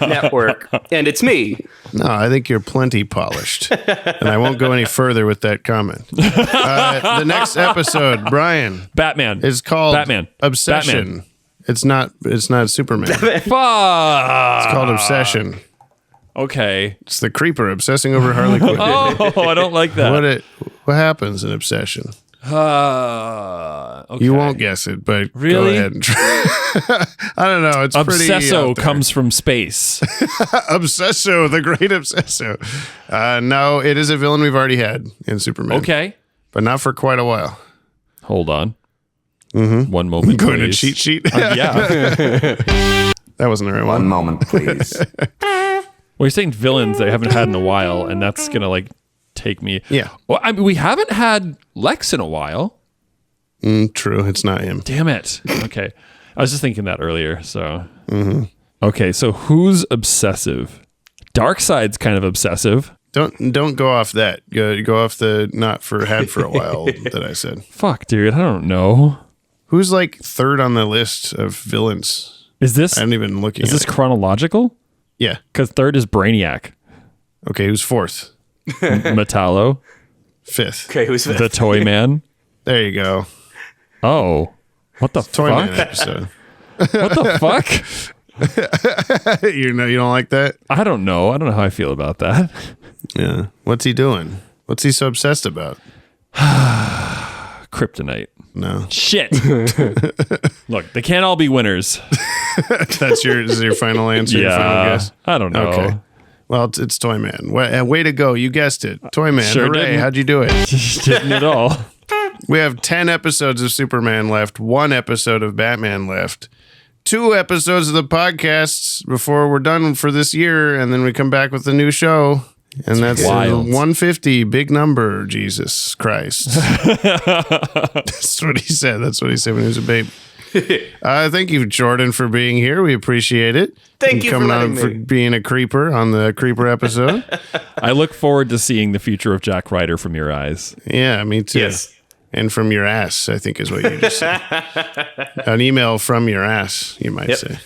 the network, and it's me. No, I think you're plenty polished. And I won't go any further with that comment. The next episode, Brian. Batman. Is called Batman. Obsession. Batman. It's not Superman. Fuck. It's called Obsession. Okay. It's the creeper obsessing over Harley Quinn. Oh, I don't like that. What happens in Obsession? Okay. You won't guess it, but really? Go ahead and try. I don't know. It's pretty Obsesso comes from space. Obsesso, the great Obsesso. No, it is a villain we've already had in Superman. Okay. But not for quite a while. Hold on. Mm-hmm. One moment, Going to please. cheat sheet? Yeah. That wasn't the right one. One moment, please. Well, you're saying villains that I haven't had in a while, and that's going to take me. Yeah. Well, I mean, we haven't had Lex in a while. True. It's not him. Damn it. Okay. I was just thinking that earlier. So. Mm-hmm. Okay. So who's obsessive? Darkseid's kind of obsessive. Don't go off that. Go off the not for a while that I said. Fuck, dude. I don't know. Who's third on the list of villains? Is this? I haven't even looking. Is this chronological? Yeah. Because third is Brainiac. Okay, who's fourth? Metallo. Fifth. Okay, who's fifth? The Toy Man. There you go. Oh. What the Toy fuck? Man episode. What the fuck? You don't like that? I don't know. I don't know how I feel about that. Yeah. What's he doing? What's he so obsessed about? Kryptonite. No. Shit. Look, they can't all be winners. Is your final answer? Your final guess? I don't know. Okay. Well, it's Toy Man. Way to go. You guessed it. Toy Man. Sure Hooray. didn't. How'd you do it? Didn't at all. We have 10 episodes of Superman left, 1 episode of Batman left, 2 episodes of the podcasts before we're done for this year, and then we come back with a new show. And that's wild. 150, big number, Jesus Christ. That's what he said. That's what he said when he was a babe. Thank you, Jordan, for being here. We appreciate it. Thank you coming for on letting me. for being a creeper on the creeper episode. I look forward to seeing the future of Jack Ryder from your eyes. Yeah, me too. Yes. And from your ass, I think is what you just said. An email from your ass, you might say.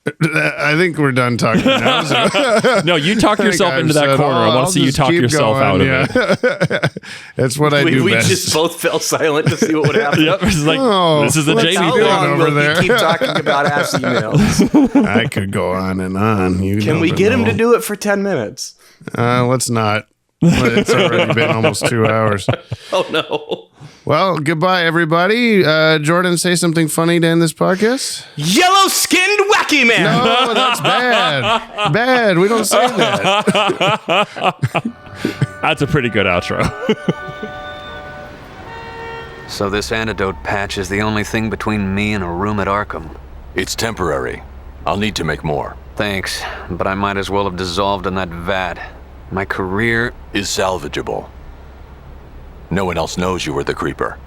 I think we're done talking now. So. No, you talk yourself into that corner. I want to see you talk yourself out of it. That's what I do we best. just both fell silent to see what would happen. Yep, it's like, this is a what's Jamie How thing. long over will there. he keep talking about ass emails? I could go on and on. Can we get him to do it for 10 minutes? Let's not. It's already been almost 2 hours. Oh, no. Well, goodbye, everybody. Jordan, say something funny to end this podcast. Yellow-skinned wacky man. No, that's bad. Bad. We don't say that. That's a pretty good outro. So this antidote patch is the only thing between me and a room at Arkham. It's temporary. I'll need to make more. Thanks, but I might as well have dissolved in that vat. My career is salvageable. No one else knows you were the creeper.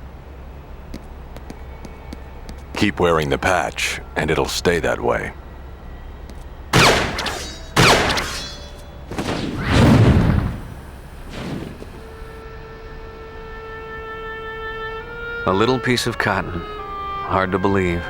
Keep wearing the patch, and it'll stay that way. A little piece of cotton. Hard to believe.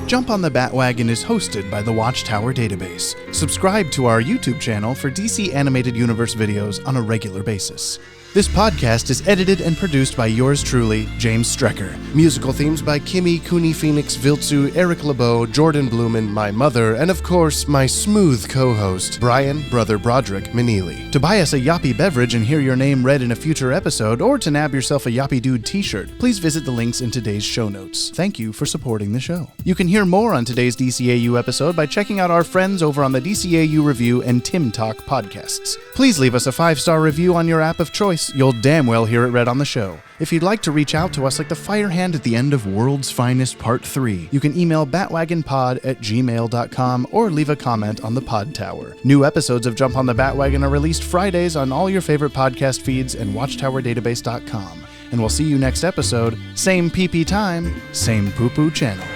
Jump on the Bat-Wagon is hosted by the Watchtower Database. Subscribe to our YouTube channel for DC Animated Universe videos on a regular basis. This podcast is edited and produced by yours truly, James Strecker. Musical themes by Kimmy, Cooney Phoenix, Viltsu, Eric LeBeau, Jordan Blumen, my mother, and of course, my smooth co-host, Brian, Brother Broderick Meneely. To buy us a Yoppie beverage and hear your name read in a future episode, or to nab yourself a Yoppie Dude t-shirt, please visit the links in today's show notes. Thank you for supporting the show. You can hear more on today's DCAU episode by checking out our friends over on the DCAU Review and Tim Talk podcasts. Please leave us a 5-star review on your app of choice. You'll damn well hear it read on the show. If you'd like to reach out to us like the fire hand at the end of World's Finest Part 3, you can email batwagonpod@gmail.com or leave a comment on the Pod Tower. New episodes of Jump on the Bat-Wagon are released Fridays on all your favorite podcast feeds and watchtowerdatabase.com. And we'll see you next episode, same PP time, same poo-poo channel.